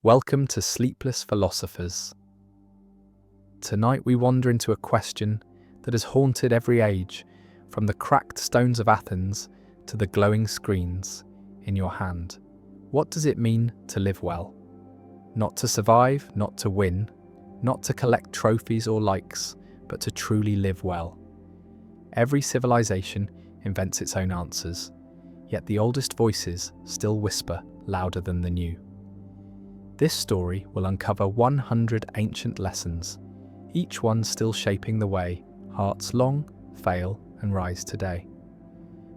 Welcome to Sleepless Philosophers. Tonight we wander into a question that has haunted every age, from the cracked stones of Athens to the glowing screens in your hand. What does it mean to live well? Not to survive, not to win, not to collect trophies or likes, but to truly live well. Every civilization invents its own answers, yet the oldest voices still whisper louder than the new. This story will uncover 100 ancient lessons, each one still shaping the way hearts long, fail, and rise today.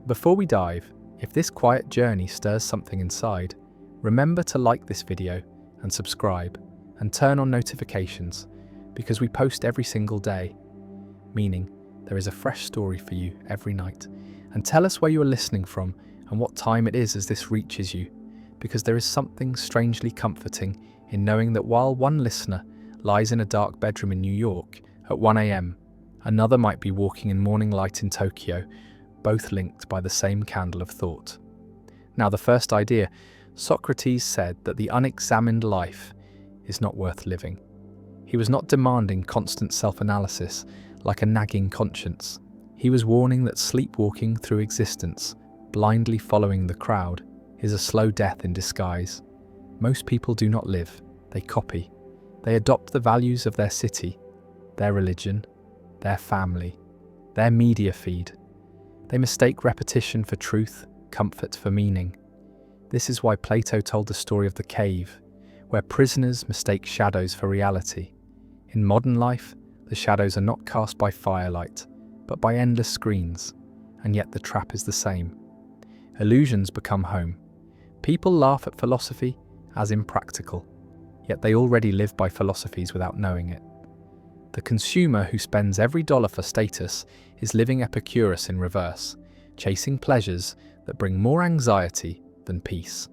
Before we dive, if this quiet journey stirs something inside, remember to like this video and subscribe, and turn on notifications, because we post every single day, meaning there is a fresh story for you every night. And tell us where you are listening from and what time it is as this reaches you, because there is something strangely comforting in knowing that while one listener lies in a dark bedroom in New York at 1 a.m, another might be walking in morning light in Tokyo, both linked by the same candle of thought. Now, the first idea: Socrates said that the unexamined life is not worth living. He was not demanding constant self-analysis like a nagging conscience. He was warning that sleepwalking through existence, blindly following the crowd, is a slow death in disguise. Most people do not live, they copy. They adopt the values of their city, their religion, their family, their media feed. They mistake repetition for truth, comfort for meaning. This is why Plato told the story of the cave, where prisoners mistake shadows for reality. In modern life, the shadows are not cast by firelight, but by endless screens, and yet the trap is the same. Illusions become home. People laugh at philosophy as impractical, yet they already live by philosophies without knowing it. The consumer who spends every dollar for status is living Epicurus in reverse, chasing pleasures that bring more anxiety than peace.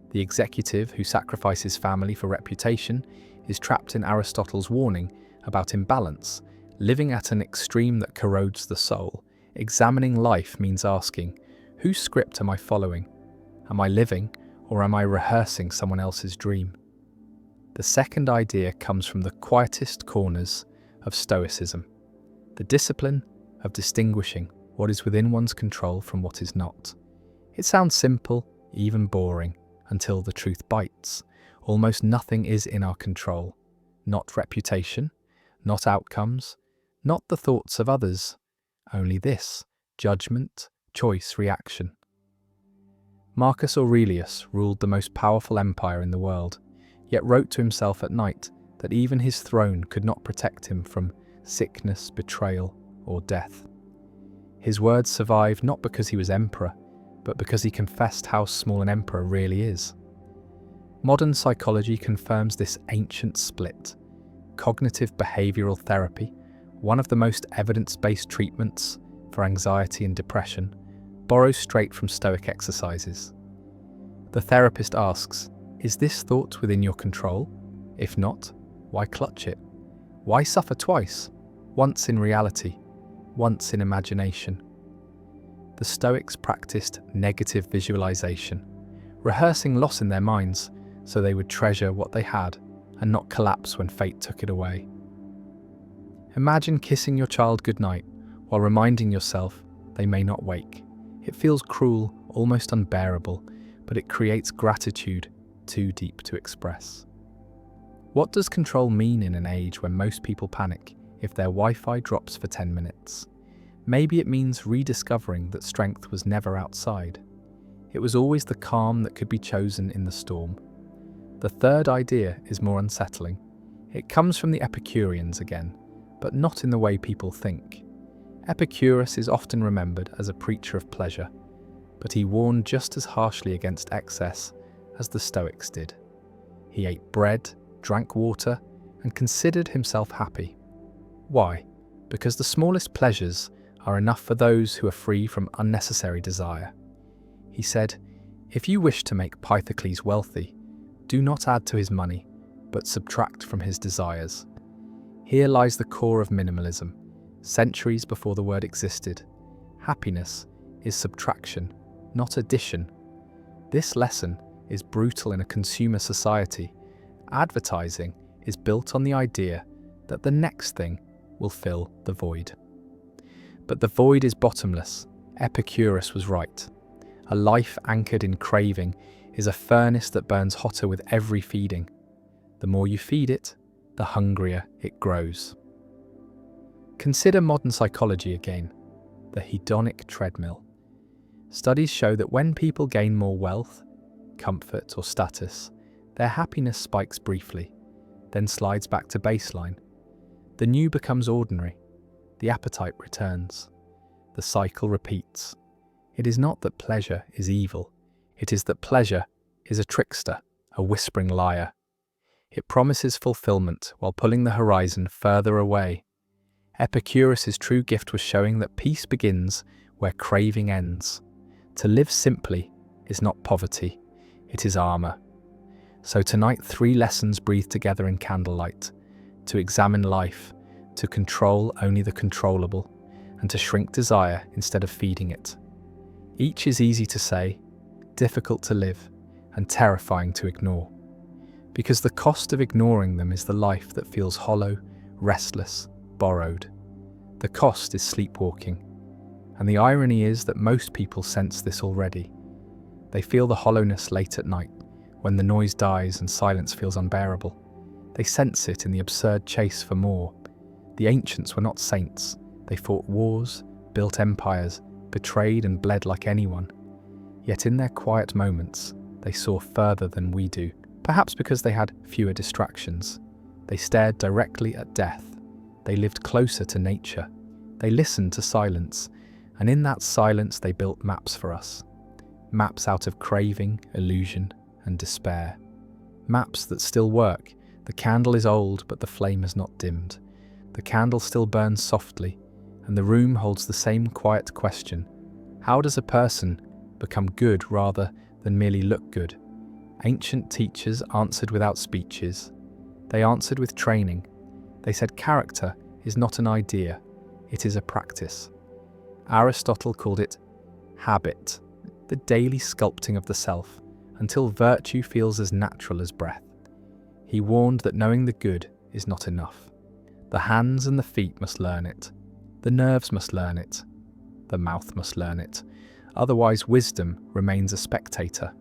The executive who sacrifices family for reputation is trapped in Aristotle's warning about imbalance, living at an extreme that corrodes the soul. Examining life means asking, whose script am I following? Am I living, or am I rehearsing someone else's dream? The second idea comes from the quietest corners of Stoicism, the discipline of distinguishing what is within one's control from what is not. It sounds simple, even boring, until the truth bites. Almost nothing is in our control. Not reputation, not outcomes, not the thoughts of others. Only this: judgment, choice, reaction. Marcus Aurelius ruled the most powerful empire in the world, yet wrote to himself at night that even his throne could not protect him from sickness, betrayal, or death. His words survived not because he was emperor, but because he confessed how small an emperor really is. Modern psychology confirms this ancient split. Cognitive behavioral therapy, one of the most evidence-based treatments for anxiety and depression, borrows straight from Stoic exercises. The therapist asks, is this thought within your control? If not, why clutch it? Why suffer twice? Once in reality, once in imagination. The Stoics practiced negative visualization, rehearsing loss in their minds so they would treasure what they had and not collapse when fate took it away. Imagine kissing your child goodnight while reminding yourself they may not wake. It feels cruel, almost unbearable, but it creates gratitude too deep to express. What does control mean in an age when most people panic if their Wi-Fi drops for 10 minutes? Maybe it means rediscovering that strength was never outside. It was always the calm that could be chosen in the storm. The third idea is more unsettling. It comes from the Epicureans again, but not in the way people think. Epicurus is often remembered as a preacher of pleasure, but he warned just as harshly against excess as the Stoics did. He ate bread, drank water, and considered himself happy. Why? Because the smallest pleasures are enough for those who are free from unnecessary desire. He said, if you wish to make Pythocles wealthy, do not add to his money, but subtract from his desires. Here lies the core of minimalism. Centuries before the word existed, happiness is subtraction, not addition. This lesson is brutal in a consumer society, Advertising is built on the idea that the next thing will fill the void. But the void is bottomless. Epicurus was right. A life anchored in craving is a furnace that burns hotter with every feeding. The more you feed it, the hungrier it grows. Consider modern psychology again, the hedonic treadmill. Studies show that when people gain more wealth, comfort, or status, their happiness spikes briefly, then slides back to baseline. The new becomes ordinary. The appetite returns. The cycle repeats. It is not that pleasure is evil. It is that pleasure is a trickster, a whispering liar. It promises fulfillment while pulling the horizon further away. Epicurus' true gift was showing that peace begins where craving ends. To live simply is not poverty, it is armor. So tonight, 3 lessons breathe together in candlelight: to examine life, to control only the controllable, and to shrink desire instead of feeding it. Each is easy to say, difficult to live, and terrifying to ignore. Because the cost of ignoring them is the life that feels hollow, restless, borrowed. The cost is sleepwalking. And the irony is that most people sense this already. They feel the hollowness late at night, when the noise dies and silence feels unbearable. They sense it in the absurd chase for more. The ancients were not saints. They fought wars, built empires, betrayed and bled like anyone. Yet in their quiet moments, they saw further than we do, perhaps because they had fewer distractions. They stared directly at death. They lived closer to nature. They listened to silence, and in that silence they built maps for us. Maps out of craving, illusion, and despair. Maps that still work. The candle is old, but the flame has not dimmed. The candle still burns softly, and the room holds the same quiet question. How does a person become good rather than merely look good? Ancient teachers answered without speeches. They answered with training. They said character is not an idea, it is a practice. Aristotle called it habit, the daily sculpting of the self, until virtue feels as natural as breath. He warned that knowing the good is not enough. The hands and the feet must learn it. The nerves must learn it. The mouth must learn it. Otherwise, wisdom remains a spectator.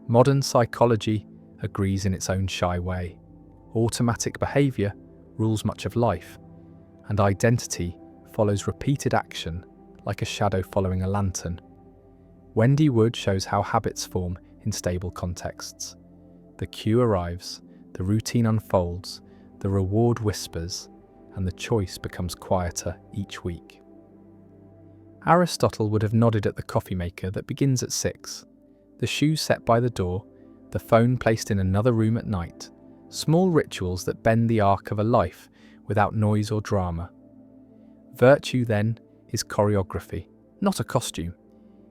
Modern psychology agrees in its own shy way. Automatic behaviour rules much of life, and identity follows repeated action like a shadow following a lantern. Wendy Wood shows how habits form in stable contexts. The cue arrives, the routine unfolds, the reward whispers, and the choice becomes quieter each week. Aristotle would have nodded at the coffee maker that begins at 6, the shoes set by the door, the phone placed in another room at night, small rituals that bend the arc of a life without noise or drama. Virtue, then, is choreography, not a costume.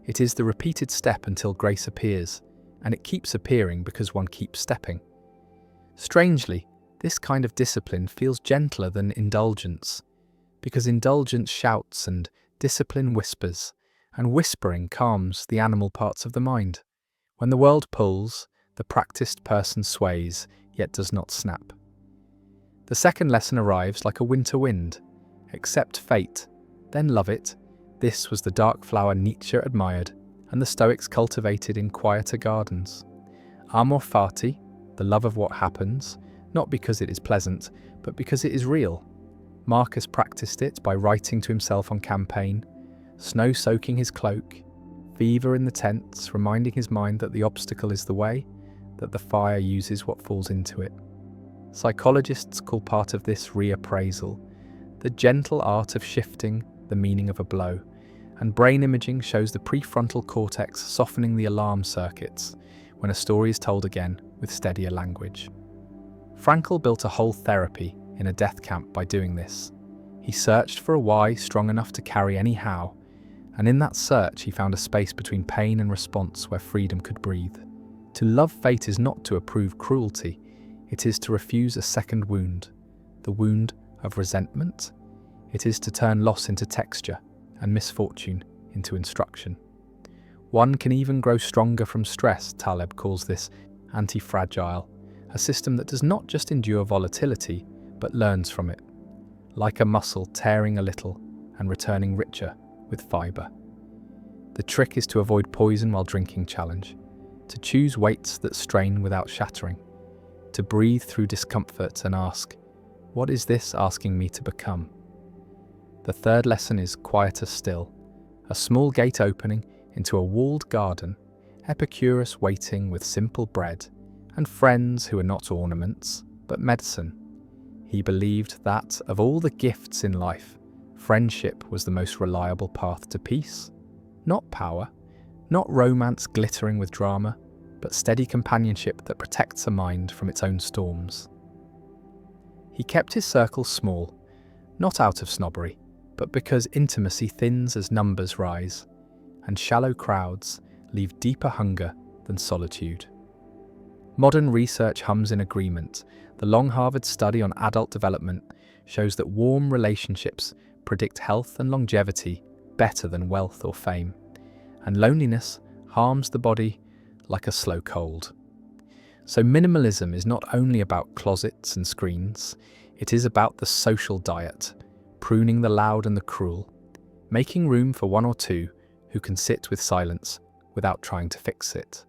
It is the repeated step until grace appears, and it keeps appearing because one keeps stepping. Strangely, this kind of discipline feels gentler than indulgence, because indulgence shouts and discipline whispers, and whispering calms the animal parts of the mind. When the world pulls, the practiced person sways, yet does not snap. The second lesson arrives like a winter wind. Accept fate, then love it. This was the dark flower Nietzsche admired, and the Stoics cultivated in quieter gardens. Amor fati, the love of what happens, not because it is pleasant, but because it is real. Marcus practiced it by writing to himself on campaign, snow soaking his cloak, fever in the tents, reminding his mind that the obstacle is the way, that the fire uses what falls into it. Psychologists call part of this reappraisal, the gentle art of shifting the meaning of a blow, and brain imaging shows the prefrontal cortex softening the alarm circuits when a story is told again with steadier language. Frankl built a whole therapy in a death camp by doing this. He searched for a why strong enough to carry any how, and in that search he found a space between pain and response where freedom could breathe. To love fate is not to approve cruelty, it is to refuse a second wound, the wound of resentment. It is to turn loss into texture and misfortune into instruction. One can even grow stronger from stress. Taleb calls this anti-fragile, a system that does not just endure volatility, but learns from it, like a muscle tearing a little and returning richer with fibre. The trick is to avoid poison while drinking challenge, to choose weights that strain without shattering, to breathe through discomfort and ask, what is this asking me to become? The third lesson is quieter still, a small gate opening into a walled garden, Epicurus waiting with simple bread, and friends who are not ornaments, but medicine. He believed that, of all the gifts in life, friendship was the most reliable path to peace. Not power, not romance glittering with drama, but steady companionship that protects a mind from its own storms. He kept his circle small, not out of snobbery, but because intimacy thins as numbers rise, and shallow crowds leave deeper hunger than solitude. Modern research hums in agreement. The long Harvard study on adult development shows that warm relationships predict health and longevity better than wealth or fame, and loneliness harms the body like a slow cold. So minimalism is not only about closets and screens, it is about the social diet, pruning the loud and the cruel, making room for one or two who can sit with silence without trying to fix it.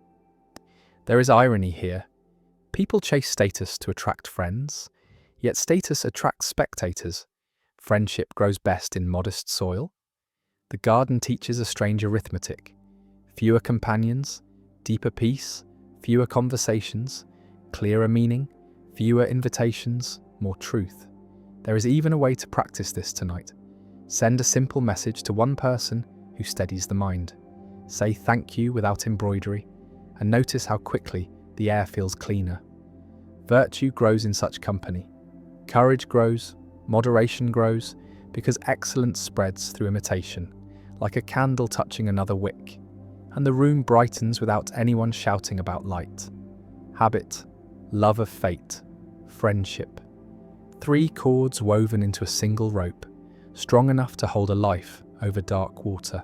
There is irony here. People chase status to attract friends, yet status attracts spectators. Friendship grows best in modest soil. The garden teaches a strange arithmetic. Fewer companions, deeper peace, fewer conversations, clearer meaning, fewer invitations, more truth. There is even a way to practice this tonight. Send a simple message to one person who steadies the mind. Say thank you without embroidery, and notice how quickly the air feels cleaner. Virtue grows in such company. Courage grows, moderation grows, because excellence spreads through imitation, like a candle touching another wick, and the room brightens without anyone shouting about light. Habit, love of fate, friendship. 3 cords woven into a single rope, strong enough to hold a life over dark water.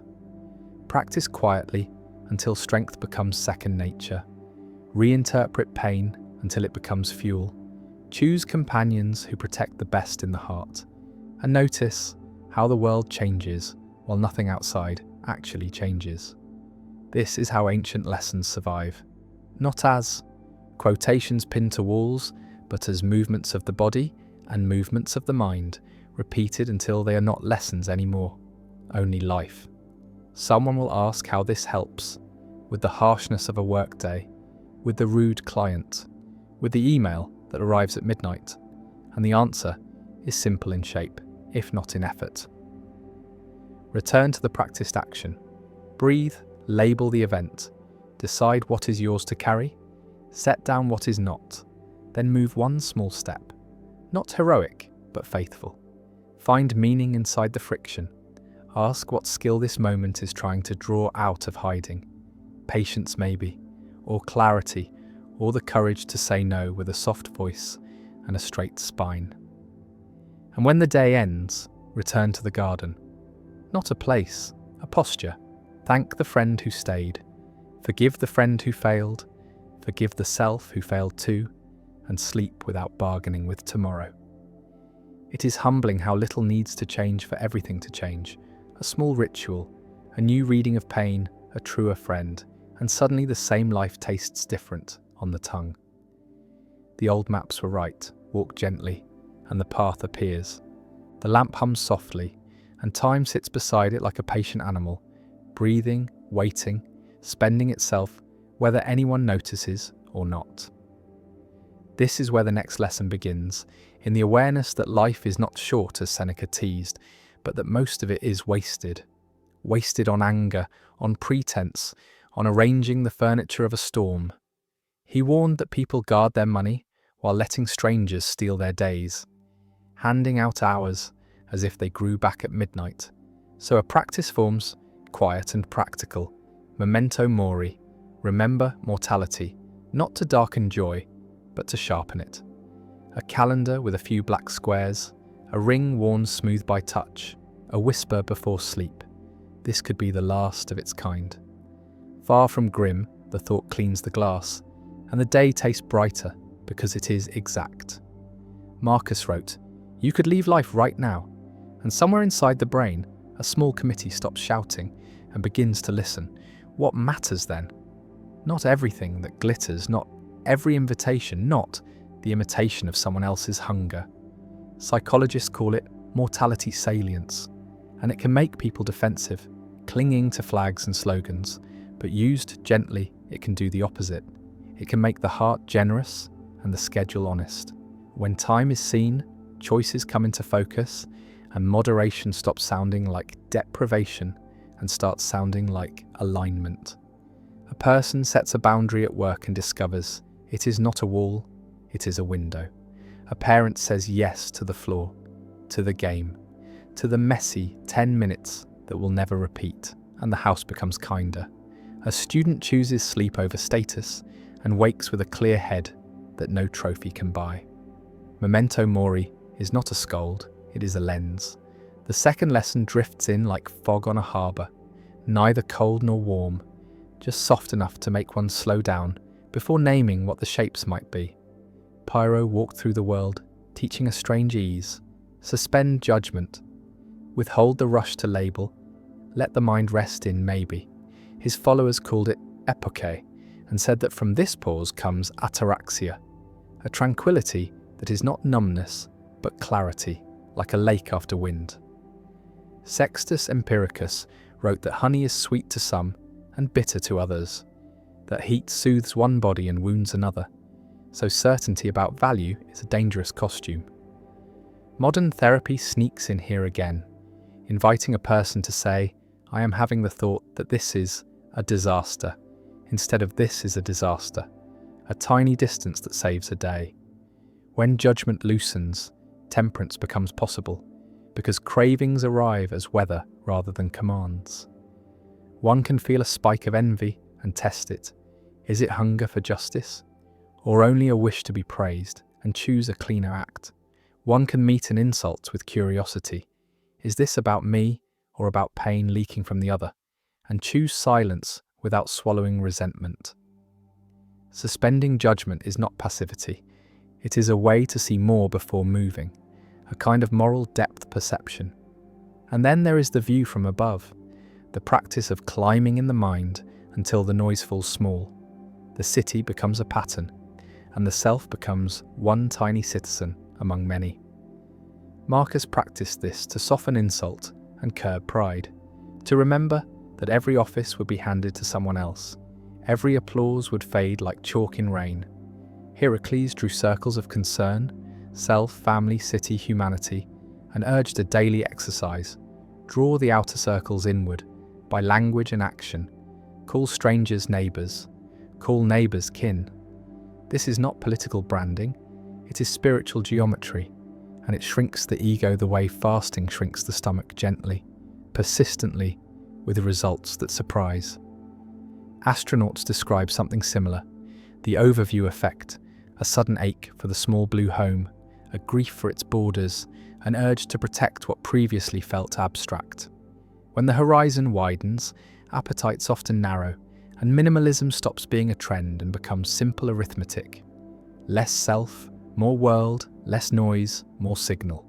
Practice quietly until strength becomes second nature. Reinterpret pain until it becomes fuel. Choose companions who protect the best in the heart. And notice how the world changes while nothing outside actually changes. This is how ancient lessons survive. Not as quotations pinned to walls, but as movements of the body and movements of the mind, repeated until they are not lessons anymore, only life. Someone will ask how this helps, with the harshness of a workday, with the rude client, with the email that arrives at midnight, and the answer is simple in shape, if not in effort. Return to the practiced action. Breathe, label the event, decide what is yours to carry, set down what is not, then move one small step. Not heroic, but faithful. Find meaning inside the friction. Ask what skill this moment is trying to draw out of hiding. Patience maybe, or clarity, or the courage to say no with a soft voice and a straight spine. And when the day ends, return to the garden. Not a place, a posture. Thank the friend who stayed. Forgive the friend who failed. Forgive the self who failed too, and sleep without bargaining with tomorrow. It is humbling how little needs to change for everything to change. A small ritual, a new reading of pain, a truer friend, and suddenly the same life tastes different on the tongue. The old maps were right. Walk gently, and the path appears. The lamp hums softly, and time sits beside it like a patient animal, breathing, waiting, spending itself, whether anyone notices or not. This is where the next lesson begins, in the awareness that life is not short as Seneca teased, but that most of it is wasted. Wasted on anger, on pretense, on arranging the furniture of a storm. He warned that people guard their money while letting strangers steal their days, handing out hours as if they grew back at midnight. So a practice forms, quiet and practical. Memento mori, remember mortality, not to darken joy, but to sharpen it. A calendar with a few black squares, a ring worn smooth by touch, a whisper before sleep. This could be the last of its kind. Far from grim, the thought cleans the glass, and the day tastes brighter, because it is exact. Marcus wrote, "You could leave life right now," and somewhere inside the brain, a small committee stops shouting and begins to listen. What matters then? Not everything that glitters, not every invitation, not the imitation of someone else's hunger. Psychologists call it mortality salience, and it can make people defensive, clinging to flags and slogans, but used gently, it can do the opposite. It can make the heart generous and the schedule honest. When time is seen, choices come into focus, and moderation stops sounding like deprivation and starts sounding like alignment. A person sets a boundary at work and discovers it is not a wall, it is a window. A parent says yes to the floor, to the game, to the messy 10 minutes that will never repeat, and the house becomes kinder. A student chooses sleep over status and wakes with a clear head that no trophy can buy. Memento mori is not a scold, it is a lens. The second lesson drifts in like fog on a harbour, neither cold nor warm, just soft enough to make one slow down before naming what the shapes might be. Pyro walked through the world, teaching a strange ease. Suspend judgment. Withhold the rush to label. Let the mind rest in maybe. His followers called it epoche, and said that from this pause comes ataraxia, a tranquility that is not numbness, but clarity, like a lake after wind. Sextus Empiricus wrote that honey is sweet to some and bitter to others, that heat soothes one body and wounds another, so certainty about value is a dangerous costume. Modern therapy sneaks in here again, inviting a person to say, "I am having the thought that this is a disaster," instead of "this is a disaster," a tiny distance that saves a day. When judgment loosens, temperance becomes possible, because cravings arrive as weather rather than commands. One can feel a spike of envy and test it. Is it hunger for justice? Or only a wish to be praised, and choose a cleaner act? One can meet an insult with curiosity. Is this about me or about pain leaking from the other? And choose silence without swallowing resentment. Suspending judgment is not passivity. It is a way to see more before moving, a kind of moral depth perception. And then there is the view from above, the practice of climbing in the mind until the noise falls small. The city becomes a pattern, and the self becomes one tiny citizen among many. Marcus practiced this to soften insult and curb pride, to remember that every office would be handed to someone else, every applause would fade like chalk in rain. Heracles drew circles of concern, self, family, city, humanity, and urged a daily exercise. Draw the outer circles inward, by language and action. Call strangers neighbours, call neighbours kin. This is not political branding, it is spiritual geometry, and it shrinks the ego the way fasting shrinks the stomach gently, persistently, with results that surprise. Astronauts describe something similar, the overview effect, a sudden ache for the small blue home, a grief for its borders, an urge to protect what previously felt abstract. When the horizon widens, appetites often narrow, and minimalism stops being a trend and becomes simple arithmetic. Less self, more world, less noise, more signal.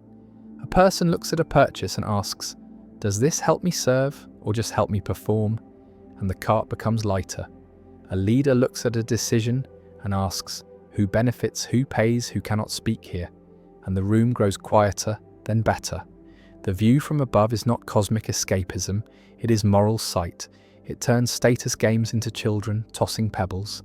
A person looks at a purchase and asks, "Does this help me serve or just help me perform?" And the cart becomes lighter. A leader looks at a decision and asks, "Who benefits, who pays, who cannot speak here?" And the room grows quieter, then better. The view from above is not cosmic escapism, it is moral sight. It turns status games into children tossing pebbles,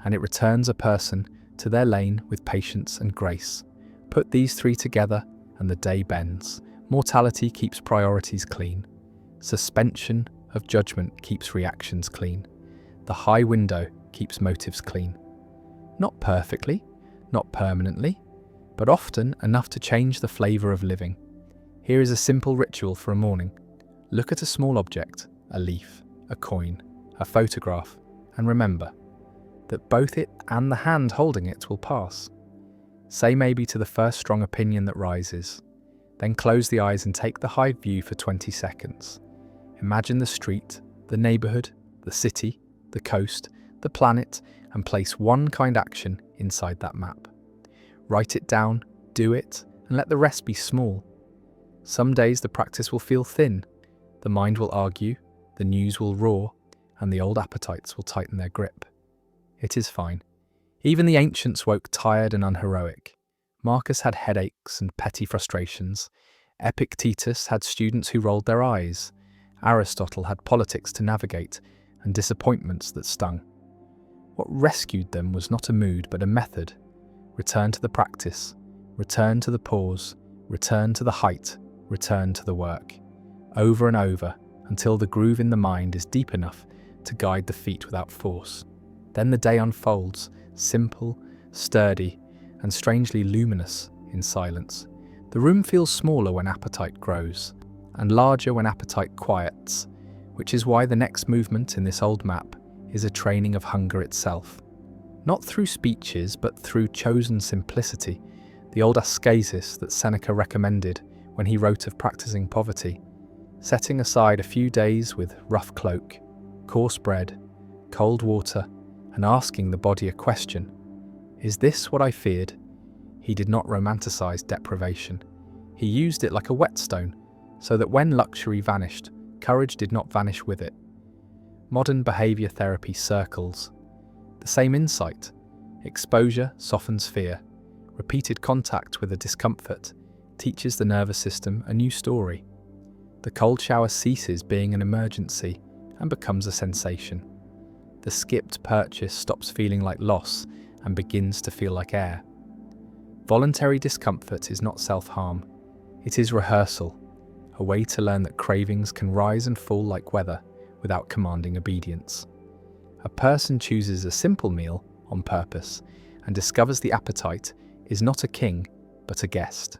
and it returns a person to their lane with patience and grace. Put these three together and the day bends. Mortality keeps priorities clean. Suspension of judgment keeps reactions clean. The high window keeps motives clean. Not perfectly, not permanently, but often enough to change the flavour of living. Here is a simple ritual for a morning. Look at a small object, a leaf, a coin, a photograph, and remember that both it and the hand holding it will pass. Say maybe to the first strong opinion that rises. Then close the eyes and take the high view for 20 seconds. Imagine the street, the neighbourhood, the city, the coast, the planet, and place one kind action inside that map. Write it down, do it, and let the rest be small. Some days the practice will feel thin, the mind will argue, the news will roar, and the old appetites will tighten their grip. It is fine. Even the ancients woke tired and unheroic. Marcus had headaches and petty frustrations. Epictetus had students who rolled their eyes. Aristotle had politics to navigate and disappointments that stung. What rescued them was not a mood but a method. Return to the practice, return to the pause, return to the height, return to the work. Over and over, until the groove in the mind is deep enough to guide the feet without force. Then the day unfolds, simple, sturdy, and strangely luminous in silence. The room feels smaller when appetite grows, and larger when appetite quiets, which is why the next movement in this old map is a training of hunger itself. Not through speeches, but through chosen simplicity, the old ascesis that Seneca recommended when he wrote of practicing poverty, setting aside a few days with rough cloak, coarse bread, cold water, and asking the body a question. Is this what I feared? He did not romanticize deprivation. He used it like a whetstone, so that when luxury vanished, courage did not vanish with it. Modern behavior therapy circles the same insight. Exposure softens fear. Repeated contact with a discomfort teaches the nervous system a new story. The cold shower ceases being an emergency and becomes a sensation. The skipped purchase stops feeling like loss and begins to feel like air. Voluntary discomfort is not self-harm. It is rehearsal, a way to learn that cravings can rise and fall like weather without commanding obedience. A person chooses a simple meal on purpose and discovers the appetite is not a king, but a guest.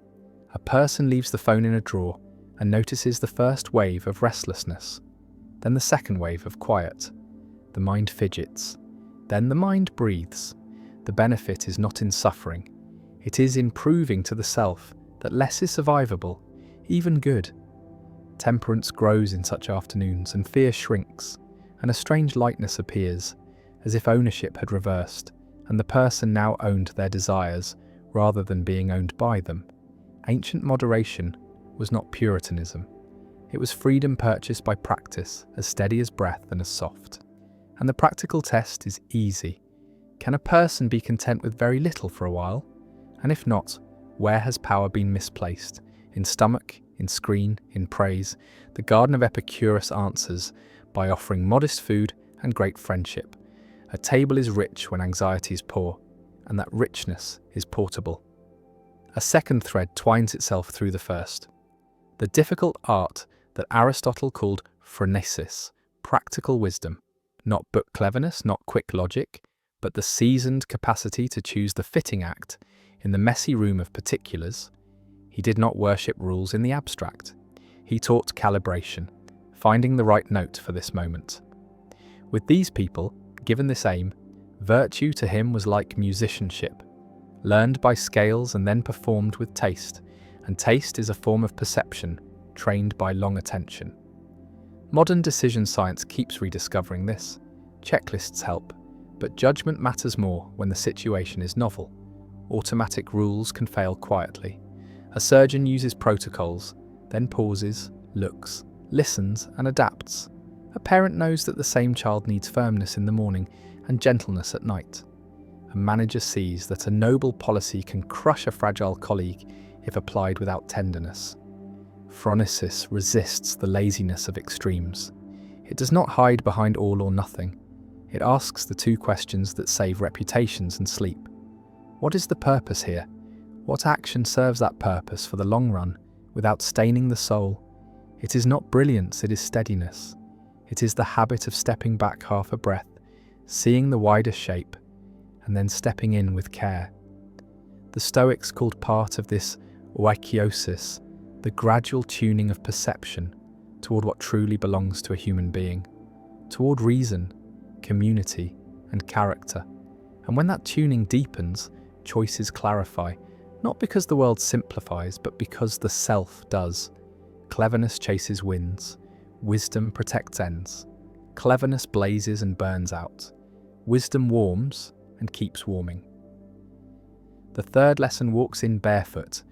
A person leaves the phone in a drawer and notices the first wave of restlessness, then the second wave of quiet. The mind fidgets, then the mind breathes. The benefit is not in suffering. It is in proving to the self that less is survivable, even good. Temperance grows in such afternoons and fear shrinks, and a strange lightness appears, as if ownership had reversed, and the person now owned their desires rather than being owned by them. Ancient moderation was not Puritanism. It was freedom purchased by practice, as steady as breath and as soft. And the practical test is easy. Can a person be content with very little for a while? And if not, where has power been misplaced? In stomach, in screen, in praise? The Garden of Epicurus answers by offering modest food and great friendship. A table is rich when anxiety is poor, and that richness is portable. A second thread twines itself through the first. The difficult art that Aristotle called phronesis, practical wisdom. Not book cleverness, not quick logic, but the seasoned capacity to choose the fitting act in the messy room of particulars. He did not worship rules in the abstract. He taught calibration, finding the right note for this moment. With these people, given this aim, virtue to him was like musicianship, learned by scales and then performed with taste, and taste is a form of perception, trained by long attention. Modern decision science keeps rediscovering this. Checklists help, but judgment matters more when the situation is novel. Automatic rules can fail quietly. A surgeon uses protocols, then pauses, looks, listens, and adapts. A parent knows that the same child needs firmness in the morning and gentleness at night. A manager sees that a noble policy can crush a fragile colleague if applied without tenderness. Phronesis resists the laziness of extremes. It does not hide behind all or nothing. It asks the two questions that save reputations and sleep. What is the purpose here? What action serves that purpose for the long run without staining the soul? It is not brilliance, it is steadiness. It is the habit of stepping back half a breath, seeing the wider shape, and then stepping in with care. The Stoics called part of this oikiosis the gradual tuning of perception toward what truly belongs to a human being, toward reason, community, and character. And when that tuning deepens, choices clarify, not because the world simplifies, but because the self does. Cleverness chases winds. Wisdom protects ends. Cleverness blazes and burns out. Wisdom warms and keeps warming. The third lesson walks in barefoot,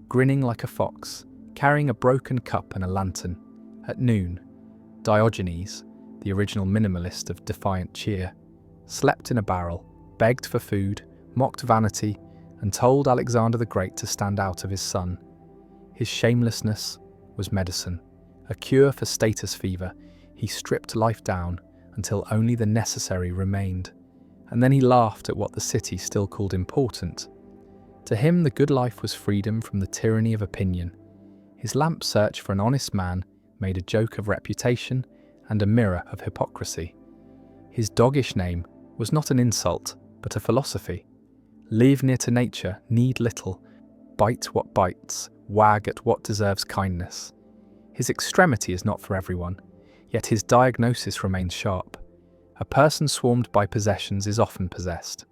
grinning like a fox, carrying a broken cup and a lantern. At noon, Diogenes, the original minimalist of defiant cheer, slept in a barrel, begged for food, mocked vanity, and told Alexander the Great to stand out of his sun. His shamelessness was medicine, a cure for status fever. He stripped life down until only the necessary remained, and then he laughed at what the city still called important. To him, the good life was freedom from the tyranny of opinion. His lamp search for an honest man made a joke of reputation and a mirror of hypocrisy. His doggish name was not an insult, but a philosophy. Live near to nature, need little, bite what bites, wag at what deserves kindness. His extremity is not for everyone, yet his diagnosis remains sharp. A person swarmed by possessions is often possessed.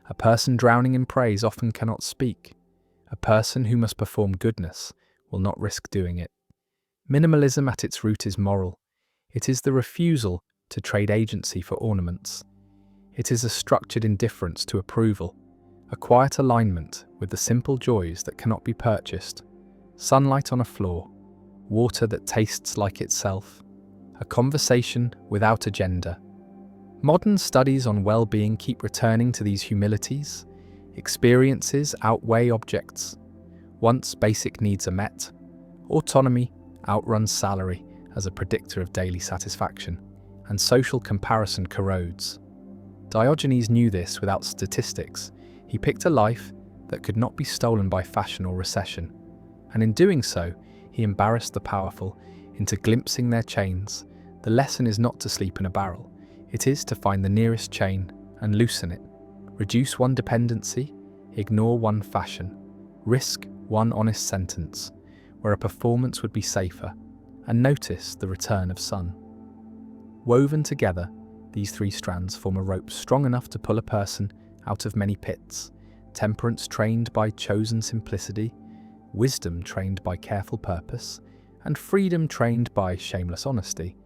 A person drowning in praise often cannot speak. A person who must perform goodness will not risk doing it. Minimalism at its root is moral. It is the refusal to trade agency for ornaments. It is a structured indifference to approval, a quiet alignment with the simple joys that cannot be purchased. Sunlight on a floor, water that tastes like itself, a conversation without agenda. Modern studies on well-being keep returning to these humilities. Experiences outweigh objects. Once basic needs are met, autonomy outruns salary as a predictor of daily satisfaction, and social comparison corrodes. Diogenes knew this without statistics. He picked a life that could not be stolen by fashion or recession, and in doing so, he embarrassed the powerful into glimpsing their chains. The lesson is not to sleep in a barrel. It is to find the nearest chain and loosen it. Reduce one dependency, ignore one fashion, risk one honest sentence, where a performance would be safer, and notice the return of sun. Woven together, these three strands form a rope strong enough to pull a person out of many pits. Temperance trained by chosen simplicity, wisdom trained by careful purpose, and freedom trained by shameless honesty.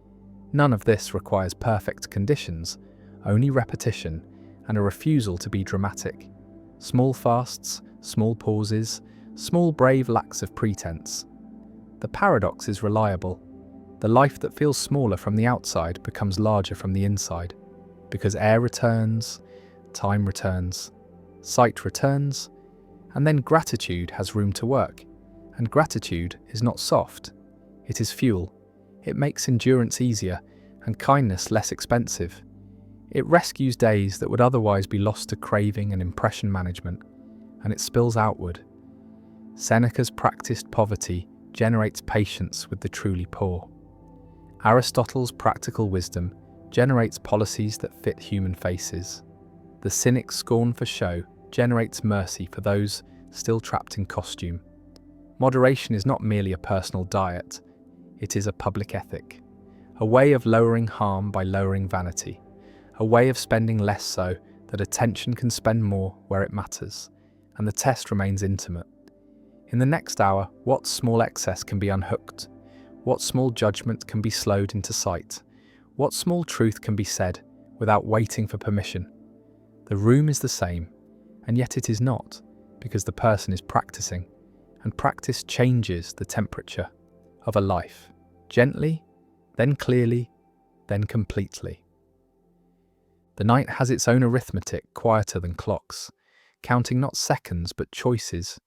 None of this requires perfect conditions, only repetition and a refusal to be dramatic. Small fasts, small pauses, small brave lacks of pretense. The paradox is reliable. The life that feels smaller from the outside becomes larger from the inside, because air returns, time returns, sight returns, and then gratitude has room to work. And gratitude is not soft, it is fuel. It makes endurance easier and kindness less expensive. It rescues days that would otherwise be lost to craving and impression management, and it spills outward. Seneca's practiced poverty generates patience with the truly poor. Aristotle's practical wisdom generates policies that fit human faces. The cynic's scorn for show generates mercy for those still trapped in costume. Moderation is not merely a personal diet, it is a public ethic, a way of lowering harm by lowering vanity, a way of spending less so that attention can spend more where it matters, and the test remains intimate. In the next hour, what small excess can be unhooked? What small judgment can be slowed into sight? What small truth can be said without waiting for permission? The room is the same, and yet it is not, because the person is practicing, and practice changes the temperature of a life, gently, then clearly, then completely. The night has its own arithmetic, quieter than clocks, counting not seconds but choices,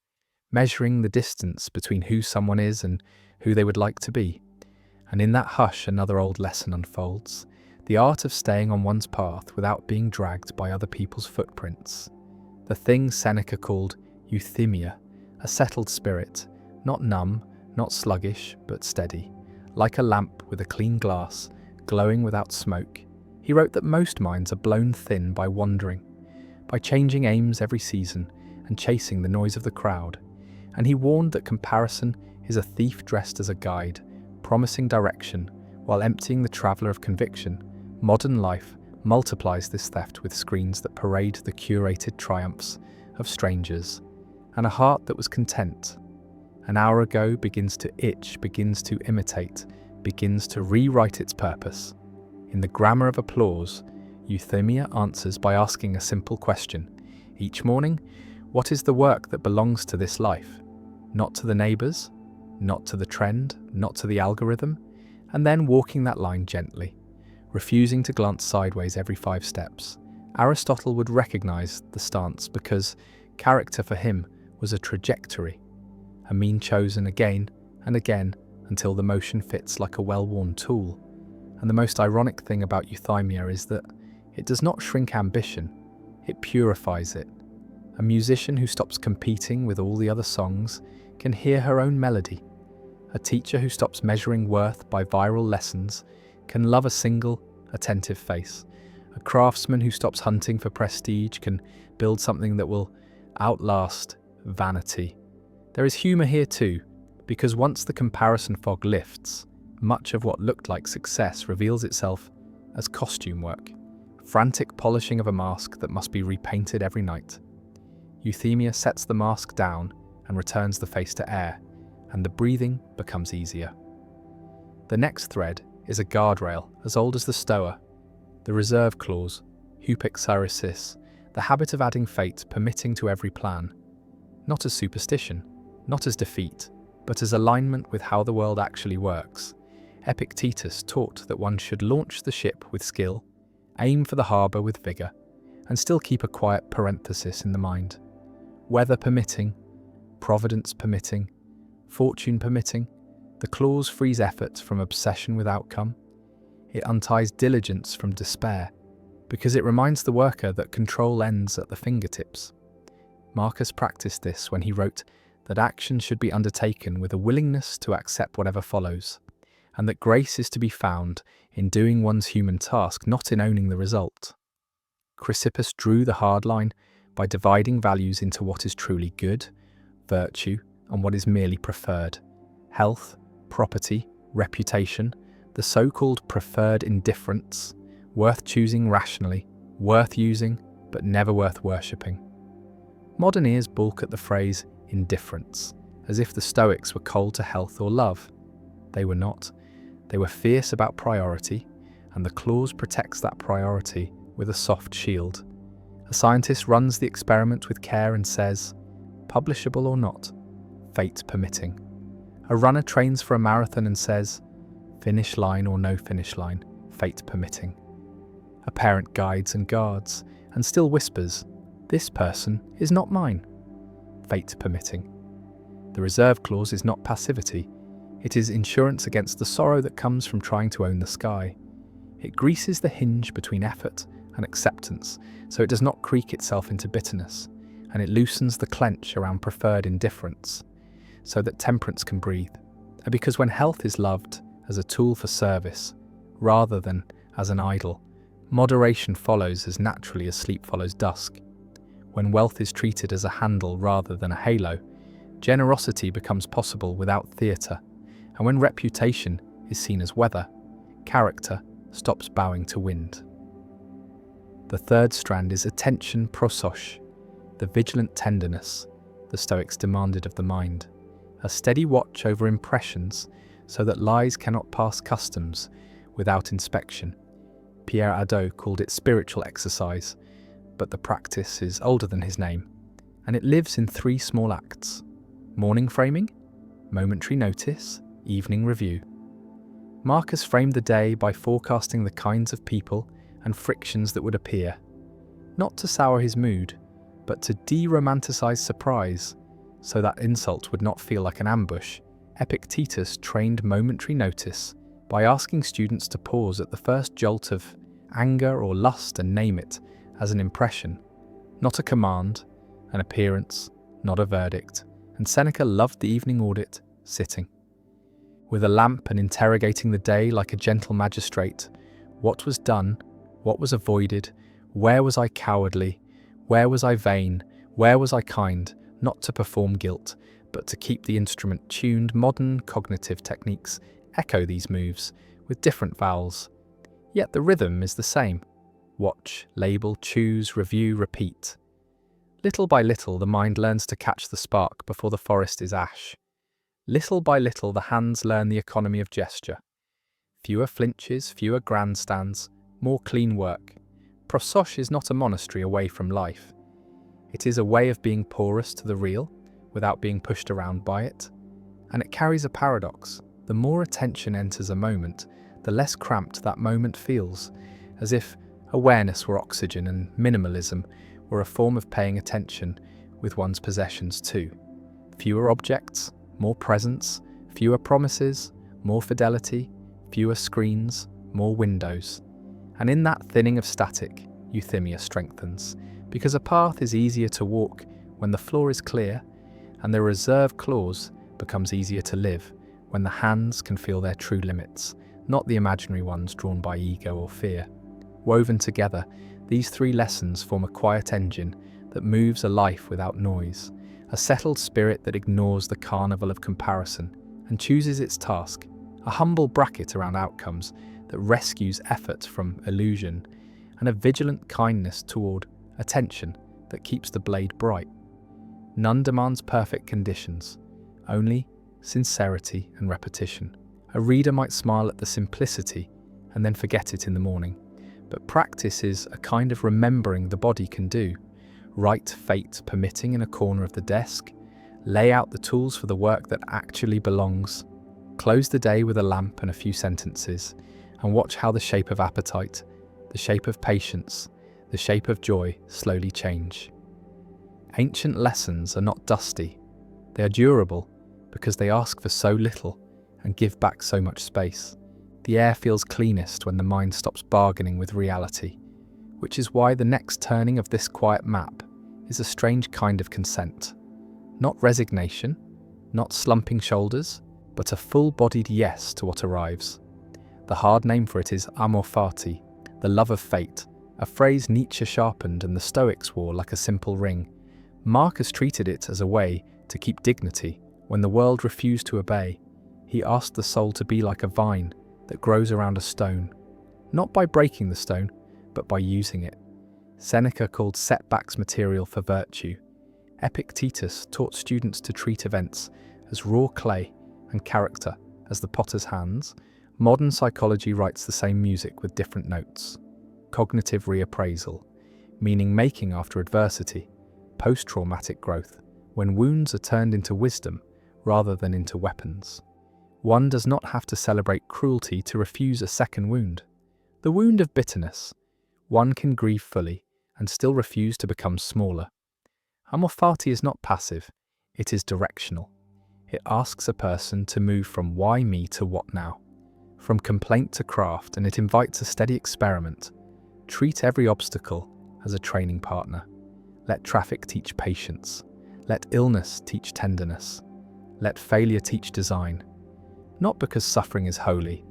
measuring the distance between who someone is and who they would like to be. And in that hush another old lesson unfolds, the art of staying on one's path without being dragged by other people's footprints. The thing Seneca called euthymia, a settled spirit, not numb, not sluggish, but steady, like a lamp with a clean glass, glowing without smoke. He wrote that most minds are blown thin by wandering, by changing aims every season and chasing the noise of the crowd. And he warned that comparison is a thief dressed as a guide, promising direction while emptying the traveller of conviction. Modern life multiplies this theft with screens that parade the curated triumphs of strangers, and a heart that was content an hour ago begins to itch, begins to imitate, begins to rewrite its purpose. In the grammar of applause, euthymia answers by asking a simple question. Each morning, What is the work that belongs to this life? Not to the neighbours, not to the trend, not to the algorithm, and then walking that line gently, refusing to glance sideways every 5 steps. Aristotle would recognise the stance because character for him was a trajectory, a mean chosen again and again until the motion fits like a well-worn tool. And the most ironic thing about euthymia is that it does not shrink ambition, it purifies it. A musician who stops competing with all the other songs can hear her own melody. A teacher who stops measuring worth by viral lessons can love a single, attentive face. A craftsman who stops hunting for prestige can build something that will outlast vanity. There is humour here too, because once the comparison fog lifts, much of what looked like success reveals itself as costume work, frantic polishing of a mask that must be repainted every night. Euthymia sets the mask down and returns the face to air, and the breathing becomes easier. The next thread is a guardrail as old as the Stoa, the reserve clause, hupexaresis, the habit of adding fate permitting to every plan, not as superstition, not as defeat, but as alignment with how the world actually works. Epictetus taught that one should launch the ship with skill, aim for the harbour with vigour, and still keep a quiet parenthesis in the mind. Weather permitting, providence permitting, fortune permitting, the clause frees effort from obsession with outcome. It unties diligence from despair, because it reminds the worker that control ends at the fingertips. Marcus practiced this when he wrote that action should be undertaken with a willingness to accept whatever follows, and that grace is to be found in doing one's human task, not in owning the result. Chrysippus drew the hard line by dividing values into what is truly good, virtue, and what is merely preferred. Health, property, reputation, the so-called preferred indifference, worth choosing rationally, worth using, but never worth worshipping. Modern ears balk at the phrase indifference, as if the Stoics were cold to health or love. They were not. They were fierce about priority, and the clause protects that priority with a soft shield. A scientist runs the experiment with care and says, publishable or not, fate permitting. A runner trains for a marathon and says, finish line or no finish line, fate permitting. A parent guides and guards, and still whispers, this person is not mine, fate permitting. The reserve clause is not passivity, it is insurance against the sorrow that comes from trying to own the sky. It greases the hinge between effort and acceptance, so it does not creak itself into bitterness, and it loosens the clench around preferred indifference, so that temperance can breathe. And because when health is loved as a tool for service, rather than as an idol, moderation follows as naturally as sleep follows dusk. When wealth is treated as a handle rather than a halo, generosity becomes possible without theatre, and when reputation is seen as weather, character stops bowing to wind. The third strand is attention prososh, the vigilant tenderness the Stoics demanded of the mind, a steady watch over impressions so that lies cannot pass customs without inspection. Pierre Hadot called it spiritual exercise, but the practice is older than his name, and it lives in 3 small acts: morning framing, momentary notice, evening review. Marcus framed the day by forecasting the kinds of people and frictions that would appear, not to sour his mood, but to de-romanticize surprise, so that insult would not feel like an ambush. Epictetus trained momentary notice by asking students to pause at the first jolt of anger or lust and name it as an impression, not a command, an appearance, not a verdict. And Seneca loved the evening audit, sitting with a lamp and interrogating the day like a gentle magistrate. What was done? What was avoided? Where was I cowardly? Where was I vain? Where was I kind? Not to perform guilt, but to keep the instrument tuned. Modern cognitive techniques echo these moves with different vowels, yet the rhythm is the same. Watch, label, choose, review, repeat. Little by little, the mind learns to catch the spark before the forest is ash. Little by little, the hands learn the economy of gesture. Fewer flinches, fewer grandstands, more clean work. Prososh is not a monastery away from life. It is a way of being porous to the real without being pushed around by it. And it carries a paradox. The more attention enters a moment, the less cramped that moment feels, as if awareness were oxygen and minimalism were a form of paying attention with one's possessions too. Fewer objects, more presence, fewer promises, more fidelity, fewer screens, more windows. And in that thinning of static, euthymia strengthens, because a path is easier to walk when the floor is clear, and the reserve clause becomes easier to live when the hands can feel their true limits, not the imaginary ones drawn by ego or fear. Woven together, these three lessons form a quiet engine that moves a life without noise, a settled spirit that ignores the carnival of comparison and chooses its task, a humble bracket around outcomes that rescues effort from illusion, and a vigilant kindness toward attention that keeps the blade bright. None demands perfect conditions, only sincerity and repetition. A reader might smile at the simplicity and then forget it in the morning, but practice is a kind of remembering the body can do. Write fate permitting in a corner of the desk, lay out the tools for the work that actually belongs, close the day with a lamp and a few sentences, and watch how the shape of appetite, the shape of patience, the shape of joy slowly change. Ancient lessons are not dusty, they are durable because they ask for so little and give back so much space. The air feels cleanest when the mind stops bargaining with reality, which is why the next turning of this quiet map is a strange kind of consent. Not resignation, not slumping shoulders, but a full-bodied yes to what arrives. The hard name for it is amor fati, the love of fate, a phrase Nietzsche sharpened and the Stoics wore like a simple ring. Marcus treated it as a way to keep dignity when the world refused to obey. He asked the soul to be like a vine that grows around a stone, not by breaking the stone, but by using it. Seneca called setbacks material for virtue. Epictetus taught students to treat events as raw clay and character as the potter's hands. Modern psychology writes the same music with different notes. Cognitive reappraisal, meaning making after adversity, post-traumatic growth, when wounds are turned into wisdom rather than into weapons. One does not have to celebrate cruelty to refuse a second wound. The wound of bitterness. One can grieve fully and still refuse to become smaller. Amor fati is not passive, it is directional. It asks a person to move from why me to what now, from complaint to craft, and it invites a steady experiment. Treat every obstacle as a training partner. Let traffic teach patience. Let illness teach tenderness. Let failure teach design. Not because suffering is holy,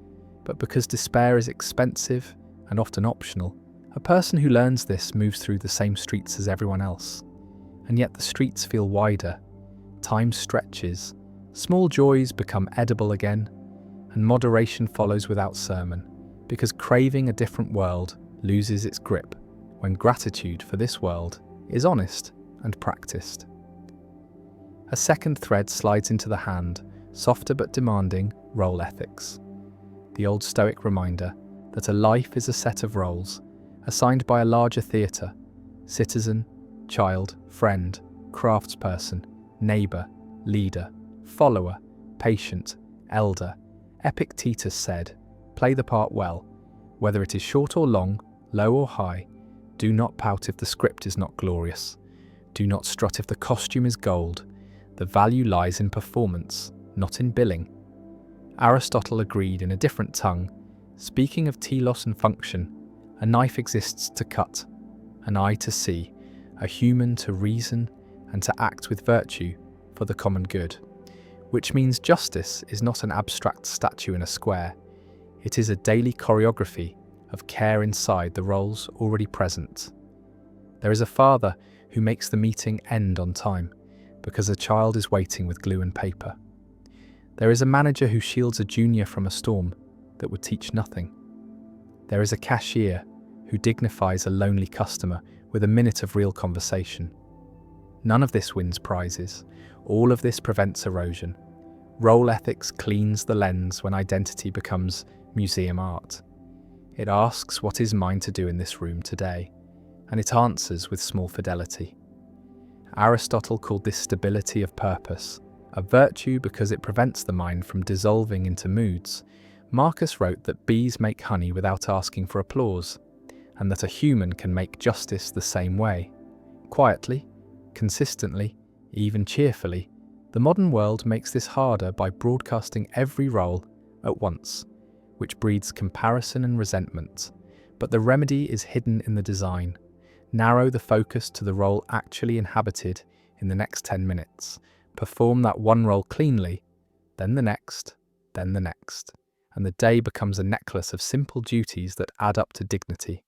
but because despair is expensive and often optional. A person who learns this moves through the same streets as everyone else. And yet the streets feel wider. Time stretches. Small joys become edible again. And moderation follows without sermon, because craving a different world loses its grip when gratitude for this world is honest and practiced. A second thread slides into the hand, softer but demanding, role ethics. The old Stoic reminder that a life is a set of roles assigned by a larger theatre: citizen, child, friend, craftsperson, neighbour, leader, follower, patient, elder. Epictetus said, "Play the part well. Whether it is short or long, low or high, do not pout if the script is not glorious. Do not strut if the costume is gold. The value lies in performance, not in billing." Aristotle agreed in a different tongue. Speaking of telos and function, a knife exists to cut, an eye to see, a human to reason and to act with virtue for the common good. Which means justice is not an abstract statue in a square. It is a daily choreography of care inside the roles already present. There is a father who makes the meeting end on time because a child is waiting with glue and paper. There is a manager who shields a junior from a storm that would teach nothing. There is a cashier who dignifies a lonely customer with a minute of real conversation. None of this wins prizes. All of this prevents erosion. Role ethics cleans the lens when identity becomes museum art. It asks what is mine to do in this room today, and it answers with small fidelity. Aristotle called this stability of purpose, a virtue because it prevents the mind from dissolving into moods. Marcus wrote that bees make honey without asking for applause, and that a human can make justice the same way. Quietly, consistently, even cheerfully, the modern world makes this harder by broadcasting every role at once, which breeds comparison and resentment. But the remedy is hidden in the design. Narrow the focus to the role actually inhabited in the next 10 minutes. Perform that one role cleanly, then the next, and the day becomes a necklace of simple duties that add up to dignity.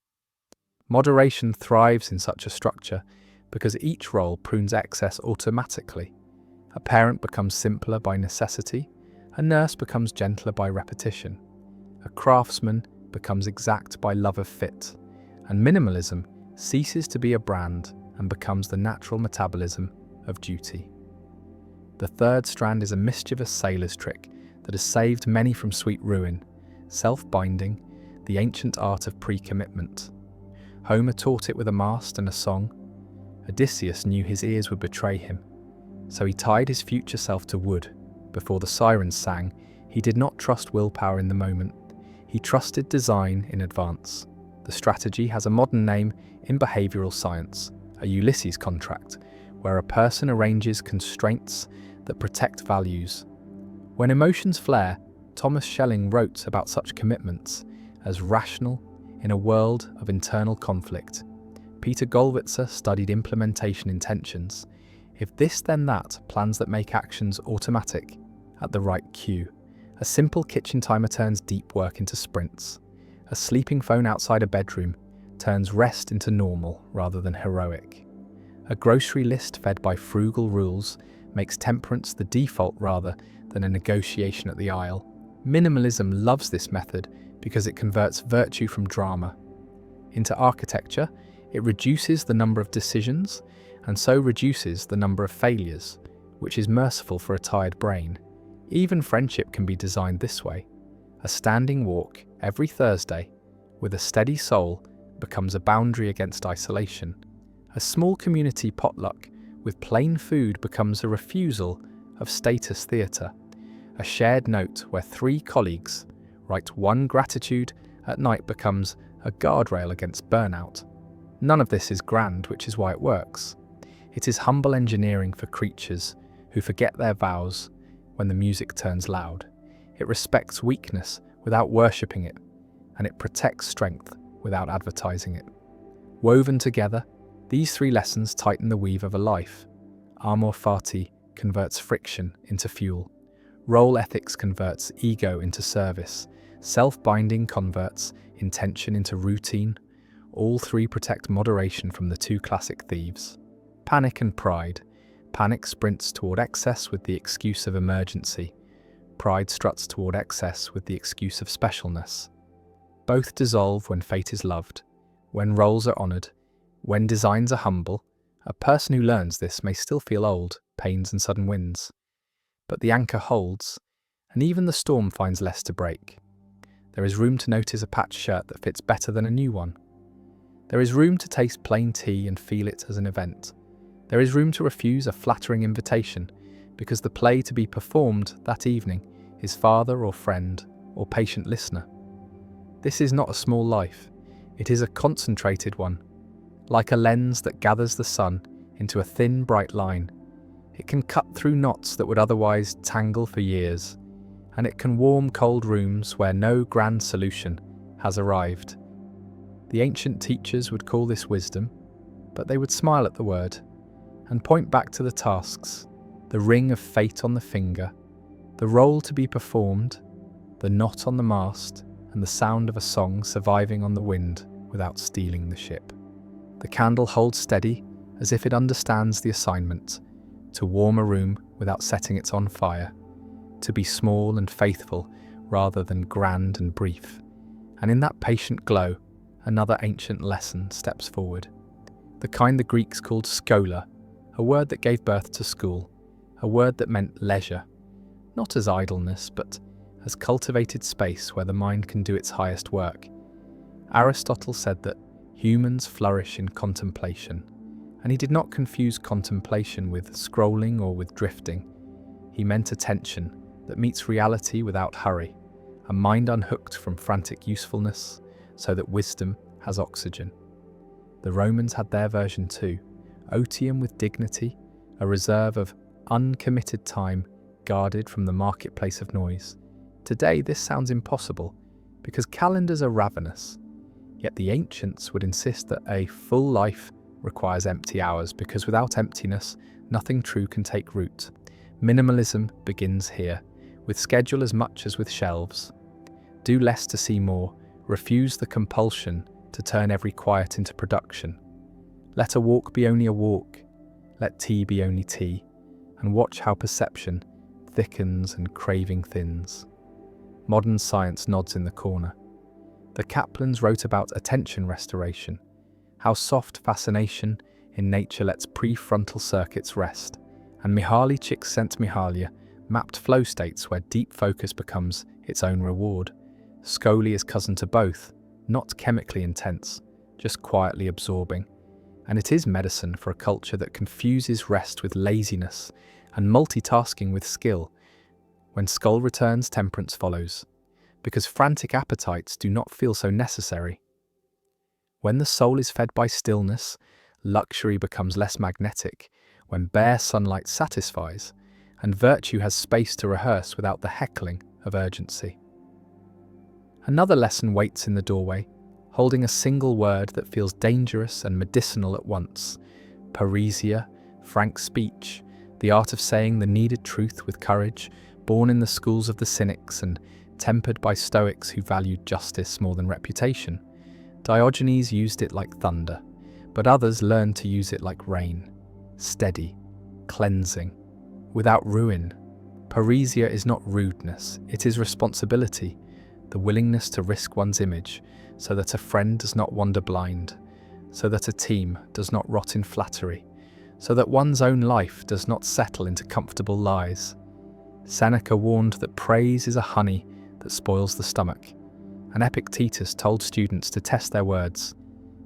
Moderation thrives in such a structure because each role prunes excess automatically. A parent becomes simpler by necessity, a nurse becomes gentler by repetition, a craftsman becomes exact by love of fit, and minimalism ceases to be a brand and becomes the natural metabolism of duty. The third strand is a mischievous sailor's trick that has saved many from sweet ruin: self-binding, the ancient art of pre-commitment. Homer taught it with a mast and a song. Odysseus knew his ears would betray him, so he tied his future self to wood. Before the sirens sang, he did not trust willpower in the moment. He trusted design in advance. The strategy has a modern name in behavioral science, a Ulysses contract, where a person arranges constraints that protect values. When emotions flare, Thomas Schelling wrote about such commitments as rational in a world of internal conflict. Peter Gollwitzer studied implementation intentions. If this then that, plans that make actions automatic at the right cue. A simple kitchen timer turns deep work into sprints. A sleeping phone outside a bedroom turns rest into normal rather than heroic. A grocery list fed by frugal rules makes temperance the default rather than a negotiation at the aisle. Minimalism loves this method because it converts virtue from drama into architecture. It reduces the number of decisions and so reduces the number of failures, which is merciful for a tired brain. Even friendship can be designed this way. A standing walk every Thursday with a steady soul becomes a boundary against isolation. A small community potluck with plain food becomes a refusal of status theatre. A shared note where 3 colleagues write one gratitude at night becomes a guardrail against burnout. None of this is grand, which is why it works. It is humble engineering for creatures who forget their vows when the music turns loud. It respects weakness without worshipping it, and it protects strength without advertising it. Woven together, these 3 lessons tighten the weave of a life. Amor fati converts friction into fuel. Role ethics converts ego into service. Self-binding converts intention into routine. All 3 protect moderation from the 2 classic thieves: panic and pride. Panic sprints toward excess with the excuse of emergency. Pride struts toward excess with the excuse of specialness. Both dissolve when fate is loved, when roles are honoured, when designs are humble. A person who learns this may still feel old, pains and sudden winds. But the anchor holds, and even the storm finds less to break. There is room to notice a patched shirt that fits better than a new one. There is room to taste plain tea and feel it as an event. There is room to refuse a flattering invitation, because the play to be performed that evening is father or friend or patient listener. This is not a small life, it is a concentrated one. Like a lens that gathers the sun into a thin, bright line, it can cut through knots that would otherwise tangle for years, and it can warm cold rooms where no grand solution has arrived. The ancient teachers would call this wisdom, but they would smile at the word and point back to the tasks, the ring of fate on the finger, the role to be performed, the knot on the mast, and the sound of a song surviving on the wind without stealing the ship. The candle holds steady as if it understands the assignment, to warm a room without setting it on fire, to be small and faithful rather than grand and brief. And in that patient glow, another ancient lesson steps forward. The kind the Greeks called schola, a word that gave birth to school, a word that meant leisure, not as idleness, but as cultivated space where the mind can do its highest work. Aristotle said that humans flourish in contemplation, And he did not confuse contemplation with scrolling or with drifting. He meant attention that meets reality without hurry, a mind unhooked from frantic usefulness, so that wisdom has oxygen. The Romans had their version too, otium with dignity, a reserve of uncommitted time guarded from the marketplace of noise. Today this sounds impossible, because calendars are ravenous. Yet the ancients would insist that a full life requires empty hours, because without emptiness, nothing true can take root. Minimalism begins here, with schedule as much as with shelves. Do less to see more, refuse the compulsion to turn every quiet into production. Let a walk be only a walk, let tea be only tea, and watch how perception thickens and craving thins. Modern science nods in the corner. The Kaplans wrote about attention restoration, how soft fascination in nature lets prefrontal circuits rest, and Mihaly Csikszentmihalyi mapped flow states where deep focus becomes its own reward. Scoli is cousin to both, not chemically intense, just quietly absorbing. And it is medicine for a culture that confuses rest with laziness and multitasking with skill. When Skoll returns, temperance follows, because frantic appetites do not feel so necessary. When the soul is fed by stillness, luxury becomes less magnetic, when bare sunlight satisfies, and virtue has space to rehearse without the heckling of urgency. Another lesson waits in the doorway, holding a single word that feels dangerous and medicinal at once. Parrhesia, frank speech, the art of saying the needed truth with courage, born in the schools of the Cynics and tempered by Stoics who valued justice more than reputation. Diogenes used it like thunder, but others learned to use it like rain, steady, cleansing, without ruin. Parrhesia is not rudeness, it is responsibility, the willingness to risk one's image so that a friend does not wander blind, so that a team does not rot in flattery, so that one's own life does not settle into comfortable lies. Seneca warned that praise is a honey that spoils the stomach, and Epictetus told students to test their words.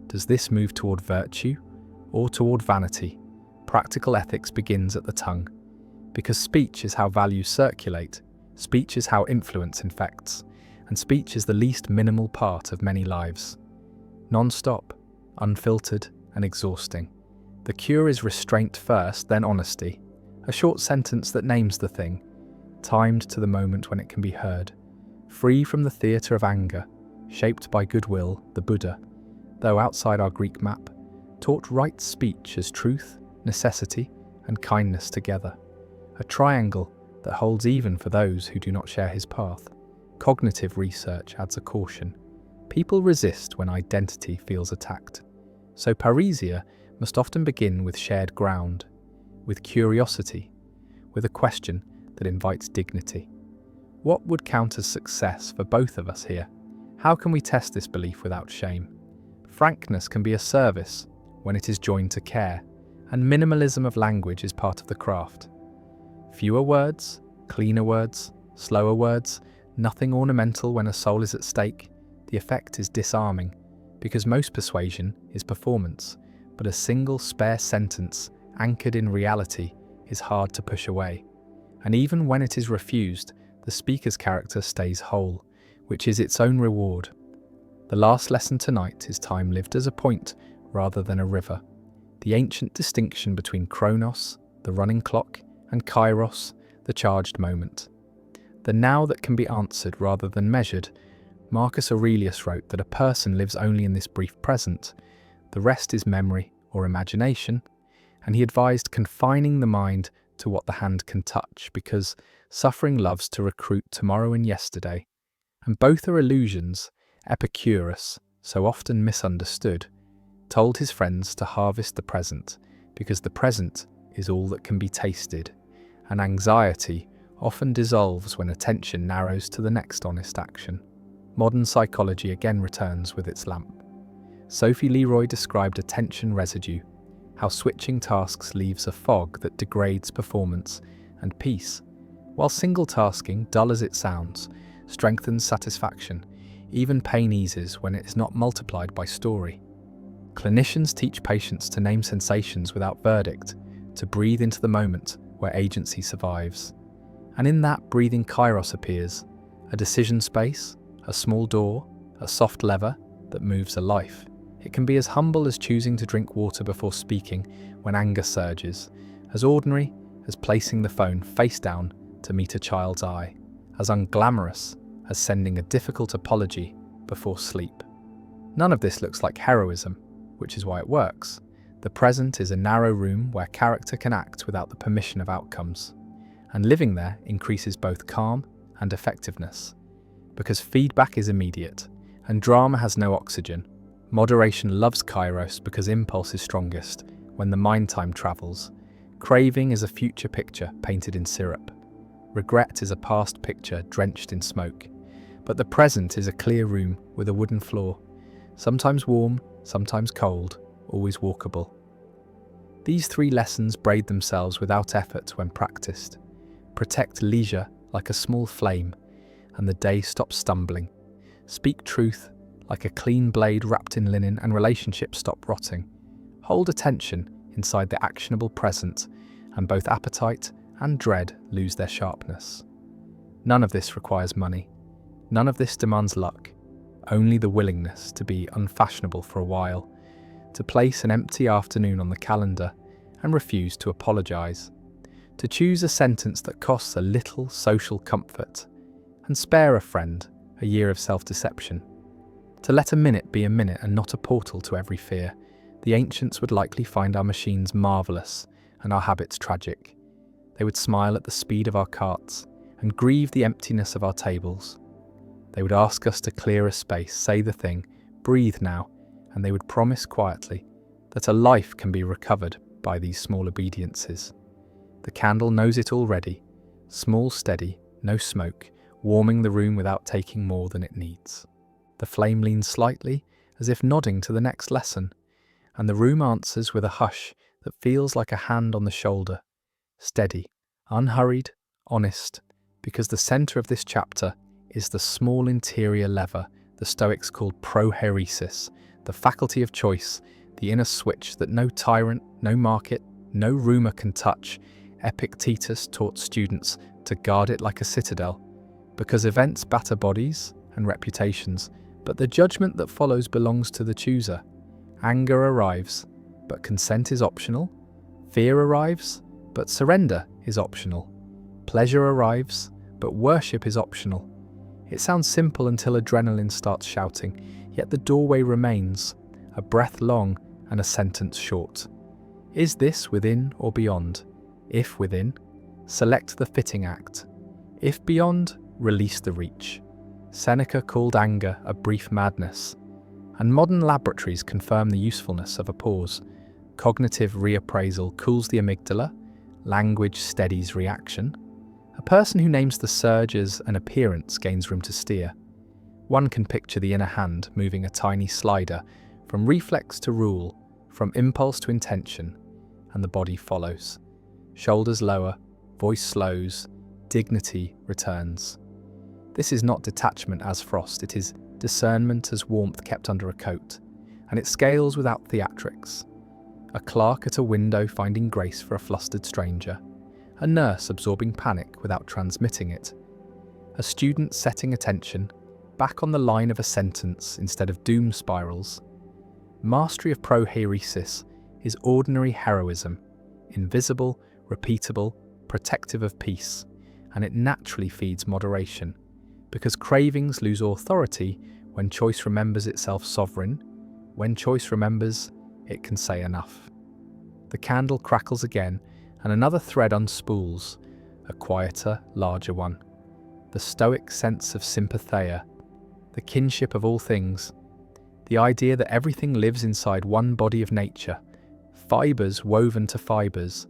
Does this move toward virtue or toward vanity? Practical ethics begins at the tongue, because speech is how values circulate, speech is how influence infects, and speech is the least minimal part of many lives. Non-stop, unfiltered, and exhausting. The cure is restraint first, then honesty, a short sentence that names the thing, timed to the moment when it can be heard. Free from the theatre of anger, shaped by goodwill, the Buddha, though outside our Greek map, taught right speech as truth, necessity, and kindness together, a triangle that holds even for those who do not share his path. Cognitive research adds a caution. People resist when identity feels attacked. So parrhesia must often begin with shared ground, with curiosity, with a question that invites dignity. What would count as success for both of us here? How can we test this belief without shame? Frankness can be a service when it is joined to care, and minimalism of language is part of the craft. Fewer words, cleaner words, slower words, nothing ornamental when a soul is at stake. The effect is disarming, because most persuasion is performance, but a single spare sentence anchored in reality is hard to push away. And even when it is refused, the speaker's character stays whole, which is its own reward. The last lesson tonight is time lived as a point rather than a river. The ancient distinction between chronos, the running clock, and kairos, the charged moment. The now that can be answered rather than measured. Marcus Aurelius wrote that a person lives only in this brief present. The rest is memory or imagination, and he advised confining the mind to what the hand can touch, because suffering loves to recruit tomorrow and yesterday. And both are illusions. Epicurus, so often misunderstood, told his friends to harvest the present, because the present is all that can be tasted, and anxiety often dissolves when attention narrows to the next honest action. Modern psychology again returns with its lamp. Sophie Leroy described attention residue, how switching tasks leaves a fog that degrades performance and peace, while single tasking, dull as it sounds, strengthens satisfaction. Even pain eases when it is not multiplied by story. Clinicians teach patients to name sensations without verdict, to breathe into the moment where agency survives. And in that breathing kairos appears, a decision space, a small door, a soft lever that moves a life. It can be as humble as choosing to drink water before speaking when anger surges, as ordinary as placing the phone face down to meet a child's eye, as unglamorous as sending a difficult apology before sleep. None of this looks like heroism, which is why it works. The present is a narrow room where character can act without the permission of outcomes, and living there increases both calm and effectiveness. Because feedback is immediate, and drama has no oxygen, moderation loves kairos because impulse is strongest when the mind time travels. Craving is a future picture painted in syrup. Regret is a past picture drenched in smoke. But the present is a clear room with a wooden floor, sometimes warm, sometimes cold, always walkable. These 3 lessons braid themselves without effort when practiced. Protect leisure like a small flame, and the day stops stumbling. Speak truth like a clean blade wrapped in linen, and relationships stop rotting. Hold attention inside the actionable present, and both appetite and dread lose their sharpness. None of this requires money. None of this demands luck. Only the willingness to be unfashionable for a while, to place an empty afternoon on the calendar and refuse to apologize, to choose a sentence that costs a little social comfort and spare a friend a year of self-deception, to let a minute be a minute and not a portal to every fear. The ancients would likely find our machines marvelous and our habits tragic. They would smile at the speed of our carts and grieve the emptiness of our tables. They would ask us to clear a space, say the thing, breathe now, and they would promise quietly that a life can be recovered by these small obediences. The candle knows it already, small, steady, no smoke, warming the room without taking more than it needs. The flame leans slightly, as if nodding to the next lesson, and the room answers with a hush that feels like a hand on the shoulder, steady, unhurried, honest, because the center of this chapter is the small interior lever the Stoics called prohairesis, the faculty of choice, the inner switch that no tyrant, no market, no rumor can touch. Epictetus taught students to guard it like a citadel, because events batter bodies and reputations, but the judgment that follows belongs to the chooser. Anger arrives, but consent is optional. Fear arrives, but surrender is optional. Pleasure arrives, but worship is optional. It sounds simple until adrenaline starts shouting, yet the doorway remains, a breath long and a sentence short. Is this within or beyond? If within, select the fitting act. If beyond, release the reach. Seneca called anger a brief madness, and modern laboratories confirm the usefulness of a pause. Cognitive reappraisal cools the amygdala, language steadies reaction. A person who names the surge as an appearance gains room to steer. One can picture the inner hand moving a tiny slider from reflex to rule, from impulse to intention, and the body follows. Shoulders lower, voice slows, dignity returns. This is not detachment as frost, it is discernment as warmth kept under a coat, and it scales without theatrics. A clerk at a window finding grace for a flustered stranger. A nurse absorbing panic without transmitting it. A student setting attention, back on the line of a sentence instead of doom spirals. Mastery of prohairesis is ordinary heroism, invisible, repeatable, protective of peace, and it naturally feeds moderation, because cravings lose authority when choice remembers itself sovereign. When choice remembers, it can say enough. The candle crackles again, and another thread unspools, a quieter, larger one. The Stoic sense of sympatheia, the kinship of all things, the idea that everything lives inside one body of nature, fibres woven to fibres,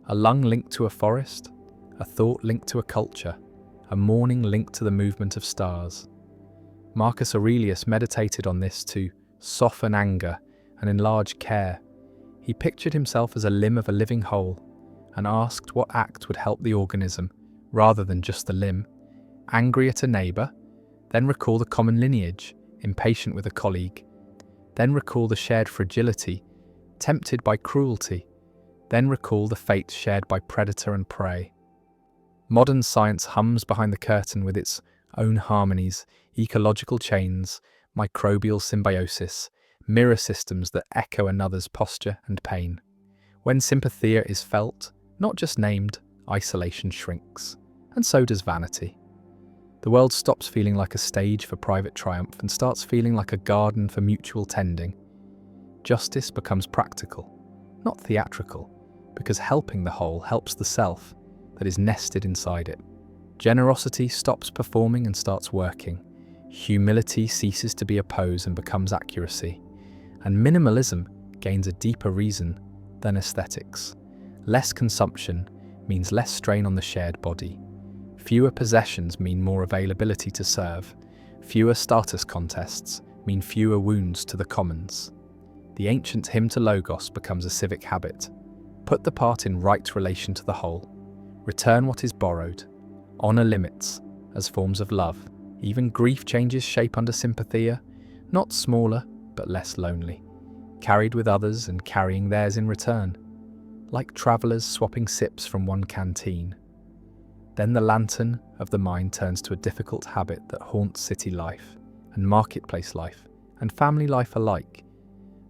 a lung linked to a forest, a thought linked to a culture, a morning linked to the movement of stars. Marcus Aurelius meditated on this to soften anger and enlarge care. He pictured himself as a limb of a living whole, and asked what act would help the organism, rather than just the limb. Angry at a neighbour, then recall the common lineage, impatient with a colleague. Then recall the shared fragility, tempted by cruelty. Then recall the fate shared by predator and prey. Modern science hums behind the curtain with its own harmonies, ecological chains, microbial symbiosis, mirror systems that echo another's posture and pain. When sympathia is felt, not just named, isolation shrinks. And so does vanity. The world stops feeling like a stage for private triumph and starts feeling like a garden for mutual tending. Justice becomes practical, not theatrical, because helping the whole helps the self that is nested inside it. Generosity stops performing and starts working. Humility ceases to be a pose and becomes accuracy. And minimalism gains a deeper reason than aesthetics. Less consumption means less strain on the shared body. Fewer possessions mean more availability to serve. Fewer status contests mean fewer wounds to the commons. The ancient hymn to Logos becomes a civic habit. Put the part in right relation to the whole. Return what is borrowed. Honor limits as forms of love. Even grief changes shape under sympathia, not smaller, but less lonely. Carried with others and carrying theirs in return. Like travelers swapping sips from one canteen. Then the lantern of the mind turns to a difficult habit that haunts city life, and marketplace life, and family life alike.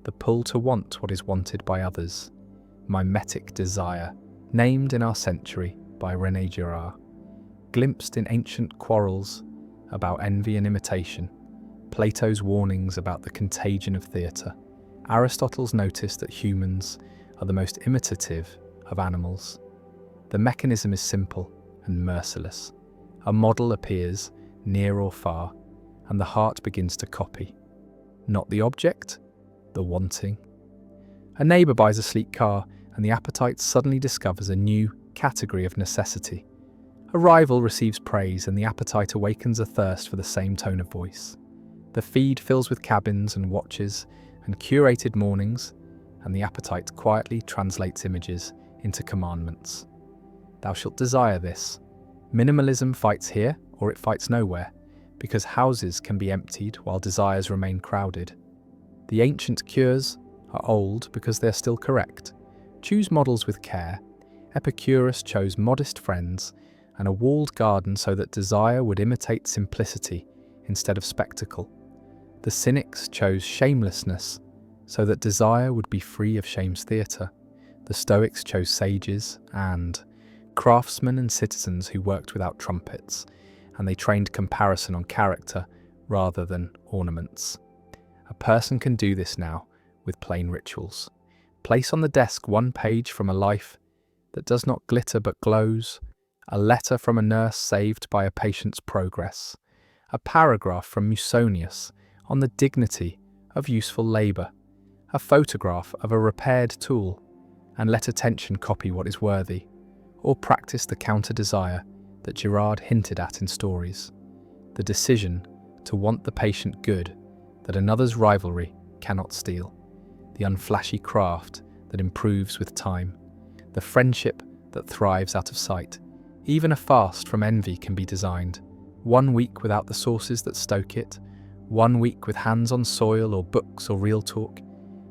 The pull to want what is wanted by others. Mimetic desire, named in our century by René Girard. Glimpsed in ancient quarrels about envy and imitation. Plato's warnings about the contagion of theatre. Aristotle's notice that humans are the most imitative of animals. The mechanism is simple and merciless. A model appears, near or far, and the heart begins to copy. Not the object, the wanting. A neighbour buys a sleek car, and the appetite suddenly discovers a new category of necessity. A rival receives praise, and the appetite awakens a thirst for the same tone of voice. The feed fills with cabins and watches and curated mornings, and the appetite quietly translates images into commandments. Thou shalt desire this. Minimalism fights here, or it fights nowhere, because houses can be emptied while desires remain crowded. The ancient cures are old because they're still correct. Choose models with care. Epicurus chose modest friends and a walled garden so that desire would imitate simplicity instead of spectacle. The Cynics chose shamelessness so that desire would be free of shame's theatre. The Stoics chose sages and craftsmen and citizens who worked without trumpets, and they trained comparison on character rather than ornaments. A person can do this now with plain rituals. Place on the desk one page from a life that does not glitter but glows, a letter from a nurse saved by a patient's progress, a paragraph from Musonius on the dignity of useful labour, a photograph of a repaired tool, and let attention copy what is worthy, or practice the counter-desire that Girard hinted at in Stories, the decision to want the patient good that another's rivalry cannot steal, the unflashy craft that improves with time, the friendship that thrives out of sight. Even a fast from envy can be designed, 1 week without the sources that stoke it, 1 week with hands on soil or books or real talk,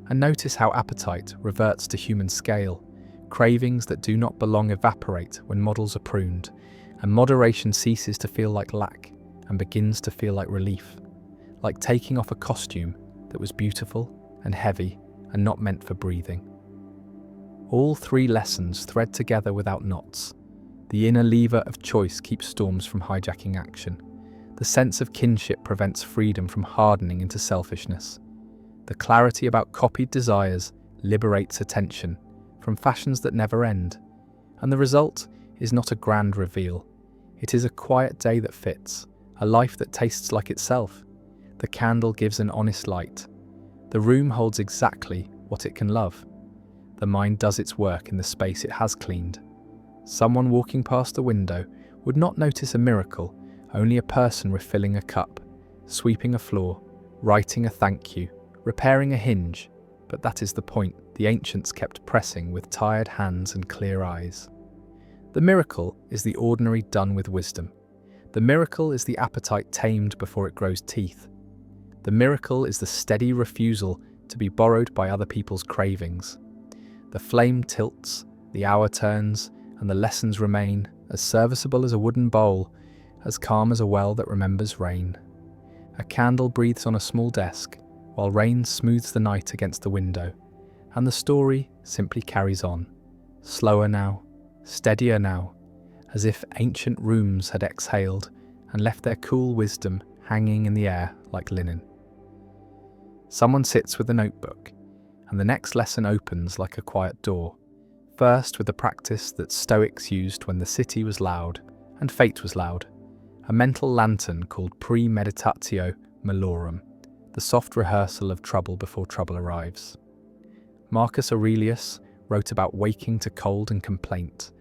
and notice how appetite reverts to human scale. Cravings that do not belong evaporate when models are pruned, and moderation ceases to feel like lack and begins to feel like relief, like taking off a costume that was beautiful and heavy and not meant for breathing. All three lessons thread together without knots. The inner lever of choice keeps storms from hijacking action. The sense of kinship prevents freedom from hardening into selfishness. The clarity about copied desires liberates attention from fashions that never end. And the result is not a grand reveal. It is a quiet day that fits, a life that tastes like itself. The candle gives an honest light. The room holds exactly what it can love. The mind does its work in the space it has cleaned. Someone walking past the window would not notice a miracle, only a person refilling a cup, sweeping a floor, writing a thank you, repairing a hinge. But that is the point the ancients kept pressing with tired hands and clear eyes. The miracle is the ordinary done with wisdom. The miracle is the appetite tamed before it grows teeth. The miracle is the steady refusal to be borrowed by other people's cravings. The flame tilts, the hour turns, and the lessons remain as serviceable as a wooden bowl, as calm as a well that remembers rain. A candle breathes on a small desk, while rain smooths the night against the window, and the story simply carries on, slower now, steadier now, as if ancient rooms had exhaled and left their cool wisdom hanging in the air like linen. Someone sits with a notebook, and the next lesson opens like a quiet door, first with the practice that Stoics used when the city was loud and fate was loud, a mental lantern called premeditatio malorum, the soft rehearsal of trouble before trouble arrives. Marcus Aurelius wrote about waking to cold and complaint,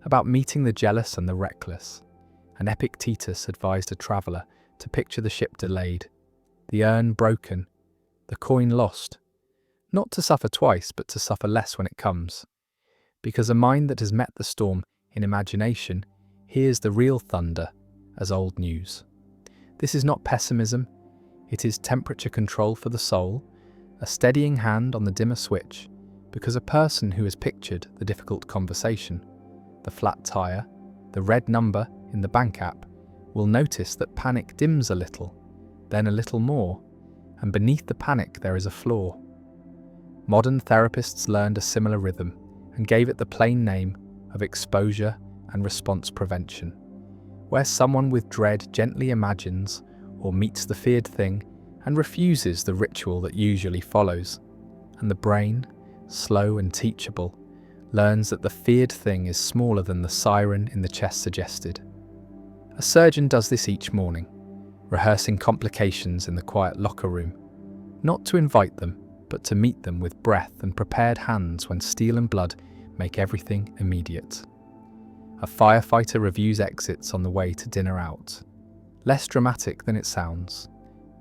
about meeting the jealous and the reckless, and Epictetus advised a traveller to picture the ship delayed, the urn broken, the coin lost, not to suffer twice but to suffer less when it comes, because a mind that has met the storm in imagination hears the real thunder as old news. This is not pessimism, it is temperature control for the soul, a steadying hand on the dimmer switch, because a person who has pictured the difficult conversation, the flat tire, the red number in the bank app, will notice that panic dims a little, then a little more, and beneath the panic there is a flaw. Modern therapists learned a similar rhythm and gave it the plain name of exposure and response prevention, where someone with dread gently imagines or meets the feared thing and refuses the ritual that usually follows, and the brain, slow and teachable, learns that the feared thing is smaller than the siren in the chest suggested. A surgeon does this each morning, rehearsing complications in the quiet locker room, not to invite them, but to meet them with breath and prepared hands when steel and blood make everything immediate. A firefighter reviews exits on the way to dinner out. Less dramatic than it sounds,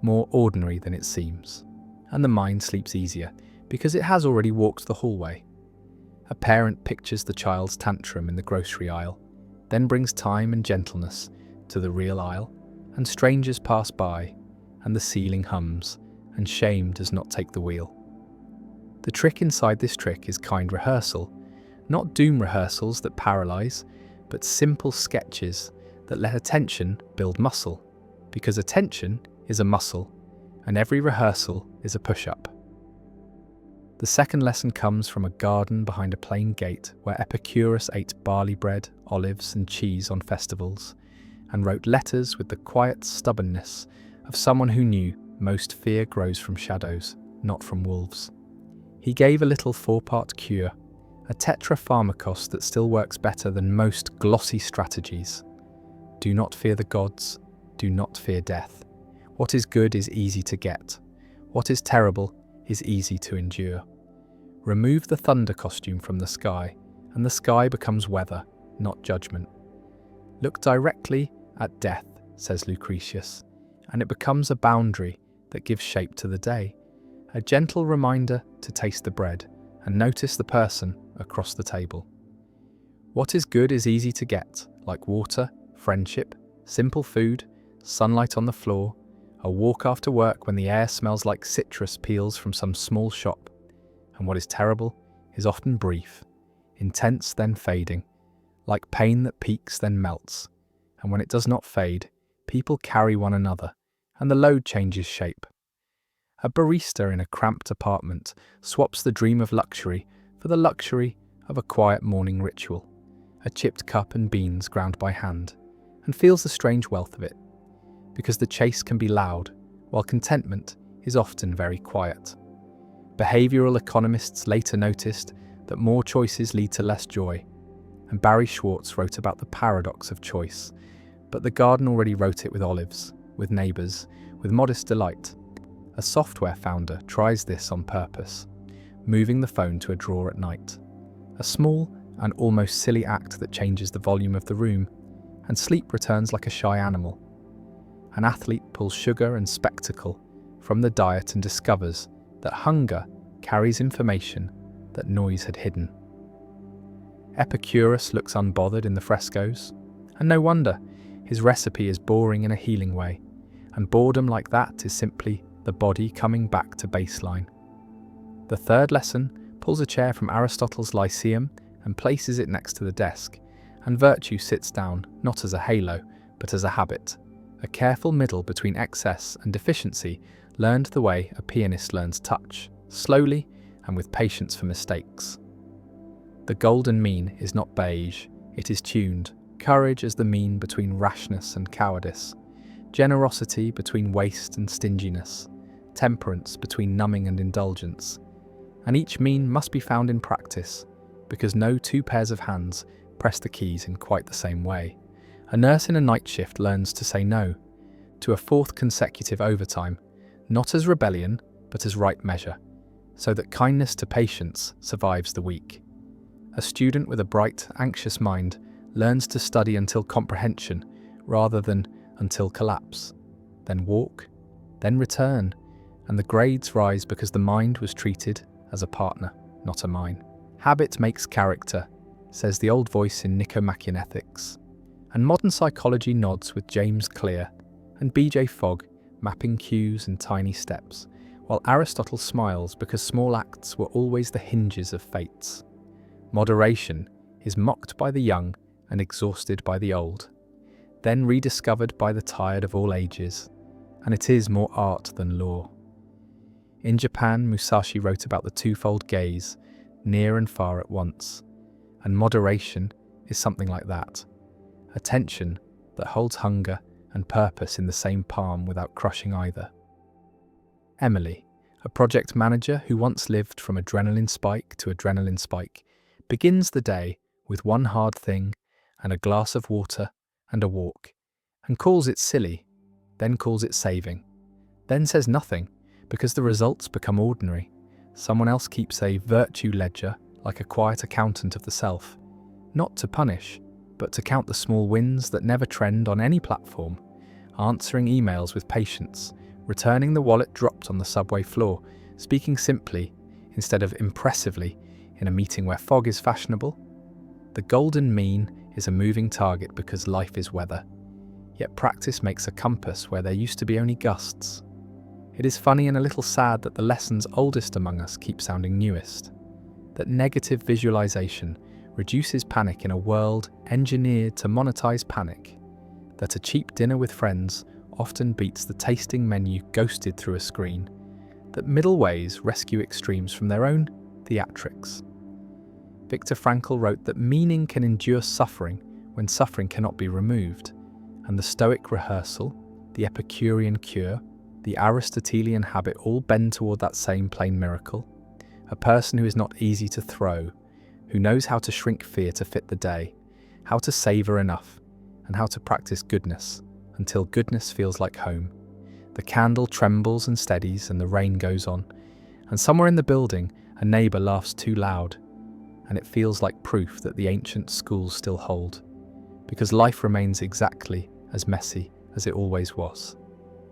more ordinary than it seems, and the mind sleeps easier because it has already walked the hallway. A parent pictures the child's tantrum in the grocery aisle, then brings time and gentleness to the real aisle, and strangers pass by, and the ceiling hums, and shame does not take the wheel. The trick inside this trick is kind rehearsal, not doom rehearsals that paralyze, but simple sketches that let attention build muscle, because attention is a muscle, and every rehearsal is a push-up. The second lesson comes from a garden behind a plain gate where Epicurus ate barley bread, olives, and cheese on festivals, and wrote letters with the quiet stubbornness of someone who knew most fear grows from shadows, not from wolves. He gave a little 4-part cure, a tetrapharmakos that still works better than most glossy strategies. Do not fear the gods, do not fear death. What is good is easy to get. What is terrible is easy to endure. Remove the thunder costume from the sky, and the sky becomes weather, not judgment. Look directly at death, says Lucretius, and it becomes a boundary that gives shape to the day, a gentle reminder to taste the bread and notice the person across the table. What is good is easy to get, like water, friendship, simple food, sunlight on the floor, a walk after work when the air smells like citrus peels from some small shop. And what is terrible is often brief, intense then fading, like pain that peaks then melts, and when it does not fade, people carry one another, and the load changes shape. A barista in a cramped apartment swaps the dream of luxury for the luxury of a quiet morning ritual, a chipped cup and beans ground by hand, and feels the strange wealth of it, because the chase can be loud, while contentment is often very quiet. Behavioral economists later noticed that more choices lead to less joy, and Barry Schwartz wrote about the paradox of choice, but the garden already wrote it with olives, with neighbours, with modest delight. A software founder tries this on purpose, moving the phone to a drawer at night. A small and almost silly act that changes the volume of the room, and sleep returns like a shy animal. An athlete pulls sugar and spectacle from the diet and discovers that hunger carries information that noise had hidden. Epicurus looks unbothered in the frescoes, and no wonder, his recipe is boring in a healing way, and boredom like that is simply the body coming back to baseline. The third lesson pulls a chair from Aristotle's Lyceum and places it next to the desk, and virtue sits down not as a halo, but as a habit, a careful middle between excess and deficiency, learned the way a pianist learns touch, slowly and with patience for mistakes. The golden mean is not beige, it is tuned, courage as the mean between rashness and cowardice, generosity between waste and stinginess, temperance between numbing and indulgence. And each mean must be found in practice, because no two pairs of hands press the keys in quite the same way. A nurse in a night shift learns to say no to a fourth consecutive overtime, not as rebellion, but as right measure, so that kindness to patients survives the week. A student with a bright, anxious mind learns to study until comprehension rather than until collapse, then walk, then return, and the grades rise because the mind was treated as a partner, not a mine. Habit makes character, says the old voice in Nicomachean Ethics, and modern psychology nods with James Clear and B.J. Fogg mapping cues and tiny steps, while Aristotle smiles because small acts were always the hinges of fates. Moderation is mocked by the young and exhausted by the old, then rediscovered by the tired of all ages, and it is more art than law. In Japan, Musashi wrote about the twofold gaze, near and far at once, and moderation is something like that, attention that holds hunger and purpose in the same palm without crushing either. Emily, a project manager who once lived from adrenaline spike to adrenaline spike, begins the day with one hard thing and a glass of water and a walk, and calls it silly, then calls it saving, then says nothing because the results become ordinary. Someone else keeps a virtue ledger like a quiet accountant of the self, not to punish, but to count the small wins that never trend on any platform, answering emails with patience, returning the wallet dropped on the subway floor, speaking simply instead of impressively in a meeting where fog is fashionable. The golden mean is a moving target because life is weather, yet practice makes a compass where there used to be only gusts. It is funny and a little sad that the lessons oldest among us keep sounding newest, that negative visualization reduces panic in a world engineered to monetize panic, that a cheap dinner with friends often beats the tasting menu ghosted through a screen, that middle ways rescue extremes from their own theatrics. Viktor Frankl wrote that meaning can endure suffering when suffering cannot be removed, and the Stoic rehearsal, the Epicurean cure, the Aristotelian habit all bend toward that same plain miracle. A person who is not easy to throw, who knows how to shrink fear to fit the day, how to savor enough, and how to practice goodness until goodness feels like home. The candle trembles and steadies and the rain goes on, and somewhere in the building a neighbour laughs too loud, and it feels like proof that the ancient schools still hold, because life remains exactly as messy as it always was,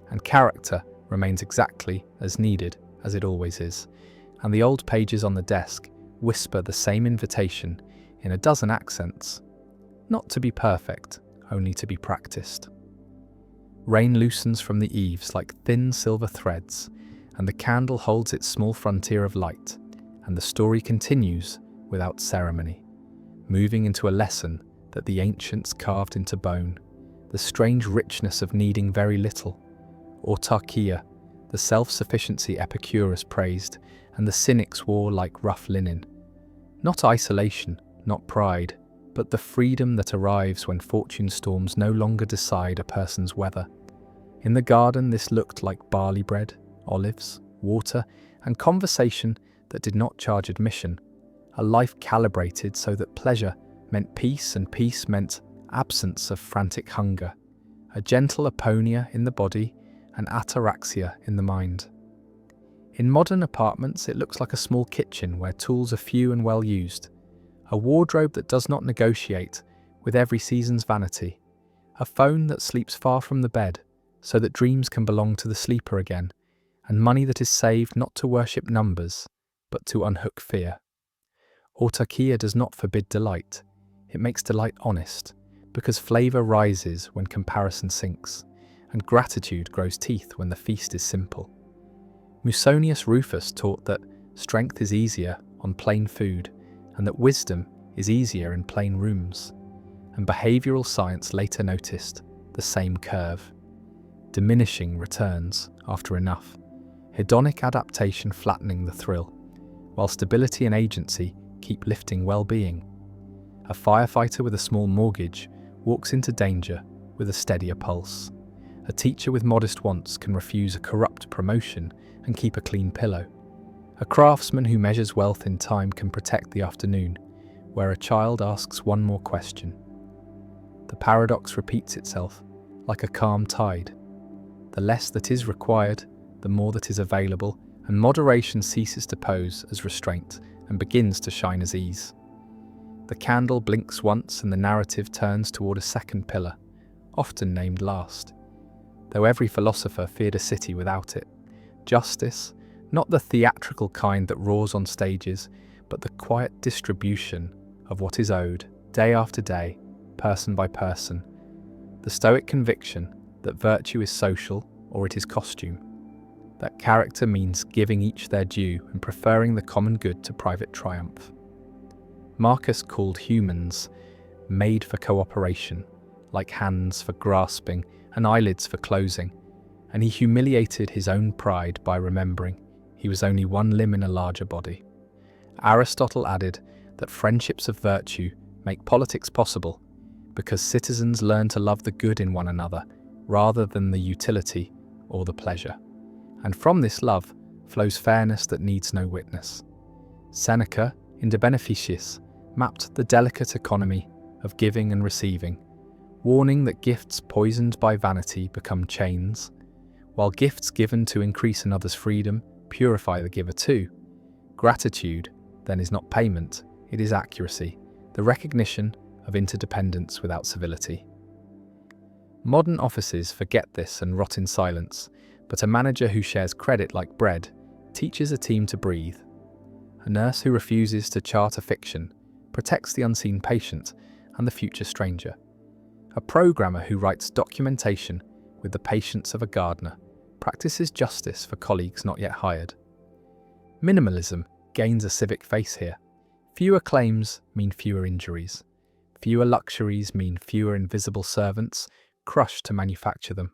and character remains exactly as needed as it always is, and the old pages on the desk whisper the same invitation in a dozen accents, not to be perfect, only to be practiced. Rain loosens from the eaves like thin silver threads, and the candle holds its small frontier of light, and the story continues without ceremony, moving into a lesson that the ancients carved into bone, the strange richness of needing very little, autarkia, the self-sufficiency Epicurus praised and the cynics wore like rough linen. Not isolation, not pride, but the freedom that arrives when fortune storms no longer decide a person's weather. In the garden this looked like barley bread, olives, water, and conversation that did not charge admission, a life calibrated so that pleasure meant peace and peace meant absence of frantic hunger, a gentle aponia in the body and ataraxia in the mind. In modern apartments it looks like a small kitchen where tools are few and well used, a wardrobe that does not negotiate with every season's vanity, a phone that sleeps far from the bed so that dreams can belong to the sleeper again, and money that is saved not to worship numbers, but to unhook fear. Autarkia does not forbid delight, it makes delight honest, because flavour rises when comparison sinks, and gratitude grows teeth when the feast is simple. Musonius Rufus taught that strength is easier on plain food and that wisdom is easier in plain rooms. And behavioral science later noticed the same curve. Diminishing returns after enough, hedonic adaptation flattening the thrill, while stability and agency keep lifting well-being. A firefighter with a small mortgage walks into danger with a steadier pulse. A teacher with modest wants can refuse a corrupt promotion and keep a clean pillow. A craftsman who measures wealth in time can protect the afternoon, where a child asks one more question. The paradox repeats itself, like a calm tide. The less that is required, the more that is available, and moderation ceases to pose as restraint and begins to shine as ease. The candle blinks once and the narrative turns toward a second pillar, often named last. Though every philosopher feared a city without it. Justice, not the theatrical kind that roars on stages, but the quiet distribution of what is owed, day after day, person by person. The stoic conviction that virtue is social or it is costume. That character means giving each their due and preferring the common good to private triumph. Marcus called humans made for cooperation, like hands for grasping and eyelids for closing, and he humiliated his own pride by remembering he was only one limb in a larger body. Aristotle added that friendships of virtue make politics possible because citizens learn to love the good in one another rather than the utility or the pleasure. And from this love flows fairness that needs no witness. Seneca, in De Beneficiis, mapped the delicate economy of giving and receiving, warning that gifts poisoned by vanity become chains, while gifts given to increase another's freedom purify the giver too. Gratitude, then, is not payment, it is accuracy, the recognition of interdependence without civility. Modern offices forget this and rot in silence, but a manager who shares credit like bread teaches a team to breathe. A nurse who refuses to chart a fiction protects the unseen patient and the future stranger. A programmer who writes documentation with the patience of a gardener practices justice for colleagues not yet hired. Minimalism gains a civic face here. Fewer claims mean fewer injuries. Fewer luxuries mean fewer invisible servants crushed to manufacture them.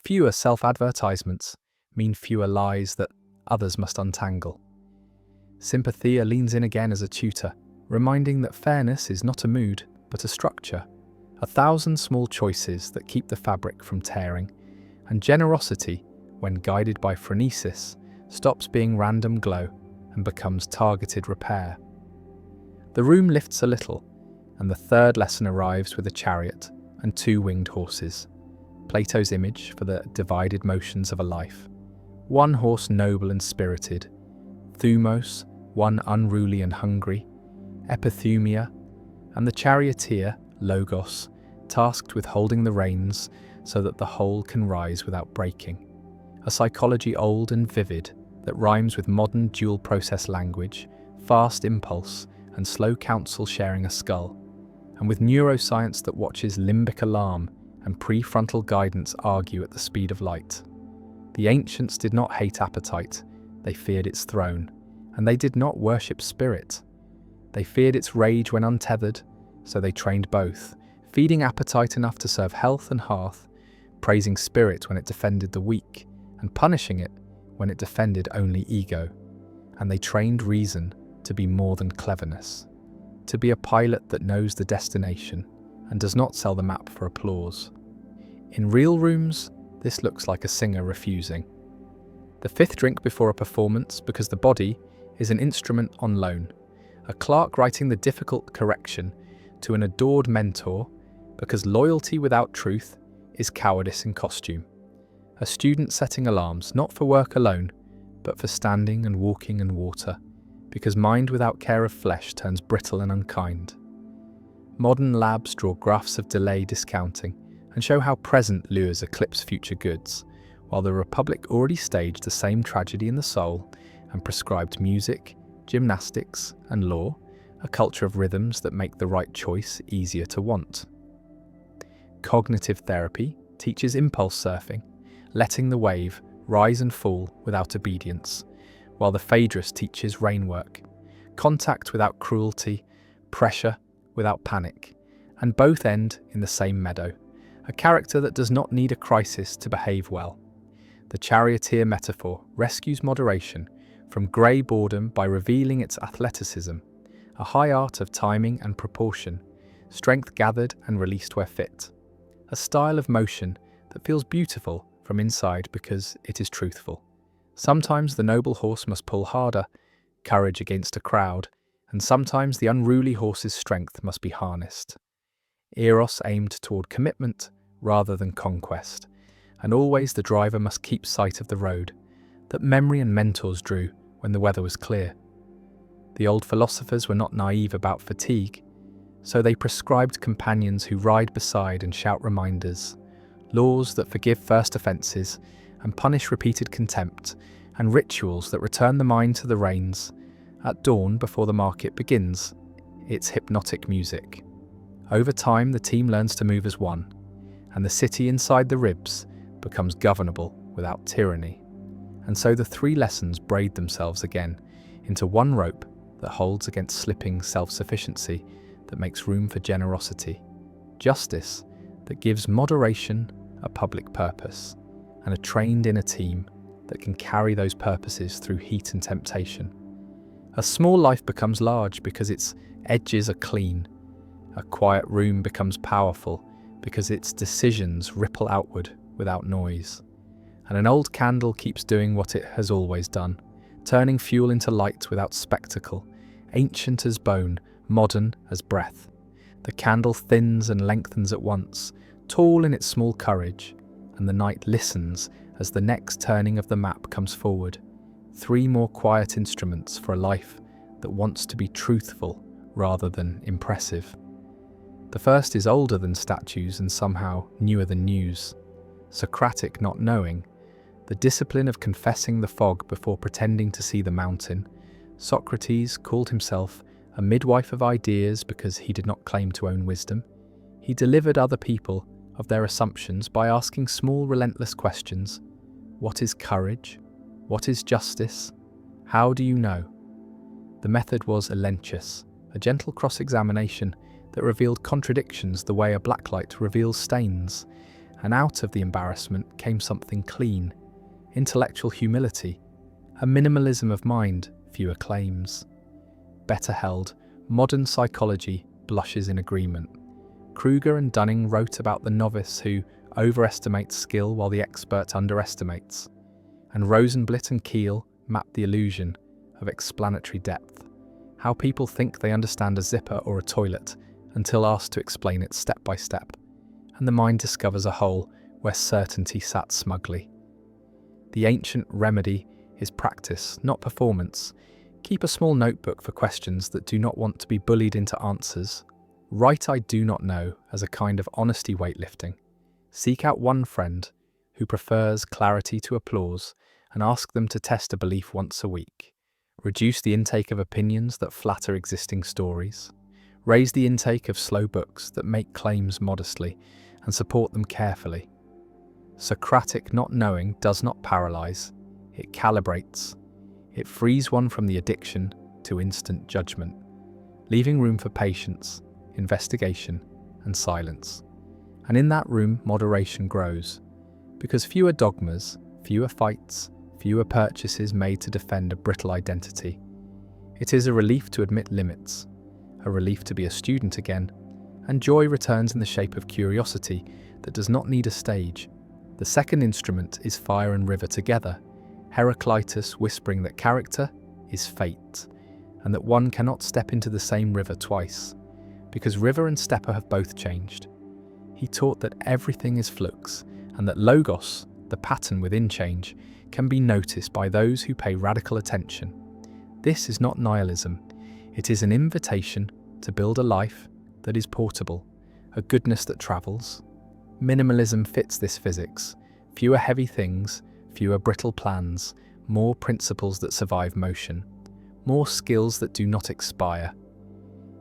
Fewer self-advertisements mean fewer lies that others must untangle. Sympathia leans in again as a tutor, reminding that fairness is not a mood, but a structure. 1,000 small choices that keep the fabric from tearing, and generosity, when guided by phronesis, stops being random glow and becomes targeted repair. The room lifts a little, and the third lesson arrives with a chariot and 2 winged horses, Plato's image for the divided motions of a life. One horse noble and spirited, Thumos, one unruly and hungry, Epithumia, and the charioteer, Logos, tasked with holding the reins so that the whole can rise without breaking. A psychology old and vivid that rhymes with modern dual-process language, fast impulse, and slow counsel sharing a skull, and with neuroscience that watches limbic alarm and prefrontal guidance argue at the speed of light. The ancients did not hate appetite, they feared its throne, and they did not worship spirit. They feared its rage when untethered, so they trained both, feeding appetite enough to serve health and hearth, praising spirit when it defended the weak, and punishing it when it defended only ego. And they trained reason to be more than cleverness, to be a pilot that knows the destination and does not sell the map for applause. In real rooms, this looks like a singer refusing. The 5th drink before a performance because the body is an instrument on loan. A clerk writing the difficult correction to an adored mentor because loyalty without truth is cowardice in costume. A student setting alarms not for work alone, but for standing and walking and water, because mind without care of flesh turns brittle and unkind. Modern labs draw graphs of delay discounting and show how present lures eclipse future goods, while the Republic already staged the same tragedy in the soul and prescribed music, gymnastics, and law, a culture of rhythms that make the right choice easier to want. Cognitive therapy teaches impulse surfing, letting the wave rise and fall without obedience, while the Phaedrus teaches rainwork, contact without cruelty, pressure without panic, and both end in the same meadow, a character that does not need a crisis to behave well. The charioteer metaphor rescues moderation from grey boredom by revealing its athleticism, a high art of timing and proportion, strength gathered and released where fit, a style of motion that feels beautiful from inside because it is truthful. Sometimes the noble horse must pull harder, courage against a crowd, and sometimes the unruly horse's strength must be harnessed. Eros aimed toward commitment rather than conquest, and always the driver must keep sight of the road that memory and mentors drew when the weather was clear. The old philosophers were not naive about fatigue, so they prescribed companions who ride beside and shout reminders, laws that forgive first offences and punish repeated contempt, and rituals that return the mind to the reins at dawn before the market begins. It's hypnotic music. Over time, the team learns to move as one, and the city inside the ribs becomes governable without tyranny. And so the three lessons braid themselves again into one rope that holds against slipping self-sufficiency that makes room for generosity, justice that gives moderation a public purpose, and a trained inner team that can carry those purposes through heat and temptation. A small life becomes large because its edges are clean. A quiet room becomes powerful because its decisions ripple outward without noise. And an old candle keeps doing what it has always done, turning fuel into light without spectacle, ancient as bone, modern as breath. The candle thins and lengthens at once, tall in its small courage, and the night listens as the next turning of the map comes forward. Three more quiet instruments for a life that wants to be truthful rather than impressive. The first is older than statues and somehow newer than news. Socratic not knowing, the discipline of confessing the fog before pretending to see the mountain. Socrates called himself a midwife of ideas because he did not claim to own wisdom. He delivered other people of their assumptions by asking small, relentless questions. What is courage? What is justice? How do you know? The method was Elentius, a gentle cross-examination that revealed contradictions the way a blacklight reveals stains, and out of the embarrassment came something clean, intellectual humility, a minimalism of mind, fewer claims. Better held, modern psychology blushes in agreement. Kruger and Dunning wrote about the novice who overestimates skill while the expert underestimates, and Rosenblit and Keel mapped the illusion of explanatory depth, how people think they understand a zipper or a toilet until asked to explain it step by step, and the mind discovers a hole where certainty sat smugly. The ancient remedy is practice, not performance. Keep a small notebook for questions that do not want to be bullied into answers. Write "I do not know" as a kind of honesty weightlifting. Seek out one friend who prefers clarity to applause and ask them to test a belief once a week. Reduce the intake of opinions that flatter existing stories. Raise the intake of slow books that make claims modestly and support them carefully. Socratic not knowing does not paralyze, it calibrates. It frees one from the addiction to instant judgment, leaving room for patience, investigation, and silence. And in that room, moderation grows, because fewer dogmas, fewer fights, fewer purchases made to defend a brittle identity. It is a relief to admit limits, a relief to be a student again, and joy returns in the shape of curiosity that does not need a stage. The second instrument is fire and river together, Heraclitus whispering that character is fate, and that one cannot step into the same river twice, because river and stepper have both changed. He taught that everything is flux, and that logos, the pattern within change, can be noticed by those who pay radical attention. This is not nihilism, it is an invitation to build a life that is portable, a goodness that travels. Minimalism fits this physics, fewer heavy things, fewer brittle plans, more principles that survive motion, more skills that do not expire.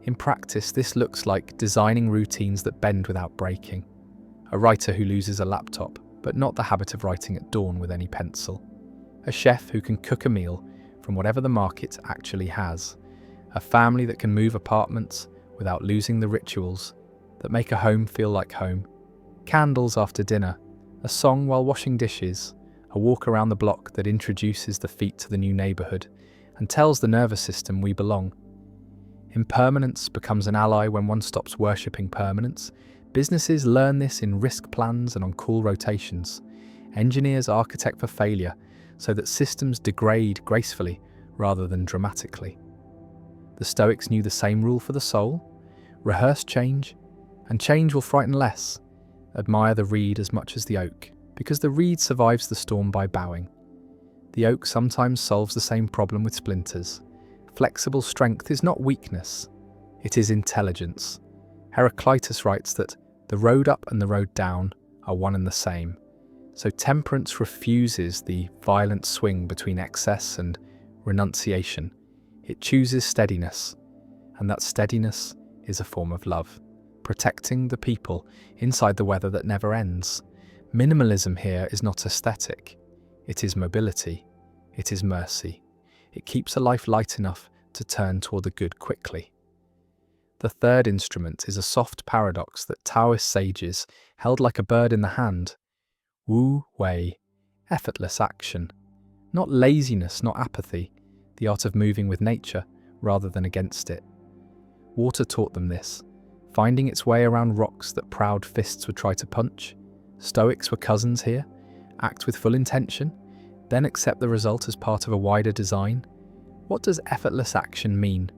In practice, this looks like designing routines that bend without breaking. A writer who loses a laptop but not the habit of writing at dawn with any pencil. A chef who can cook a meal from whatever the market actually has. A family that can move apartments without losing the rituals that make a home feel like home. Candles after dinner, a song while washing dishes, a walk around the block that introduces the feet to the new neighbourhood and tells the nervous system we belong. Impermanence becomes an ally when one stops worshipping permanence. Businesses learn this in risk plans and on cool rotations. Engineers architect for failure so that systems degrade gracefully rather than dramatically. The Stoics knew the same rule for the soul: rehearse change, and change will frighten less. Admire the reed as much as the oak, because the reed survives the storm by bowing. The oak sometimes solves the same problem with splinters. Flexible strength is not weakness, it is intelligence. Heraclitus writes that the road up and the road down are one and the same. So temperance refuses the violent swing between excess and renunciation. It chooses steadiness, and that steadiness is a form of love, protecting the people inside the weather that never ends. Minimalism here is not aesthetic. It is mobility. It is mercy. It keeps a life light enough to turn toward the good quickly. The third instrument is a soft paradox that Taoist sages held like a bird in the hand. Wu Wei, effortless action. Not laziness, not apathy, the art of moving with nature rather than against it. Water taught them this, finding its way around rocks that proud fists would try to punch. Stoics were cousins here. Act with full intention, then accept the result as part of a wider design. What does effortless action mean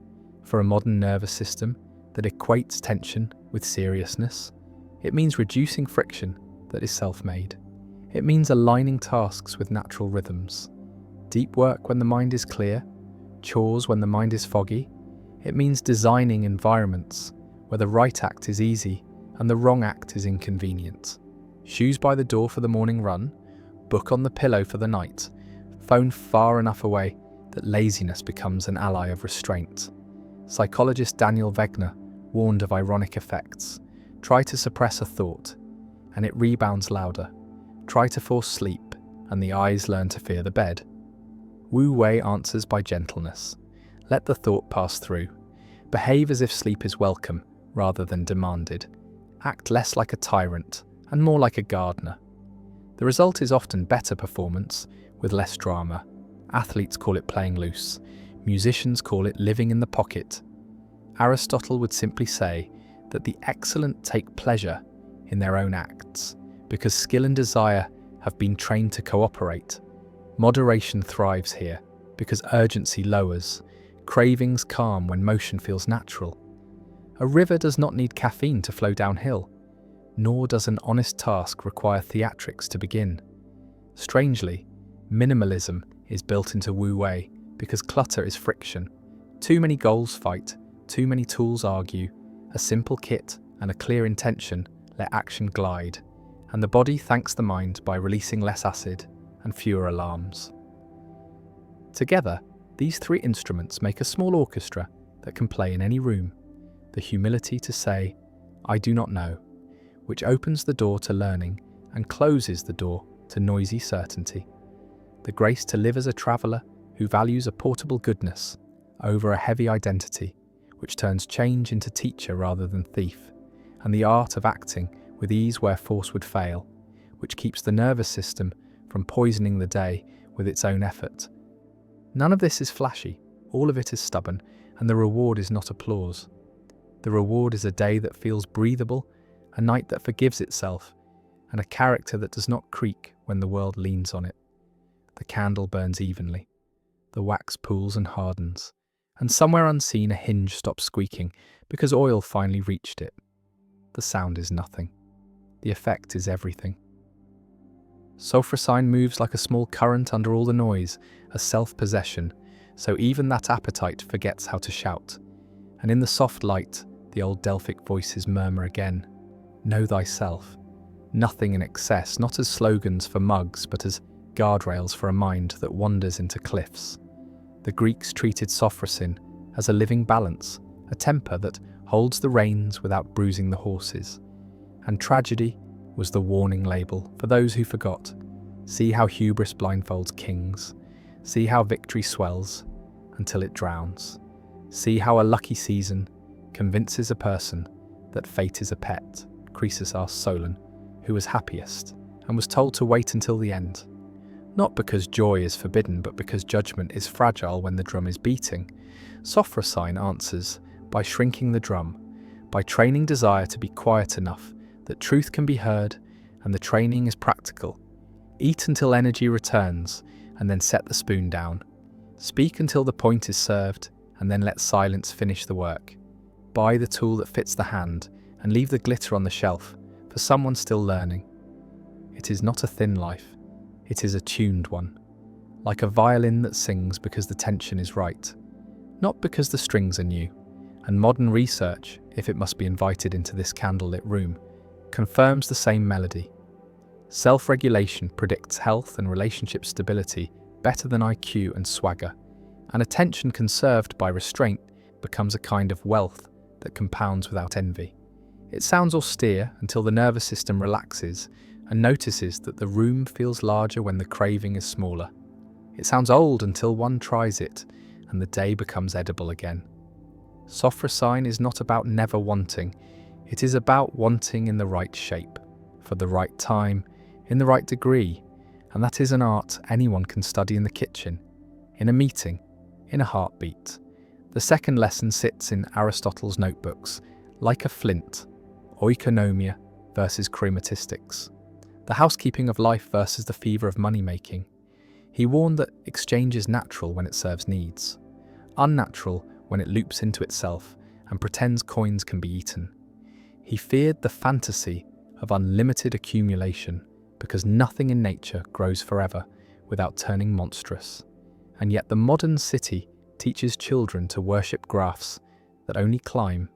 for a modern nervous system that equates tension with seriousness? It means reducing friction that is self-made. It means aligning tasks with natural rhythms. Deep work when the mind is clear, chores when the mind is foggy. It means designing environments where the right act is easy and the wrong act is inconvenient. Shoes by the door for the morning run, book on the pillow for the night, phone far enough away that laziness becomes an ally of restraint. Psychologist Daniel Wegner warned of ironic effects. Try to suppress a thought, and it rebounds louder. Try to force sleep, and the eyes learn to fear the bed. Wu Wei answers by gentleness. Let the thought pass through. Behave as if sleep is welcome rather than demanded. Act less like a tyrant and more like a gardener. The result is often better performance with less drama. Athletes call it playing loose. Musicians call it living in the pocket. Aristotle would simply say that the excellent take pleasure in their own acts because skill and desire have been trained to cooperate. Moderation thrives here because urgency lowers. Cravings calm when motion feels natural. A river does not need caffeine to flow downhill, nor does an honest task require theatrics to begin. Strangely, minimalism is built into Wu Wei because clutter is friction. Too many goals fight, too many tools argue. A simple kit and a clear intention let action glide, and the body thanks the mind by releasing less acid and fewer alarms. Together, these three instruments make a small orchestra that can play in any room. The humility to say, "I do not know," which opens the door to learning and closes the door to noisy certainty. The grace to live as a traveller who values a portable goodness over a heavy identity, which turns change into teacher rather than thief, and the art of acting with ease where force would fail, which keeps the nervous system from poisoning the day with its own effort. None of this is flashy, all of it is stubborn, and the reward is not applause. The reward is a day that feels breathable, a night that forgives itself, and a character that does not creak when the world leans on it. The candle burns evenly. The wax pools and hardens, and somewhere unseen a hinge stops squeaking because oil finally reached it. The sound is nothing. The effect is everything. Sophrosine moves like a small current under all the noise, a self-possession, so even that appetite forgets how to shout. And in the soft light, the old Delphic voices murmur again, "Know thyself." Nothing in excess, not as slogans for mugs, but as guardrails for a mind that wanders into cliffs. The Greeks treated Sophrosine as a living balance, a temper that holds the reins without bruising the horses. And tragedy was the warning label for those who forgot. See how hubris blindfolds kings. See how victory swells until it drowns. See how a lucky season convinces a person that fate is a pet. Croesus asked Solon, who was happiest, and was told to wait until the end. Not because joy is forbidden, but because judgment is fragile when the drum is beating. Sophrosyne answers by shrinking the drum, by training desire to be quiet enough that truth can be heard, and the training is practical. Eat until energy returns, and then set the spoon down. Speak until the point is served, and then let silence finish the work. Buy the tool that fits the hand, and leave the glitter on the shelf for someone still learning. It is not a thin life, it is a tuned one, like a violin that sings because the tension is right, not because the strings are new. And modern research, if it must be invited into this candlelit room, confirms the same melody. Self-regulation predicts health and relationship stability better than IQ and swagger, and attention conserved by restraint becomes a kind of wealth that compounds without envy. It sounds austere until the nervous system relaxes and notices that the room feels larger when the craving is smaller. It sounds old until one tries it and the day becomes edible again. Sophrosyne is not about never wanting, it is about wanting in the right shape, for the right time, in the right degree, and that is an art anyone can study in the kitchen, in a meeting, in a heartbeat. The second lesson sits in Aristotle's notebooks, like a flint, oikonomia versus chromatistics, the housekeeping of life versus the fever of money-making. He warned that exchange is natural when it serves needs, unnatural when it loops into itself and pretends coins can be eaten. He feared the fantasy of unlimited accumulation because nothing in nature grows forever without turning monstrous. And yet the modern city teaches children to worship graphs that only climb,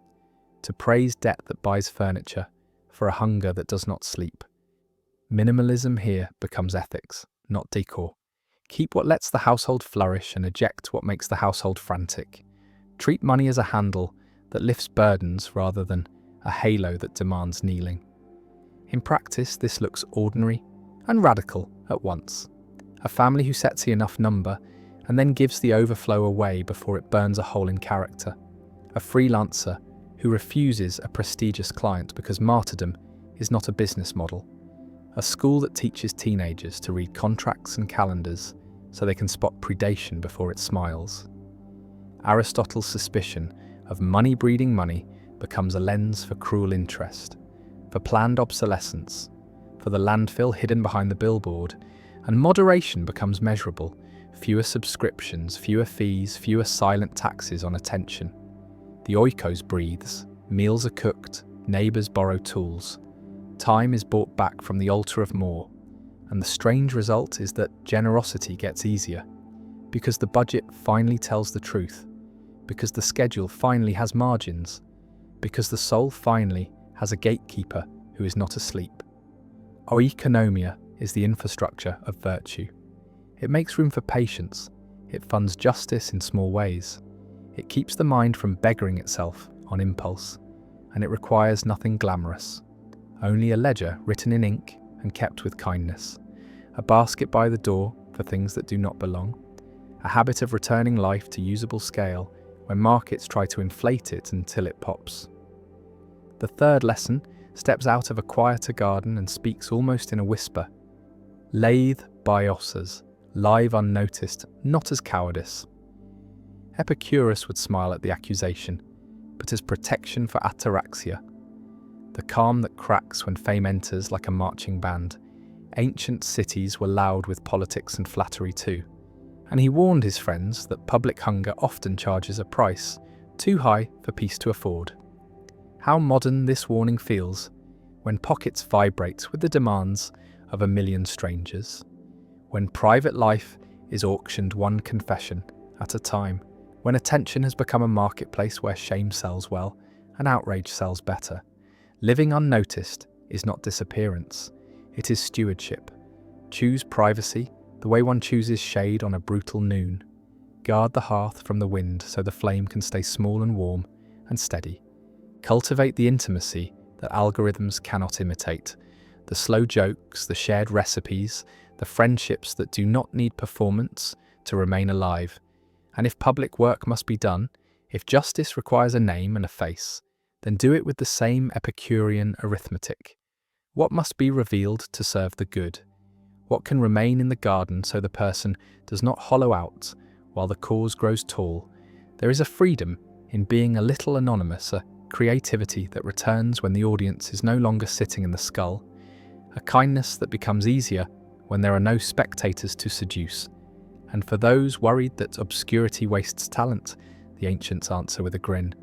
to praise debt that buys furniture for a hunger that does not sleep. Minimalism here becomes ethics, not decor. Keep what lets the household flourish and eject what makes the household frantic. Treat money as a handle that lifts burdens rather than a halo that demands kneeling. In practice, this looks ordinary and radical at once. A family who sets the enough number and then gives the overflow away before it burns a hole in character. A freelancer who refuses a prestigious client because martyrdom is not a business model. A school that teaches teenagers to read contracts and calendars so they can spot predation before it smiles. Aristotle's suspicion of money breeding money becomes a lens for cruel interest, for planned obsolescence, for the landfill hidden behind the billboard, and moderation becomes measurable. Fewer subscriptions, fewer fees, fewer silent taxes on attention. The oikos breathes, meals are cooked, neighbours borrow tools. Time is bought back from the altar of more, and the strange result is that generosity gets easier, because the budget finally tells the truth, because the schedule finally has margins, because the soul finally has a gatekeeper who is not asleep. Oikonomia is the infrastructure of virtue. It makes room for patience, it funds justice in small ways, it keeps the mind from beggaring itself on impulse, and it requires nothing glamorous. Only a ledger written in ink and kept with kindness, a basket by the door for things that do not belong, a habit of returning life to usable scale when markets try to inflate it until it pops. The third lesson steps out of a quieter garden and speaks almost in a whisper. Lathe biosas, live unnoticed, not as cowardice. Epicurus would smile at the accusation, but as protection for ataraxia, the calm that cracks when fame enters like a marching band. Ancient cities were loud with politics and flattery too, and he warned his friends that public hunger often charges a price too high for peace to afford. How modern this warning feels when pockets vibrate with the demands of a million strangers, when private life is auctioned one confession at a time, when attention has become a marketplace where shame sells well and outrage sells better. Living unnoticed is not disappearance, it is stewardship. Choose privacy the way one chooses shade on a brutal noon. Guard the hearth from the wind so the flame can stay small and warm and steady. Cultivate the intimacy that algorithms cannot imitate, The slow jokes, the shared recipes, the friendships that do not need performance to remain alive. And if public work must be done, if justice requires a name and a face, then do it with the same Epicurean arithmetic. What must be revealed to serve the good? What can remain in the garden so the person does not hollow out while the cause grows tall? There is a freedom in being a little anonymous, a creativity that returns when the audience is no longer sitting in the skull, a kindness that becomes easier when there are no spectators to seduce. And for those worried that obscurity wastes talent, the ancients answer with a grin.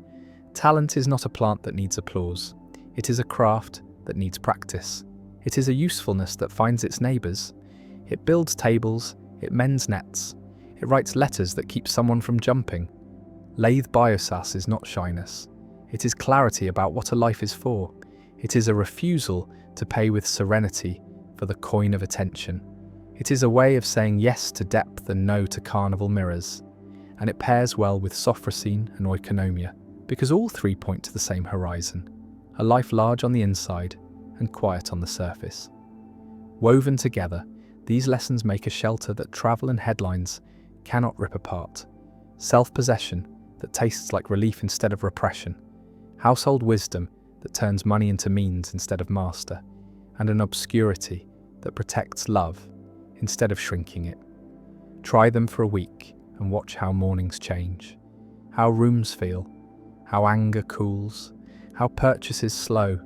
Talent is not a plant that needs applause. It is a craft that needs practice. It is a usefulness that finds its neighbours. It builds tables, it mends nets, it writes letters that keep someone from jumping. Lathe biosas is not shyness. It is clarity about what a life is for. It is a refusal to pay with serenity for the coin of attention. It is a way of saying yes to depth and no to carnival mirrors. And it pairs well with sophrosine and oikonomia, because all three point to the same horizon, a life large on the inside and quiet on the surface. Woven together, these lessons make a shelter that travel and headlines cannot rip apart. Self-possession that tastes like relief instead of repression. Household wisdom that turns money into means instead of master. And an obscurity that protects love instead of shrinking it. Try them for a week and watch how mornings change, how rooms feel, how anger cools, how purchases slow,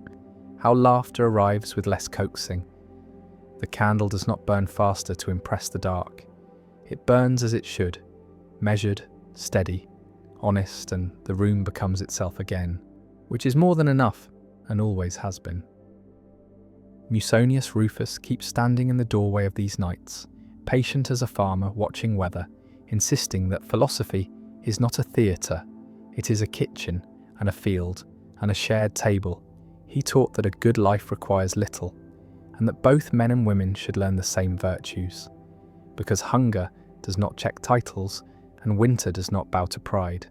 how laughter arrives with less coaxing. The candle does not burn faster to impress the dark. It burns as it should, measured, steady, honest, and the room becomes itself again, which is more than enough and always has been. Musonius Rufus keeps standing in the doorway of these nights, patient as a farmer watching weather, insisting that philosophy is not a theatre. It is a kitchen and a field and a shared table. He taught that a good life requires little, and that both men and women should learn the same virtues, because hunger does not check titles and winter does not bow to pride.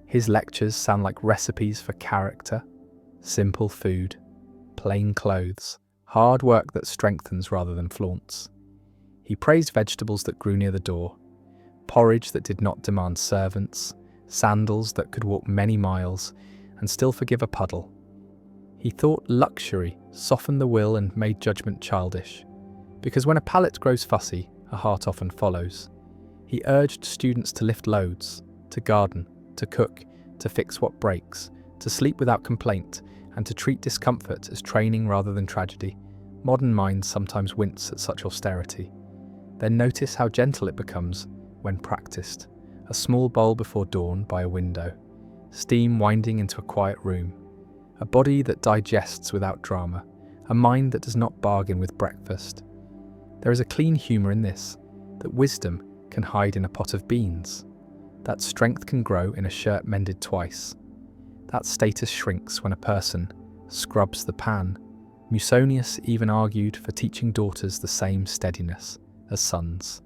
His lectures sound like recipes for character, simple food, plain clothes, hard work that strengthens rather than flaunts. He praised vegetables that grew near the door, porridge that did not demand servants, sandals that could walk many miles and still forgive a puddle. He thought luxury softened the will and made judgment childish, because when a palate grows fussy, a heart often follows. He urged students to lift loads, to garden, to cook, to fix what breaks, to sleep without complaint, and to treat discomfort as training rather than tragedy. Modern minds sometimes wince at such austerity. Then notice how gentle it becomes when practiced. A small bowl before dawn by a window, steam winding into a quiet room, a body that digests without drama, a mind that does not bargain with breakfast. There is a clean humour in this, that wisdom can hide in a pot of beans, that strength can grow in a shirt mended twice, that status shrinks when a person scrubs the pan. Musonius even argued for teaching daughters the same steadiness as sons,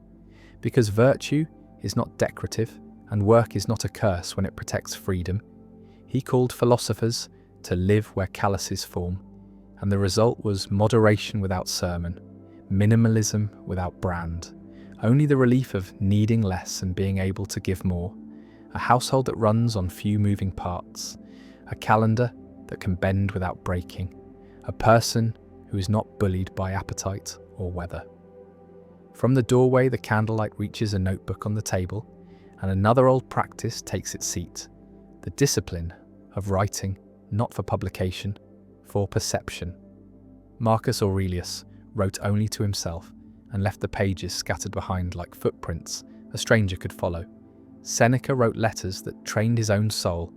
because virtue is not decorative and work is not a curse when it protects freedom. He called philosophers to live where calluses form, and the result was moderation without sermon, minimalism without brand, only the relief of needing less and being able to give more, a household that runs on few moving parts, a calendar that can bend without breaking, a person who is not bullied by appetite or weather. From the doorway, the candlelight reaches a notebook on the table, and another old practice takes its seat, the discipline of writing not for publication, for perception. Marcus Aurelius wrote only to himself and left the pages scattered behind like footprints a stranger could follow. Seneca wrote letters that trained his own soul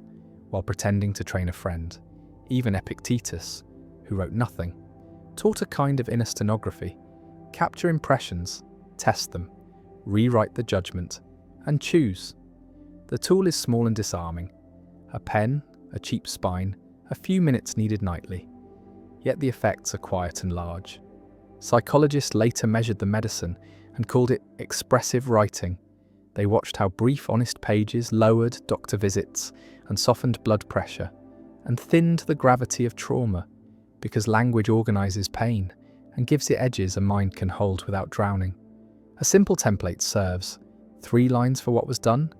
while pretending to train a friend. Even Epictetus, who wrote nothing, taught a kind of inner stenography. Capture impressions, test them, rewrite the judgment, and choose. The tool is small and disarming. A pen, a cheap spine, a few minutes needed nightly. Yet the effects are quiet and large. Psychologists later measured the medicine and called it expressive writing. They watched how brief, honest pages lowered doctor visits and softened blood pressure and thinned the gravity of trauma, because language organizes pain and gives it edges a mind can hold without drowning. A simple template serves 3 lines for what was done,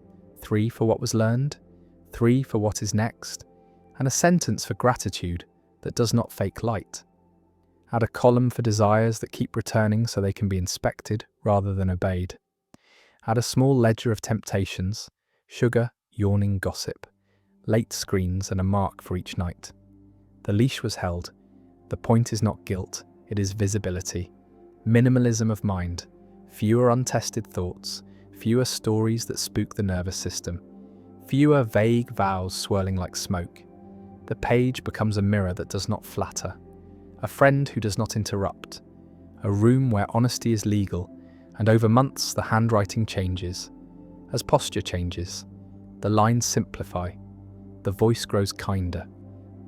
3 for what was learned, 3 for what is next, and a sentence for gratitude that does not fake light. Add a column for desires that keep returning so they can be inspected rather than obeyed. Add a small ledger of temptations, sugar, yawning gossip, late screens, and a mark for each night. The leash was held. The point is not guilt, it is visibility. Minimalism of mind, fewer untested thoughts, fewer stories that spook the nervous system, fewer vague vows swirling like smoke. The page becomes a mirror that does not flatter, a friend who does not interrupt, a room where honesty is legal, and over months the handwriting changes. As posture changes, the lines simplify, the voice grows kinder.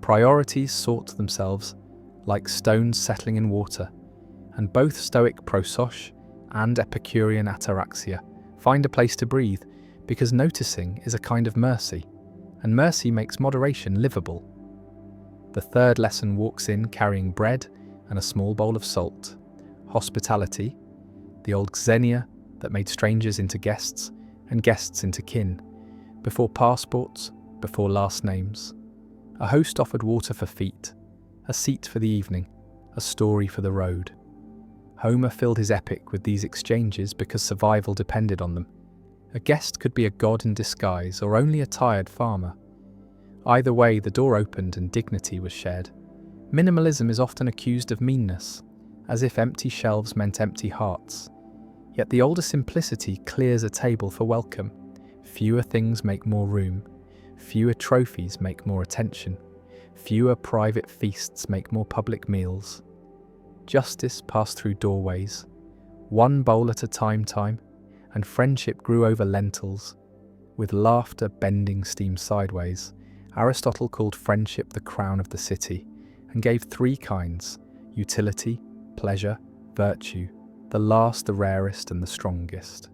Priorities sort themselves like stones settling in water, and both Stoic prosos and Epicurean ataraxia find a place to breathe because noticing is a kind of mercy, and mercy makes moderation livable. The third lesson walks in carrying bread and a small bowl of salt. Hospitality, the old xenia that made strangers into guests and guests into kin, before passports, before last names. A host offered water for feet, a seat for the evening, a story for the road. Homer filled his epic with these exchanges because survival depended on them. A guest could be a god in disguise or only a tired farmer. Either way, the door opened and dignity was shared. Minimalism is often accused of meanness, as if empty shelves meant empty hearts. Yet the older simplicity clears a table for welcome. Fewer things make more room. Fewer trophies make more attention. Fewer private feasts make more public meals. Justice passed through doorways, one bowl at a time, and friendship grew over lentils. With laughter bending steam sideways, Aristotle called friendship the crown of the city and gave 3 kinds: utility, pleasure, virtue, the last the rarest and the strongest.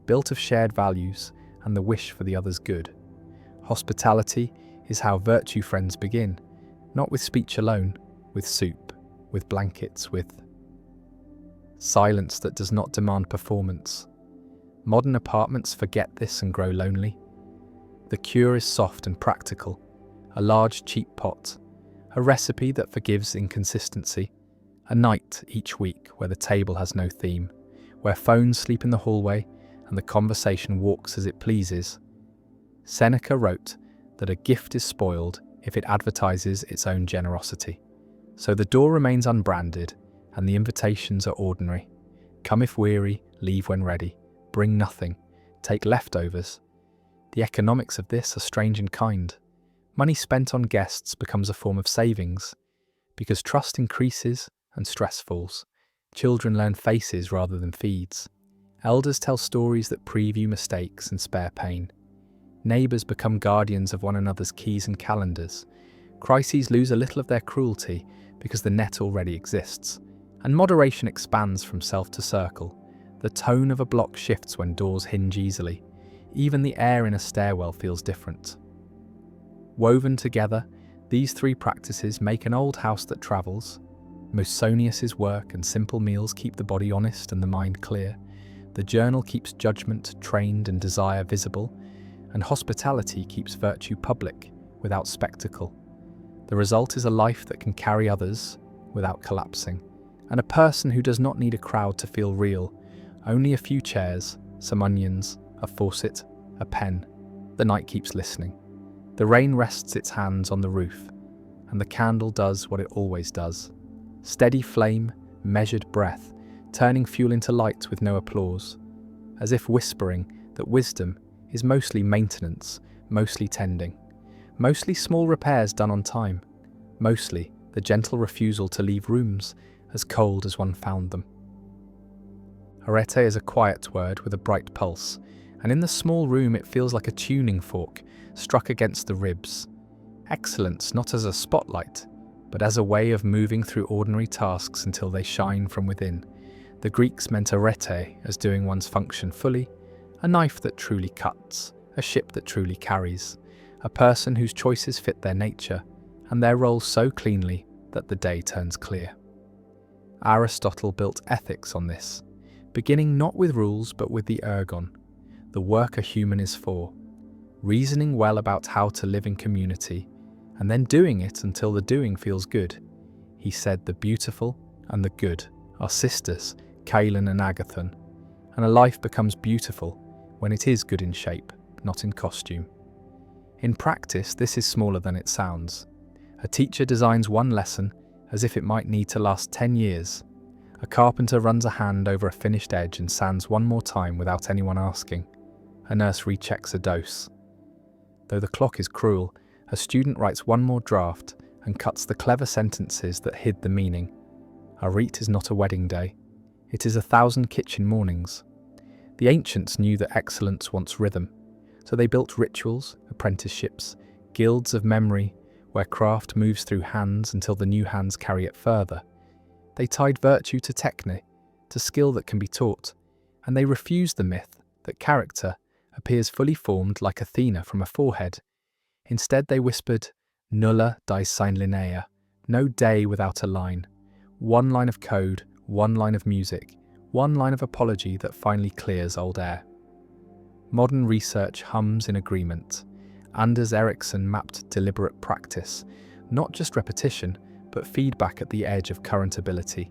Built of shared values and the wish for the other's good. Hospitality is how virtue friends begin, not with speech alone, with soup, with blankets, with silence that does not demand performance. Modern apartments forget this and grow lonely. The cure is soft and practical, a large cheap pot, a recipe that forgives inconsistency, a night each week where the table has no theme, where phones sleep in the hallway and the conversation walks as it pleases. Seneca wrote that a gift is spoiled if it advertises its own generosity. So the door remains unbranded and the invitations are ordinary. Come if weary, leave when ready, bring nothing, take leftovers. The economics of this are strange and kind. Money spent on guests becomes a form of savings, because trust increases and stress falls. Children learn faces rather than feeds. Elders tell stories that preview mistakes and spare pain. Neighbours become guardians of one another's keys and calendars. Crises lose a little of their cruelty because the net already exists. And moderation expands from self to circle. The tone of a block shifts when doors hinge easily. Even the air in a stairwell feels different. Woven together, these 3 practices make an old house that travels. Musonius's work and simple meals keep the body honest and the mind clear. The journal keeps judgment trained and desire visible. And hospitality keeps virtue public, without spectacle. The result is a life that can carry others without collapsing, and a person who does not need a crowd to feel real, only a few chairs, some onions, a faucet, a pen. The night keeps listening. The rain rests its hands on the roof, and the candle does what it always does. Steady flame, measured breath, turning fuel into light with no applause, as if whispering that wisdom is mostly maintenance, mostly tending, mostly small repairs done on time, mostly the gentle refusal to leave rooms as cold as one found them. Arete is a quiet word with a bright pulse, and in the small room it feels like a tuning fork struck against the ribs. Excellence not as a spotlight, but as a way of moving through ordinary tasks until they shine from within. The Greeks meant arete as doing one's function fully, a knife that truly cuts, a ship that truly carries, a person whose choices fit their nature and their roles so cleanly that the day turns clear. Aristotle built ethics on this, beginning not with rules but with the ergon, the work a human is for, reasoning well about how to live in community, and then doing it until the doing feels good. He said the beautiful and the good are sisters, Caelan and Agathon, and a life becomes beautiful when it is good in shape, not in costume. In practice, this is smaller than it sounds. A teacher designs one lesson as if it might need to last 10 years. A carpenter runs a hand over a finished edge and sands one more time without anyone asking. A nurse rechecks a dose. Though the clock is cruel, a student writes one more draft and cuts the clever sentences that hid the meaning. A rite is not a wedding day. It is 1,000 kitchen mornings. The ancients knew that excellence wants rhythm, so they built rituals, apprenticeships, guilds of memory, where craft moves through hands until the new hands carry it further. They tied virtue to techne, to skill that can be taught, and they refused the myth that character appears fully formed like Athena from a forehead. Instead they whispered, nulla die sine linea, no day without a line. One line of code, one line of music, one line of apology that finally clears old air. Modern research hums in agreement. Anders Ericsson mapped deliberate practice, not just repetition, but feedback at the edge of current ability.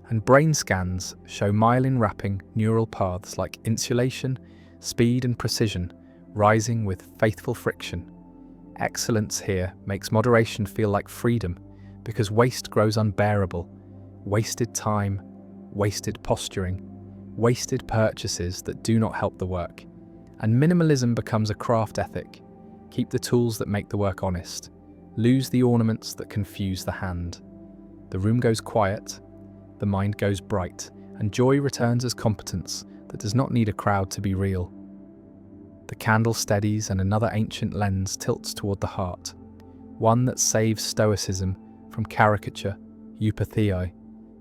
And brain scans show myelin-wrapping neural paths like insulation, speed and precision, rising with faithful friction. Excellence here makes moderation feel like freedom, because waste grows unbearable. Wasted time, wasted posturing, wasted purchases that do not help the work. And minimalism becomes a craft ethic. Keep the tools that make the work honest. Lose the ornaments that confuse the hand. The room goes quiet, the mind goes bright, and joy returns as competence that does not need a crowd to be real. The candle steadies and another ancient lens tilts toward the heart, one that saves stoicism from caricature, eupathei,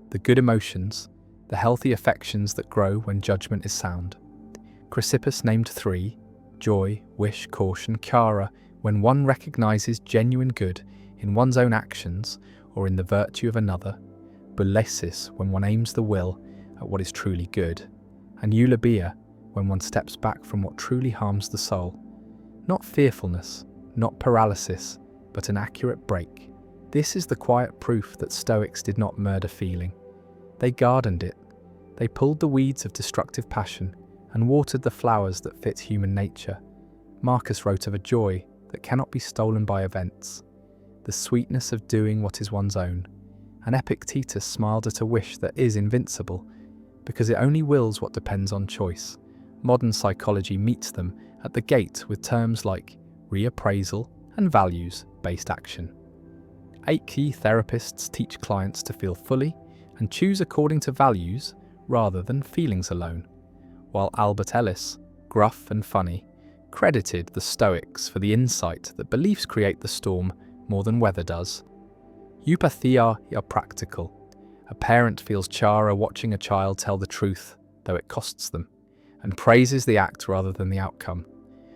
the good emotions, the healthy affections that grow when judgment is sound. Chrysippus named 3, joy, wish, caution, chara, when one recognizes genuine good in one's own actions or in the virtue of another, boulesis, when one aims the will at what is truly good, and eulabia, when one steps back from what truly harms the soul. Not fearfulness, not paralysis, but an accurate break. This is the quiet proof that Stoics did not murder feeling. They gardened it. They pulled the weeds of destructive passion and watered the flowers that fit human nature. Marcus wrote of a joy that cannot be stolen by events, the sweetness of doing what is one's own. And Epictetus smiled at a wish that is invincible, because it only wills what depends on choice. Modern psychology meets them at the gate with terms like reappraisal and values-based action. 8 key therapists teach clients to feel fully and choose according to values rather than feelings alone, while Albert Ellis, gruff and funny, credited the Stoics for the insight that beliefs create the storm more than weather does. Eupatheia are practical. A parent feels chara watching a child tell the truth, though it costs them, and praises the act rather than the outcome.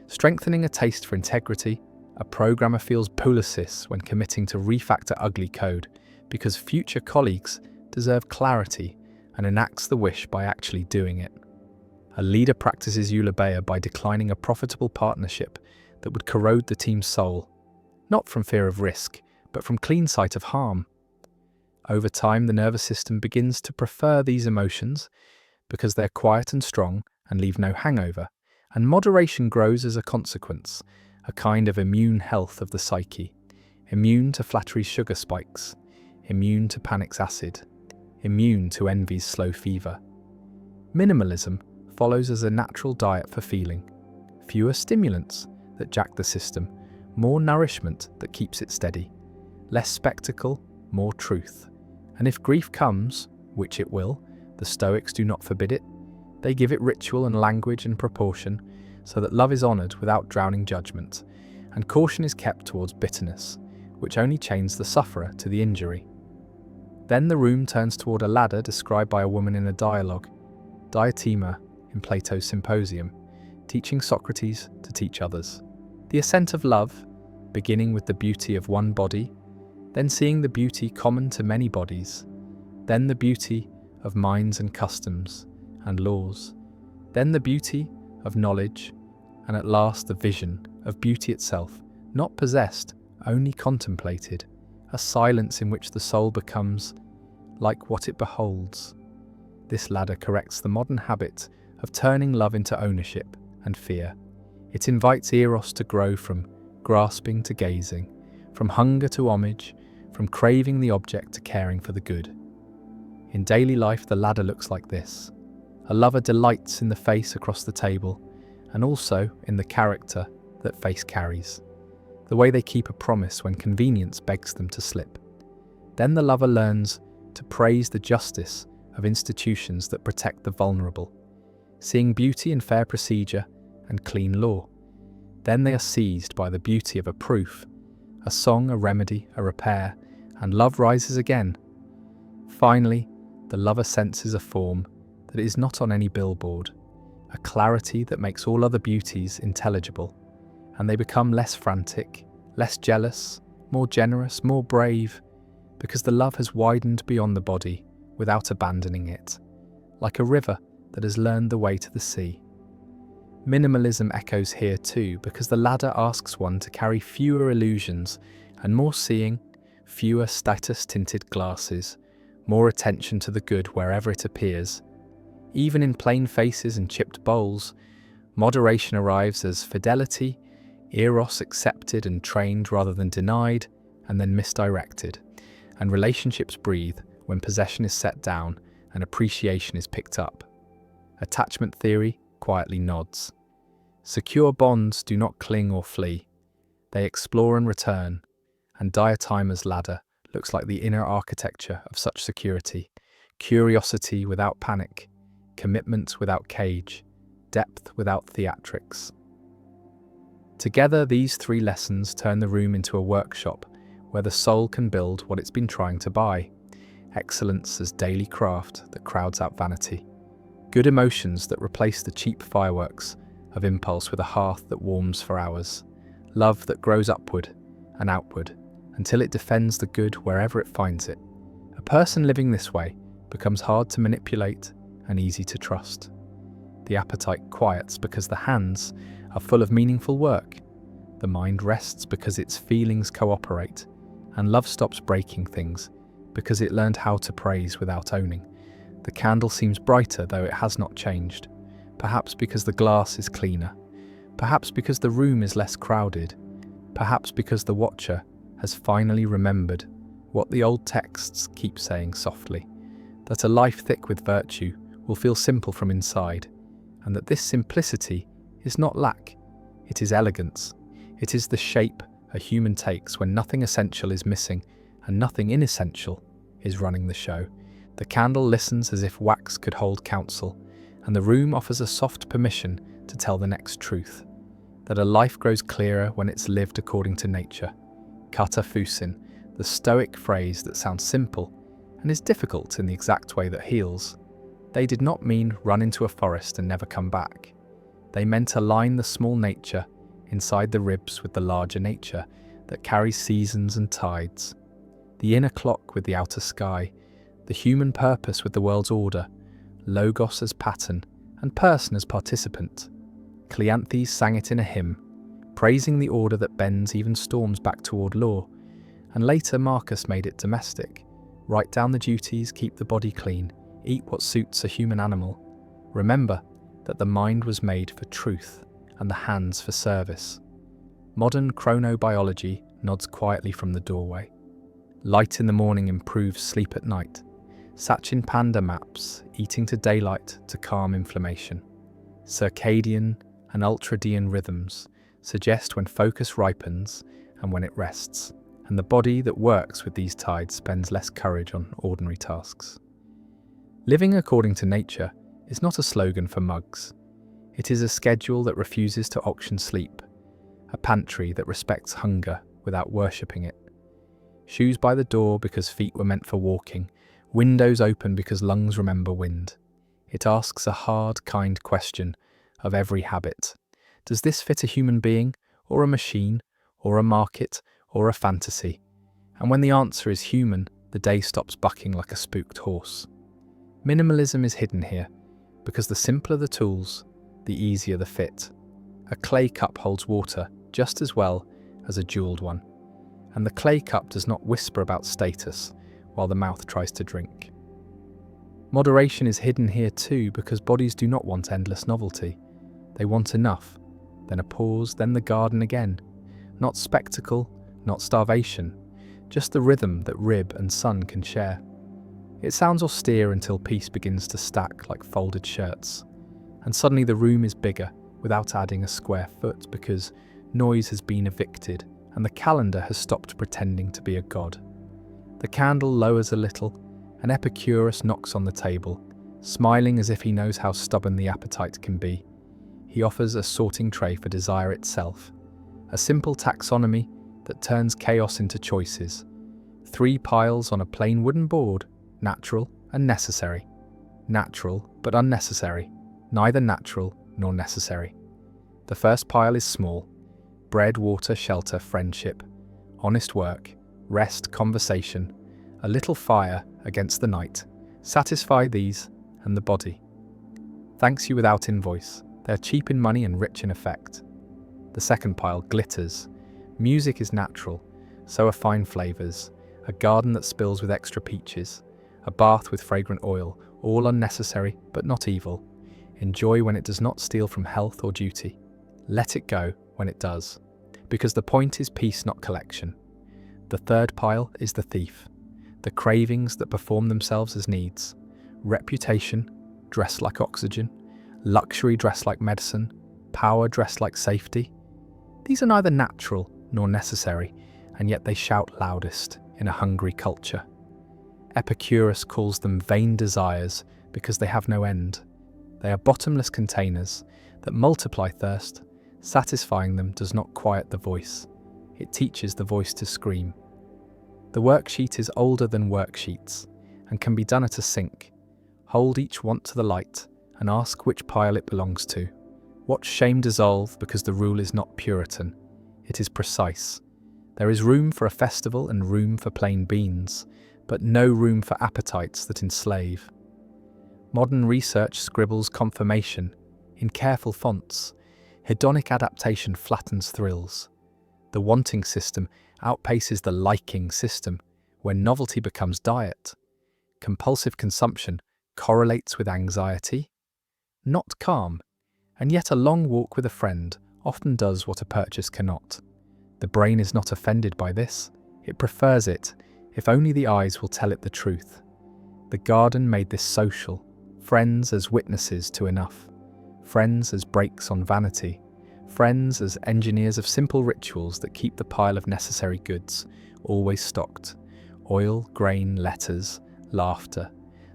Strengthening a taste for integrity, a programmer feels boulesis when committing to refactor ugly code, because future colleagues deserve clarity and enacts the wish by actually doing it. A leader practices eulabeia by declining a profitable partnership that would corrode the team's soul, not from fear of risk, but from clean sight of harm. Over time, the nervous system begins to prefer these emotions because they're quiet and strong and leave no hangover, and moderation grows as a consequence, a kind of immune health of the psyche, immune to flattery's sugar spikes, immune to panic's acid, immune to envy's slow fever. Minimalism follows as a natural diet for feeling. Fewer stimulants that jack the system, more nourishment that keeps it steady. Less spectacle, more truth. And if grief comes, which it will, the Stoics do not forbid it. They give it ritual and language and proportion, so that love is honoured without drowning judgment, and caution is kept towards bitterness, which only chains the sufferer to the injury. Then the room turns toward a ladder described by a woman in a dialogue, Diotima in Plato's Symposium, teaching Socrates to teach others. The ascent of love, beginning with the beauty of one body, then seeing the beauty common to many bodies, then the beauty of minds and customs and laws, then the beauty of knowledge, and at last the vision of beauty itself, not possessed, only contemplated, a silence in which the soul becomes like what it beholds. This ladder corrects the modern habit of turning love into ownership and fear. It invites Eros to grow from grasping to gazing, from hunger to homage, from craving the object to caring for the good. In daily life, the ladder looks like this. A lover delights in the face across the table, and also in the character that face carries, the way they keep a promise when convenience begs them to slip. Then the lover learns to praise the justice of institutions that protect the vulnerable, seeing beauty in fair procedure and clean law. Then they are seized by the beauty of a proof, a song, a remedy, a repair, and love rises again. Finally, the lover senses a form that is not on any billboard, a clarity that makes all other beauties intelligible, and they become less frantic, less jealous, more generous, more brave, because the love has widened beyond the body without abandoning it, like a river that has learned the way to the sea. Minimalism echoes here too, because the ladder asks one to carry fewer illusions and more seeing, fewer status-tinted glasses, more attention to the good wherever it appears. Even in plain faces and chipped bowls, moderation arrives as fidelity, eros accepted and trained rather than denied, and then misdirected, and relationships breathe when possession is set down and appreciation is picked up. Attachment theory quietly nods. Secure bonds do not cling or flee. They explore and return, and Diotima's ladder looks like the inner architecture of such security, curiosity without panic, commitment without cage, depth without theatrics. Together, these three lessons turn the room into a workshop where the soul can build what it's been trying to buy. Excellence as daily craft that crowds out vanity. Good emotions that replace the cheap fireworks of impulse with a hearth that warms for hours. Love that grows upward and outward until it defends the good wherever it finds it. A person living this way becomes hard to manipulate and easy to trust. The appetite quiets because the hands are full of meaningful work. The mind rests because its feelings cooperate, and love stops breaking things because it learned how to praise without owning. The candle seems brighter though it has not changed, perhaps because the glass is cleaner, perhaps because the room is less crowded, perhaps because the watcher has finally remembered what the old texts keep saying softly, that a life thick with virtue will feel simple from inside, and that this simplicity is not lack, it is elegance. It is the shape a human takes when nothing essential is missing and nothing inessential is running the show. The candle listens as if wax could hold counsel, and the room offers a soft permission to tell the next truth, that a life grows clearer when it's lived according to nature. Kata fusin, the stoic phrase that sounds simple and is difficult in the exact way that heals. They did not mean run into a forest and never come back. They meant align the small nature inside the ribs with the larger nature that carries seasons and tides. The inner clock with the outer sky, the human purpose with the world's order, logos as pattern and person as participant. Cleanthes sang it in a hymn, praising the order that bends even storms back toward law, and later Marcus made it domestic. Write down the duties, keep the body clean, eat what suits a human animal. Remember that the mind was made for truth and the hands for service. Modern chronobiology nods quietly from the doorway. Light in the morning improves sleep at night. Sachin Panda maps eating to daylight to calm inflammation. Circadian and ultradian rhythms suggest when focus ripens and when it rests, and the body that works with these tides spends less courage on ordinary tasks. Living according to nature is not a slogan for mugs. It is a schedule that refuses to auction sleep, a pantry that respects hunger without worshipping it. Shoes by the door because feet were meant for walking, windows open because lungs remember wind. It asks a hard, kind question of every habit. Does this fit a human being, or a machine, or a market, or a fantasy? And when the answer is human, The day stops bucking like a spooked horse. Minimalism is hidden here, because the simpler the tools, the easier the fit. A clay cup holds water just as well as a jeweled one, and the clay cup does not whisper about status while the mouth tries to drink. Moderation is hidden here too, because bodies do not want endless novelty. They want enough, then a pause, then the garden again. Not spectacle, not starvation, just the rhythm that rib and sun can share. It sounds austere until peace begins to stack like folded shirts, and suddenly the room is bigger without adding a square foot, because noise has been evicted and the calendar has stopped pretending to be a god. The candle lowers a little, and Epicurus knocks on the table, smiling as if he knows how stubborn the appetite can be. He offers a sorting tray for desire itself, a simple taxonomy that turns chaos into choices. 3 piles on a plain wooden board, natural and necessary. Natural but unnecessary, neither natural nor necessary. The first pile is small: bread, water, shelter, friendship, honest work, rest, conversation, a little fire against the night. Satisfy these, and the body thanks you without invoice. They are cheap in money and rich in effect. The second pile glitters. Music is natural, so are fine flavors. A garden that spills with extra peaches, a bath with fragrant oil, all unnecessary but not evil. Enjoy when it does not steal from health or duty. Let it go when it does, because the point is peace, not collection. The third pile is the thief, the cravings that perform themselves as needs. Reputation, dressed like oxygen, luxury dressed like medicine, power dressed like safety. These are neither natural nor necessary, and yet they shout loudest in a hungry culture. Epicurus calls them vain desires because they have no end. They are bottomless containers that multiply thirst. Satisfying them does not quiet the voice. It teaches the voice to scream. The worksheet is older than worksheets and can be done at a sink. Hold each want to the light and ask which pile it belongs to. Watch shame dissolve, because the rule is not Puritan. It is precise. There is room for a festival and room for plain beans, but no room for appetites that enslave. Modern research scribbles confirmation in careful fonts. Hedonic adaptation flattens thrills. The wanting system outpaces the liking system when novelty becomes diet. Compulsive consumption correlates with anxiety, not calm, and yet a long walk with a friend often does what a purchase cannot. The brain is not offended by this. It prefers it, if only the eyes will tell it the truth. The garden made this social, friends as witnesses to enough, friends as brakes on vanity, friends as engineers of simple rituals that keep the pile of necessary goods always stocked. Oil, grain, letters, laughter,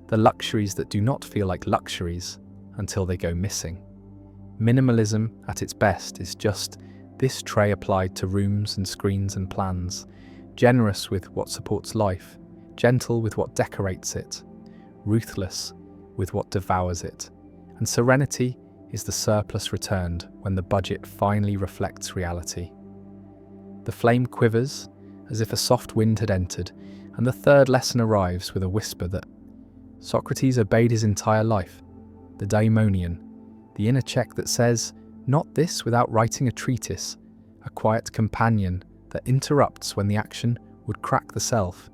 the luxuries that do not feel like luxuries until they go missing. Minimalism at its best is just this tray applied to rooms and screens and plans, generous with what supports life, gentle with what decorates it, ruthless with what devours it, and serenity is the surplus returned when the budget finally reflects reality. The flame quivers as if a soft wind had entered, and the third lesson arrives with a whisper that Socrates obeyed his entire life, the daimonion, the inner check that says, not this without writing a treatise, a quiet companion that interrupts when the action would crack the self.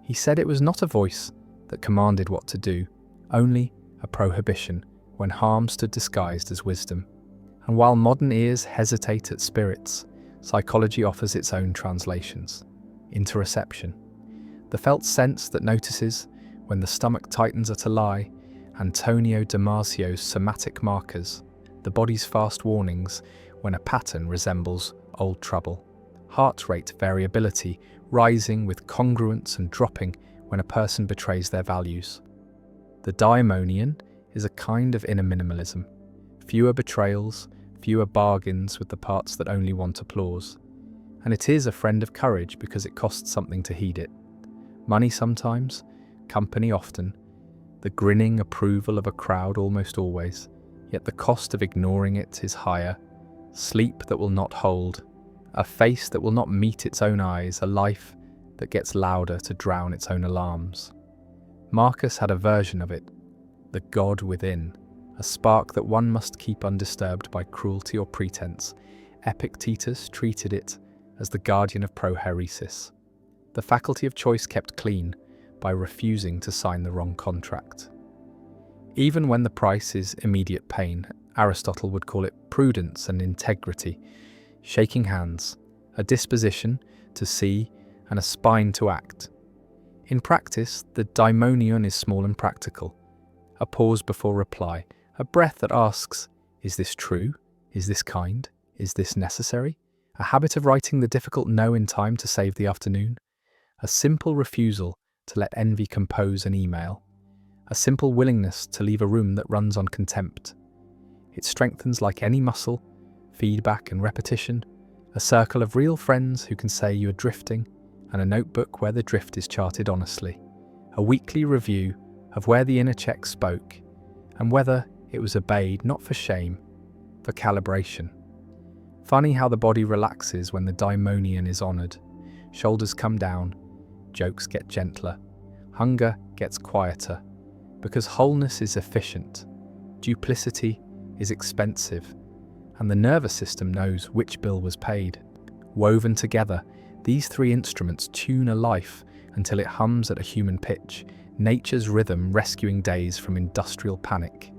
He said it was not a voice that commanded what to do, only a prohibition when harm stood disguised as wisdom. And while modern ears hesitate at spirits, psychology offers its own translations. Interoception, the felt sense that notices when the stomach tightens at a lie. Antonio Damasio's somatic markers, the body's fast warnings when a pattern resembles old trouble. Heart rate variability rising with congruence and dropping when a person betrays their values. The daimonion is a kind of inner minimalism. Fewer betrayals, fewer bargains with the parts that only want applause. And it is a friend of courage because it costs something to heed it. Money sometimes, company often, the grinning approval of a crowd almost always, yet the cost of ignoring it is higher. Sleep that will not hold, a face that will not meet its own eyes, a life that gets louder to drown its own alarms. Marcus had a version of it, the god within, a spark that one must keep undisturbed by cruelty or pretense. Epictetus treated it as the guardian of prohairesis, the faculty of choice kept clean by refusing to sign the wrong contract. Even when the price is immediate pain, Aristotle would call it prudence and integrity, shaking hands, a disposition to see and a spine to act. In practice, the daimonion is small and practical, a pause before reply, a breath that asks, is this true? Is this kind? Is this necessary? A habit of writing the difficult no in time to save the afternoon, a simple refusal to let envy compose an email, a simple willingness to leave a room that runs on contempt. It strengthens like any muscle, feedback and repetition, a circle of real friends who can say you are drifting, and a notebook where the drift is charted honestly, a weekly review of where the inner check spoke, and whether it was obeyed not for shame, for calibration. Funny how the body relaxes when the daimonion is honoured. Shoulders come down, jokes get gentler, hunger gets quieter, because wholeness is efficient, duplicity is expensive, and the nervous system knows which bill was paid. Woven together, these three instruments tune a life until it hums at a human pitch, nature's rhythm rescuing days from industrial panic,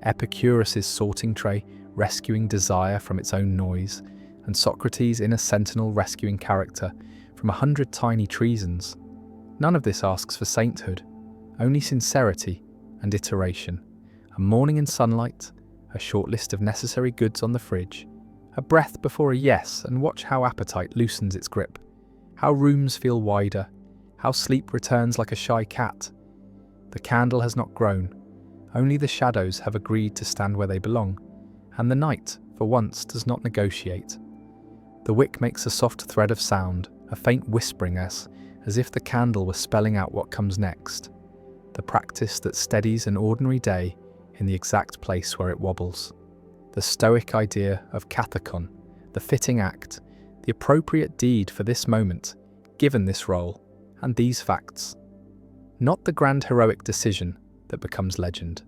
Epicurus's sorting tray rescuing desire from its own noise, and Socrates' inner sentinel rescuing character from 100 tiny treasons. None of this asks for sainthood, only sincerity and iteration. A morning in sunlight, a short list of necessary goods on the fridge, a breath before a yes, and watch how appetite loosens its grip, how rooms feel wider, how sleep returns like a shy cat. The candle has not grown, only the shadows have agreed to stand where they belong, and the night, for once, does not negotiate. The wick makes a soft thread of sound, a faint whispering as if the candle were spelling out what comes next, the practice that steadies an ordinary day in the exact place where it wobbles. The Stoic idea of kathekon, the fitting act, the appropriate deed for this moment, given this role, and these facts. Not the grand heroic decision that becomes legend,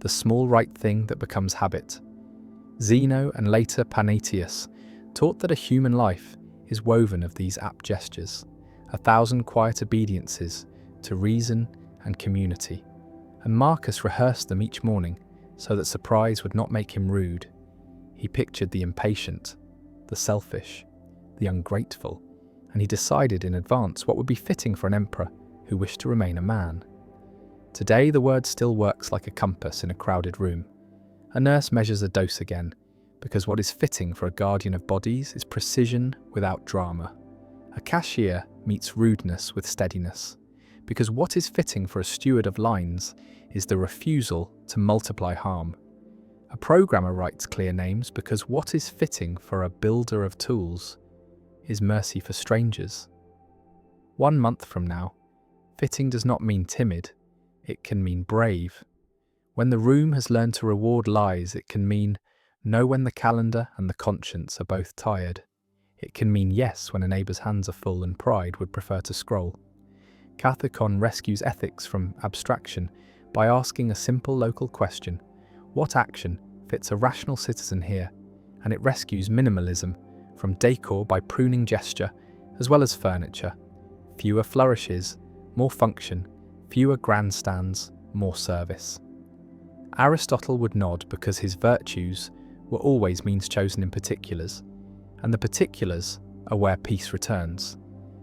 the small right thing that becomes habit. Zeno and later Panaetius taught that a human life is woven of these apt gestures, 1,000 quiet obediences to reason and community, and Marcus rehearsed them each morning so that surprise would not make him rude. He pictured the impatient, the selfish, the ungrateful, and he decided in advance what would be fitting for an emperor who wished to remain a man. Today the word still works like a compass in a crowded room. A nurse measures a dose again, because what is fitting for a guardian of bodies is precision without drama. A cashier meets rudeness with steadiness, because what is fitting for a steward of lines is the refusal to multiply harm. A programmer writes clear names because what is fitting for a builder of tools is mercy for strangers. 1 month from now, fitting does not mean timid, it can mean brave. When the room has learned to reward lies, it can mean no when the calendar and the conscience are both tired. It can mean yes when a neighbour's hands are full and pride would prefer to scroll. Kathekon rescues ethics from abstraction by asking a simple local question: what action fits a rational citizen here? And it rescues minimalism from decor by pruning gesture as well as furniture. Fewer flourishes, more function, fewer grandstands, more service. Aristotle would nod because his virtues were always means chosen in particulars, and the particulars are where peace returns.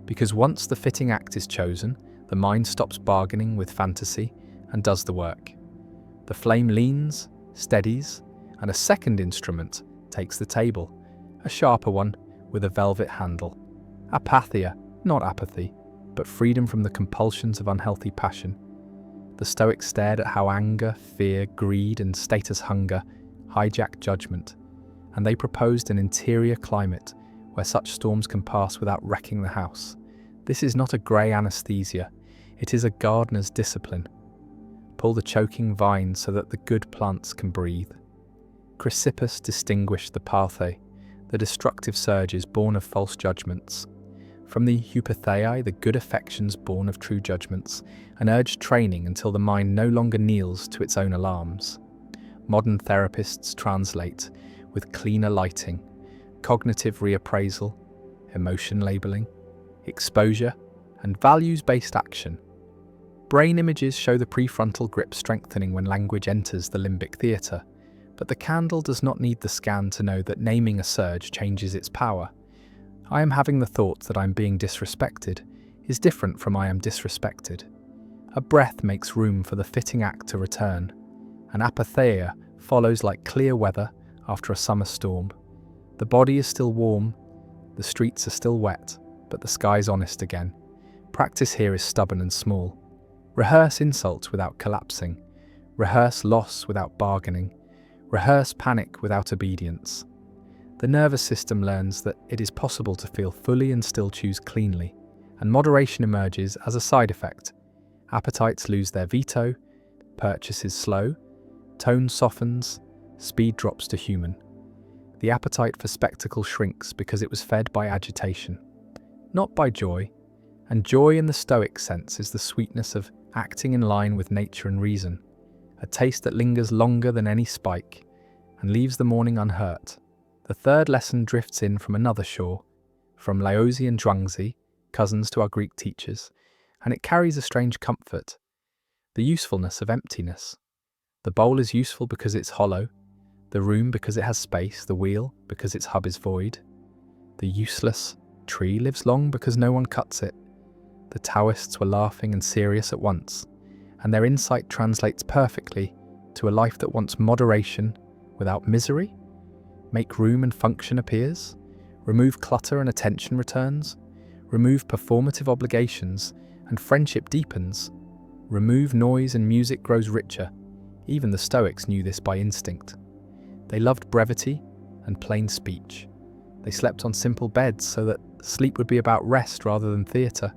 Because once the fitting act is chosen, the mind stops bargaining with fantasy and does the work. The flame leans, steadies, and a second instrument takes the table, a sharper one with a velvet handle. Apatheia, not apathy, but freedom from the compulsions of unhealthy passion. The Stoics stared at how anger, fear, greed, and status hunger hijack judgment, and they proposed an interior climate where such storms can pass without wrecking the house. This is not a grey anesthesia, it is a gardener's discipline. Pull the choking vines so that the good plants can breathe. Chrysippus distinguished the Parthe, the destructive surges born of false judgments. From the Eupathei, the good affections born of true judgments, and urge training until the mind no longer kneels to its own alarms. Modern therapists translate with cleaner lighting, cognitive reappraisal, emotion labeling, exposure, and values-based action. Brain images show the prefrontal grip strengthening when language enters the limbic theatre, but the candle does not need the scan to know that naming a surge changes its power. I am having the thought that I am being disrespected is different from I am disrespected. A breath makes room for the fitting act to return. An apatheia follows like clear weather after a summer storm. The body is still warm, the streets are still wet, but the sky's honest again. Practice here is stubborn and small. Rehearse insult without collapsing. Rehearse loss without bargaining. Rehearse panic without obedience. The nervous system learns that it is possible to feel fully and still choose cleanly, and moderation emerges as a side effect. Appetites lose their veto, purchases slow, tone softens, speed drops to human. The appetite for spectacle shrinks because it was fed by agitation, not by joy, and joy in the Stoic sense is the sweetness of acting in line with nature and reason, a taste that lingers longer than any spike and leaves the morning unhurt. The third lesson drifts in from another shore, from Laozi and Zhuangzi, cousins to our Greek teachers, and it carries a strange comfort, the usefulness of emptiness. The bowl is useful because it's hollow, the room because it has space, the wheel because its hub is void. The useless tree lives long because no one cuts it. The Taoists were laughing and serious at once, and their insight translates perfectly to a life that wants moderation without misery. Make room and function appears. Remove clutter and attention returns. Remove performative obligations and friendship deepens. Remove noise and music grows richer. Even the Stoics knew this by instinct. They loved brevity and plain speech. They slept on simple beds so that sleep would be about rest rather than theatre.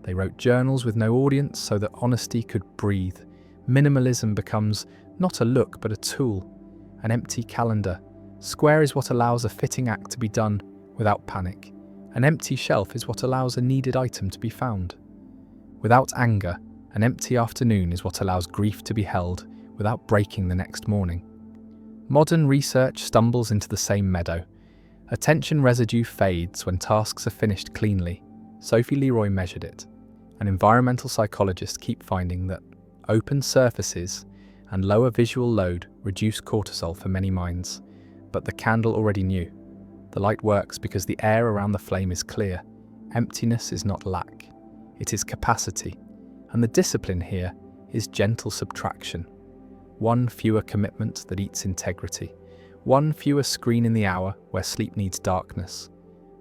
They wrote journals with no audience so that honesty could breathe. Minimalism becomes not a look but a tool, an empty calendar. Square is what allows a fitting act to be done without panic. An empty shelf is what allows a needed item to be found. Without anger, an empty afternoon is what allows grief to be held without breaking the next morning. Modern research stumbles into the same meadow. Attention residue fades when tasks are finished cleanly. Sophie Leroy measured it. And environmental psychologists keep finding that open surfaces and lower visual load reduce cortisol for many minds. But the candle already knew. The light works because the air around the flame is clear. Emptiness is not lack, it is capacity. And the discipline here is gentle subtraction. One fewer commitment that eats integrity. One fewer screen in the hour where sleep needs darkness.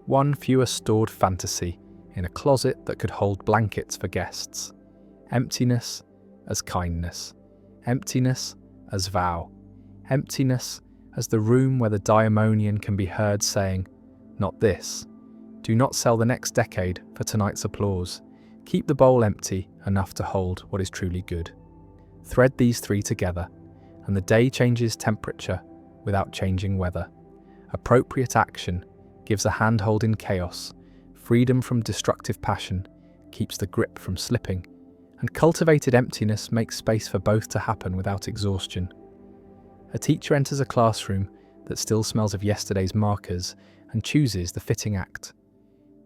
One fewer stored fantasy in a closet that could hold blankets for guests. Emptiness as kindness. Emptiness as vow. Emptiness as the room where the daimonion can be heard saying, "Not this. Do not sell the next decade for tonight's applause. Keep the bowl empty enough to hold what is truly good." Thread these three together, and the day changes temperature without changing weather. Appropriate action gives a handhold in chaos. Freedom from destructive passion keeps the grip from slipping, and cultivated emptiness makes space for both to happen without exhaustion. A teacher enters a classroom that still smells of yesterday's markers and chooses the fitting act.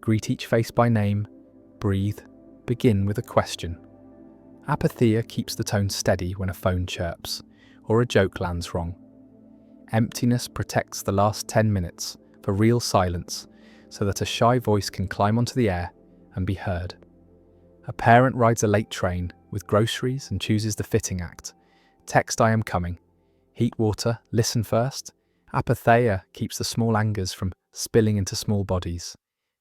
Greet each face by name, breathe, begin with a question. Apatheia keeps the tone steady when a phone chirps or a joke lands wrong. Emptiness protects the last 10 minutes for real silence so that a shy voice can climb onto the air and be heard. A parent rides a late train with groceries and chooses the fitting act. Text "I am coming." Heat water, listen first. Apatheia keeps the small angers from spilling into small bodies.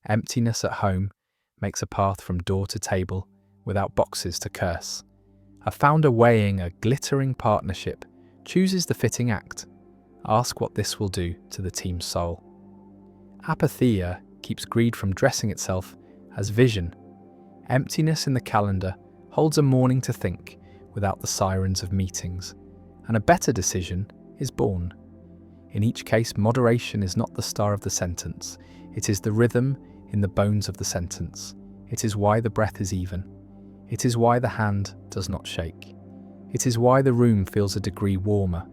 Emptiness at home makes a path from door to table without boxes to curse. A founder weighing a glittering partnership chooses the fitting act. Ask what this will do to the team's soul. Apatheia keeps greed from dressing itself as vision. Emptiness in the calendar holds a morning to think without the sirens of meetings, and a better decision is born. In each case, moderation is not the star of the sentence. It is the rhythm in the bones of the sentence. It is why the breath is even. It is why the hand does not shake. It is why the room feels a degree warmer,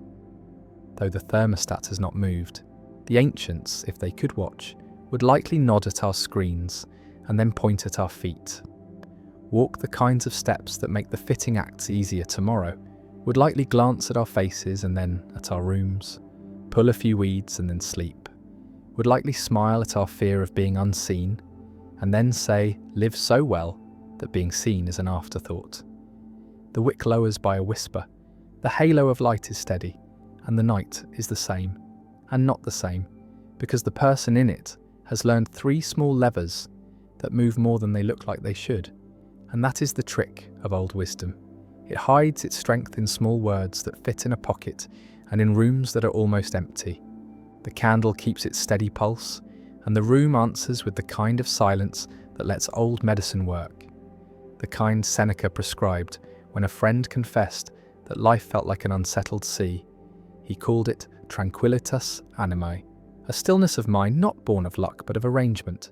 though the thermostat has not moved. The ancients, if they could watch, would likely nod at our screens and then point at our feet. Walk the kinds of steps that make the fitting acts easier tomorrow, would likely glance at our faces and then at our rooms, pull a few weeds and then sleep, would likely smile at our fear of being unseen, and then say, live so well that being seen is an afterthought. The wick lowers by a whisper, the halo of light is steady, and the night is the same, and not the same, because the person in it has learned 3 small levers that move more than they look like they should, and that is the trick of old wisdom. It hides its strength in small words that fit in a pocket and in rooms that are almost empty. The candle keeps its steady pulse, and the room answers with the kind of silence that lets old medicine work. The kind Seneca prescribed when a friend confessed that life felt like an unsettled sea. He called it tranquillitas animae, a stillness of mind not born of luck but of arrangement.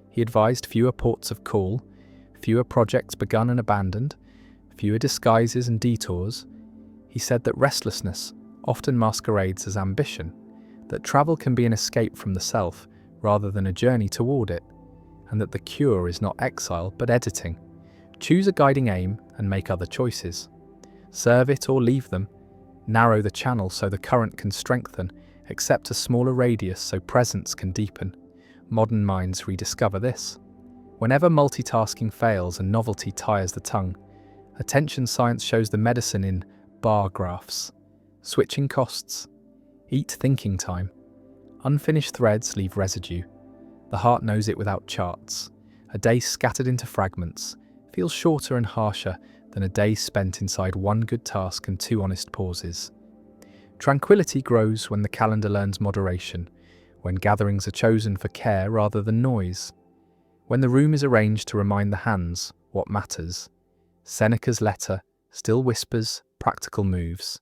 He advised fewer ports of call, fewer projects begun and abandoned, fewer disguises and detours. He said that restlessness often masquerades as ambition, that travel can be an escape from the self rather than a journey toward it, and that the cure is not exile but editing. Choose a guiding aim and make other choices. Serve it or leave them. Narrow the channel so the current can strengthen, accept a smaller radius so presence can deepen. Modern minds rediscover this. Whenever multitasking fails and novelty tires the tongue, attention science shows the medicine in bar graphs. Switching costs. Eat thinking time. Unfinished threads leave residue. The heart knows it without charts. A day scattered into fragments feels shorter and harsher than a day spent inside one good task and 2 honest pauses. Tranquility grows when the calendar learns moderation, when gatherings are chosen for care rather than noise, when the room is arranged to remind the hands what matters. Seneca's letter still whispers practical moves.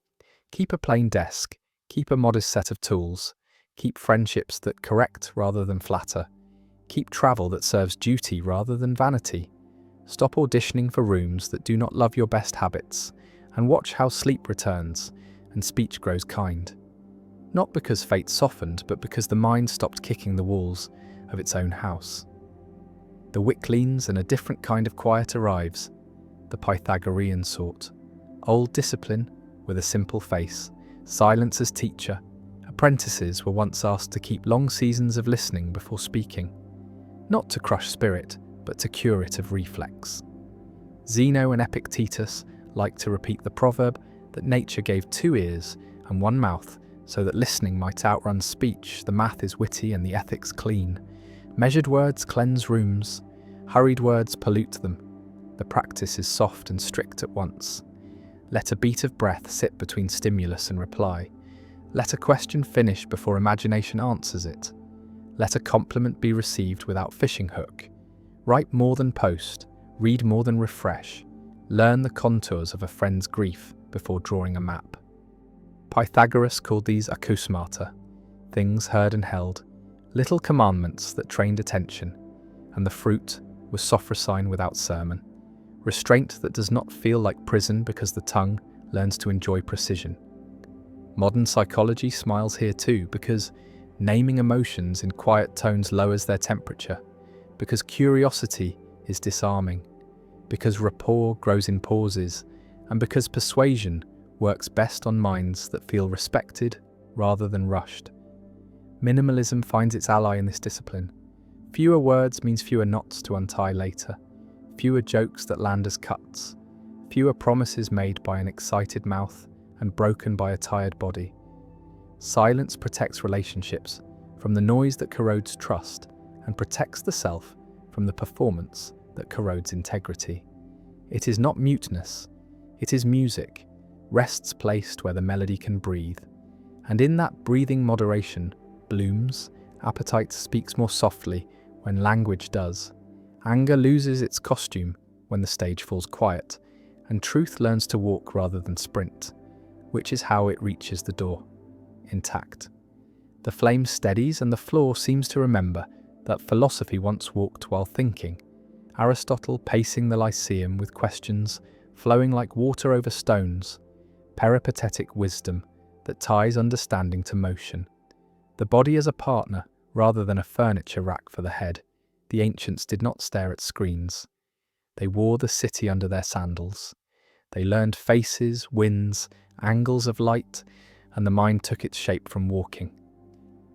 Keep a plain desk, keep a modest set of tools, keep friendships that correct rather than flatter, keep travel that serves duty rather than vanity. Stop auditioning for rooms that do not love your best habits, and watch how sleep returns and speech grows kind. Not because fate softened, but because the mind stopped kicking the walls of its own house. The wick leans and a different kind of quiet arrives, the Pythagorean sort. Old discipline with a simple face, silence as teacher. Apprentices were once asked to keep long seasons of listening before speaking, not to crush spirit, but to cure it of reflex. Zeno and Epictetus liked to repeat the proverb that nature gave 2 ears and 1 mouth so that listening might outrun speech. The math is witty and the ethics clean. Measured words cleanse rooms, hurried words pollute them. The practice is soft and strict at once. Let a beat of breath sit between stimulus and reply. Let a question finish before imagination answers it. Let a compliment be received without fishing hook. Write more than post, read more than refresh. Learn the contours of a friend's grief before drawing a map. Pythagoras called these acousmata, things heard and held, little commandments that trained attention, and the fruit was sophrosine without sermon. Restraint that does not feel like prison because the tongue learns to enjoy precision. Modern psychology smiles here too, because naming emotions in quiet tones lowers their temperature, because curiosity is disarming, because rapport grows in pauses, and because persuasion works best on minds that feel respected rather than rushed. Minimalism finds its ally in this discipline. Fewer words means fewer knots to untie later, fewer jokes that land as cuts, fewer promises made by an excited mouth and broken by a tired body. Silence protects relationships from the noise that corrodes trust and protects the self from the performance that corrodes integrity. It is not muteness, it is music, rests placed where the melody can breathe. And in that breathing moderation blooms, appetite speaks more softly when language does. Anger loses its costume when the stage falls quiet, and truth learns to walk rather than sprint, which is how it reaches the door, intact. The flame steadies and the floor seems to remember that philosophy once walked while thinking, Aristotle pacing the Lyceum with questions flowing like water over stones, peripatetic wisdom that ties understanding to motion. The body as a partner rather than a furniture rack for the head, the ancients did not stare at screens. They wore the city under their sandals. They learned faces, winds, angles of light, and the mind took its shape from walking.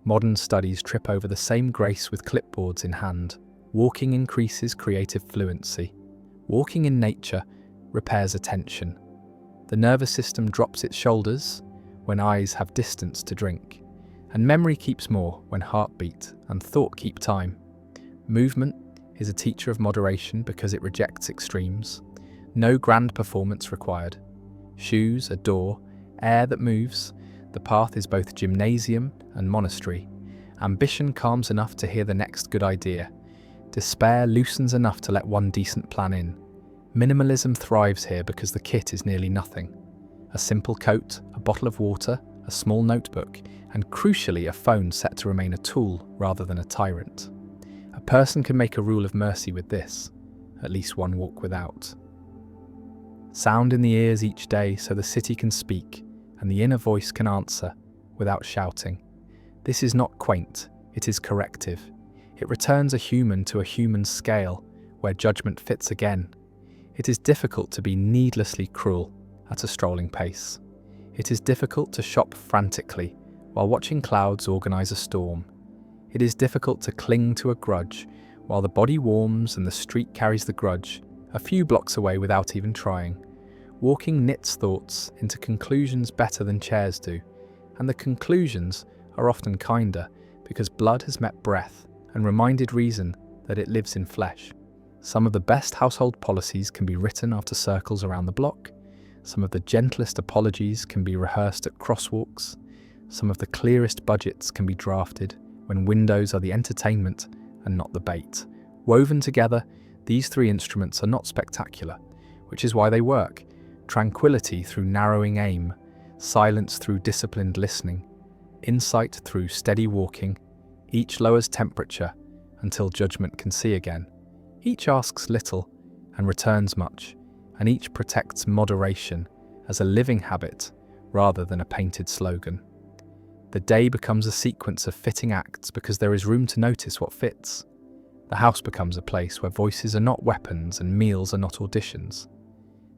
Modern studies trip over the same grace with clipboards in hand. Walking increases creative fluency. Walking in nature repairs attention. The nervous system drops its shoulders when eyes have distance to drink, and memory keeps more when heartbeat and thought keep time. Movement is a teacher of moderation because it rejects extremes. No grand performance required. Shoes, a door, air that moves. The path is both gymnasium and monastery. Ambition calms enough to hear the next good idea. Despair loosens enough to let one decent plan in. Minimalism thrives here because the kit is nearly nothing. A simple coat, a bottle of water, a small notebook, and crucially a phone set to remain a tool rather than a tyrant. A person can make a rule of mercy with this, at least one walk without. Sound in the ears each day so the city can speak and the inner voice can answer without shouting. This is not quaint, it is corrective. It returns a human to a human scale where judgment fits again. It is difficult to be needlessly cruel at a strolling pace. It is difficult to shop frantically while watching clouds organise a storm. It is difficult to cling to a grudge while the body warms and the street carries the grudge a few blocks away without even trying. Walking knits thoughts into conclusions better than chairs do, and the conclusions are often kinder because blood has met breath and reminded reason that it lives in flesh. Some of the best household policies can be written after circles around the block. Some of the gentlest apologies can be rehearsed at crosswalks. Some of the clearest budgets can be drafted when windows are the entertainment and not the bait. Woven together, these three instruments are not spectacular, which is why they work. Tranquility through narrowing aim, silence through disciplined listening, insight through steady walking. Each lowers temperature until judgment can see again. Each asks little and returns much, and each protects moderation as a living habit rather than a painted slogan. The day becomes a sequence of fitting acts because there is room to notice what fits. The house becomes a place where voices are not weapons and meals are not auditions.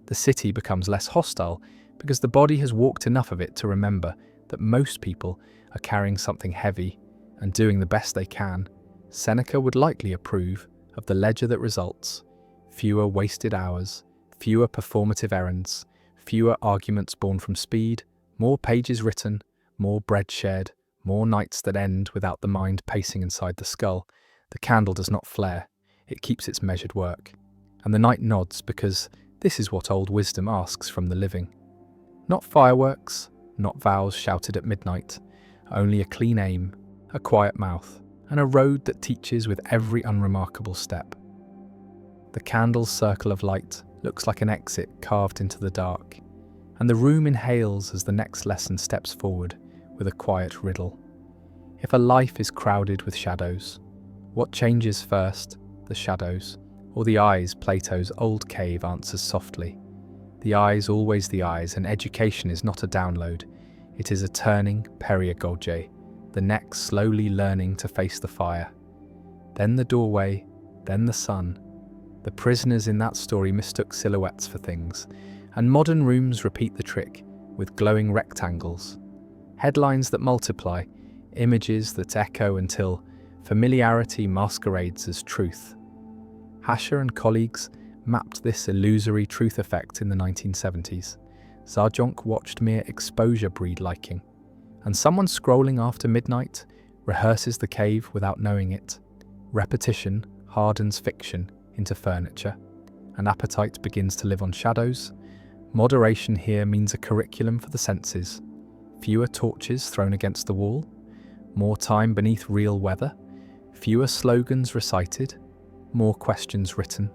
The city becomes less hostile because the body has walked enough of it to remember that most people are carrying something heavy and doing the best they can. Seneca would likely approve of the ledger that results: fewer wasted hours, fewer performative errands, fewer arguments born from speed, more pages written, more bread shared, more nights that end without the mind pacing inside the skull. The candle does not flare, it keeps its measured work. And the night nods because this is what old wisdom asks from the living. Not fireworks, not vows shouted at midnight, only a clean aim, a quiet mouth, and a road that teaches with every unremarkable step. The candle's circle of light looks like an exit carved into the dark, and the room inhales as the next lesson steps forward with a quiet riddle. If a life is crowded with shadows, what changes first, the shadows, or the eyes? Plato's old cave answers softly. The eyes, always the eyes, and education is not a download. It is a turning periagoge, the neck slowly learning to face the fire. Then the doorway, then the sun. The prisoners in that story mistook silhouettes for things, and modern rooms repeat the trick with glowing rectangles. Headlines that multiply, images that echo until familiarity masquerades as truth. Hasher and colleagues mapped this illusory truth effect in the 1970s. Zajonc watched mere exposure breed liking, and someone scrolling after midnight rehearses the cave without knowing it. Repetition hardens fiction into furniture, and appetite begins to live on shadows. Moderation here means a curriculum for the senses. Fewer torches thrown against the wall, more time beneath real weather, fewer slogans recited, more questions written.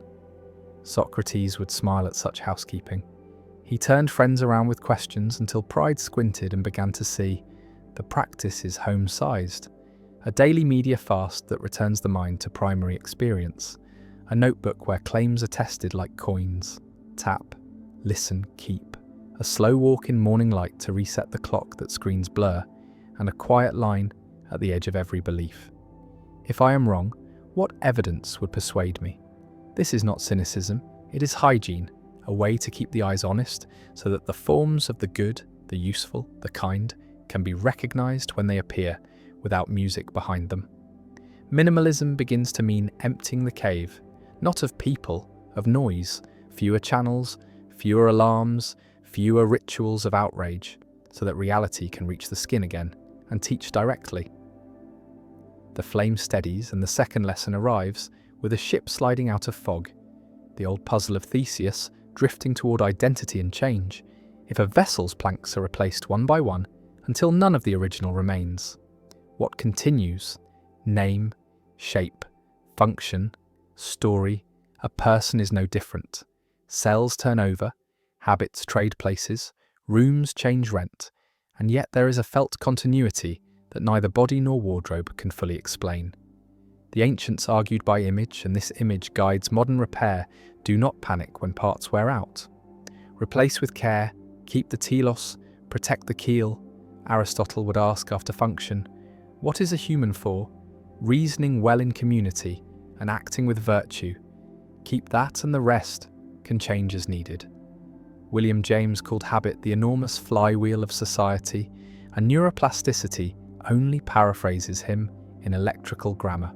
Socrates would smile at such housekeeping. He turned friends around with questions until pride squinted and began to see the practice is home-sized. A daily media fast that returns the mind to primary experience. A notebook where claims are tested like coins. Tap, listen, keep. A slow walk in morning light to reset the clock that screens blur, and a quiet line at the edge of every belief. If I am wrong, what evidence would persuade me? This is not cynicism, it is hygiene, a way to keep the eyes honest so that the forms of the good, the useful, the kind can be recognized when they appear without music behind them. Minimalism begins to mean emptying the cave, not of people, of noise, fewer channels, fewer alarms, fewer rituals of outrage, so that reality can reach the skin again and teach directly. The flame steadies and the second lesson arrives with a ship sliding out of fog, the old puzzle of Theseus drifting toward identity and change, if a vessel's planks are replaced one by one until none of the original remains. What continues? Name, shape, function, story. A person is no different. Cells turn over, habits trade places, rooms change rent, and yet there is a felt continuity that neither body nor wardrobe can fully explain. The ancients argued by image, and this image guides modern repair. Do not panic when parts wear out. Replace with care, keep the telos, protect the keel. Aristotle would ask after function, what is a human for? Reasoning well in community and acting with virtue. Keep that and the rest can change as needed. William James called habit the enormous flywheel of society, and neuroplasticity only paraphrases him in electrical grammar.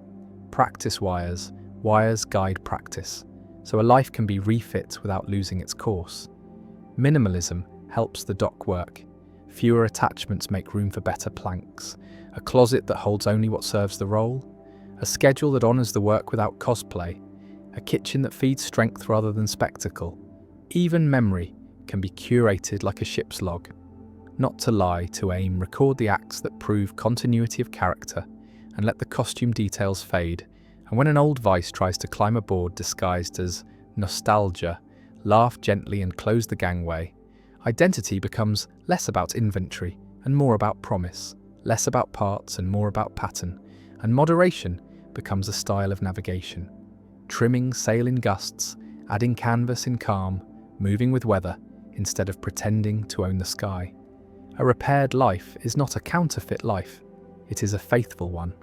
Practice wires, wires guide practice, so a life can be refit without losing its course. Minimalism helps the dock work. Fewer attachments make room for better planks. A closet that holds only what serves the role. A schedule that honours the work without cosplay. A kitchen that feeds strength rather than spectacle. Even memory can be curated like a ship's log. Not to lie, to aim, record the acts that prove continuity of character, and let the costume details fade. And when an old vice tries to climb aboard disguised as nostalgia, laugh gently and close the gangway. Identity becomes less about inventory and more about promise, less about parts and more about pattern, and moderation becomes a style of navigation. Trimming sail in gusts, adding canvas in calm, moving with weather instead of pretending to own the sky. A repaired life is not a counterfeit life, it is a faithful one.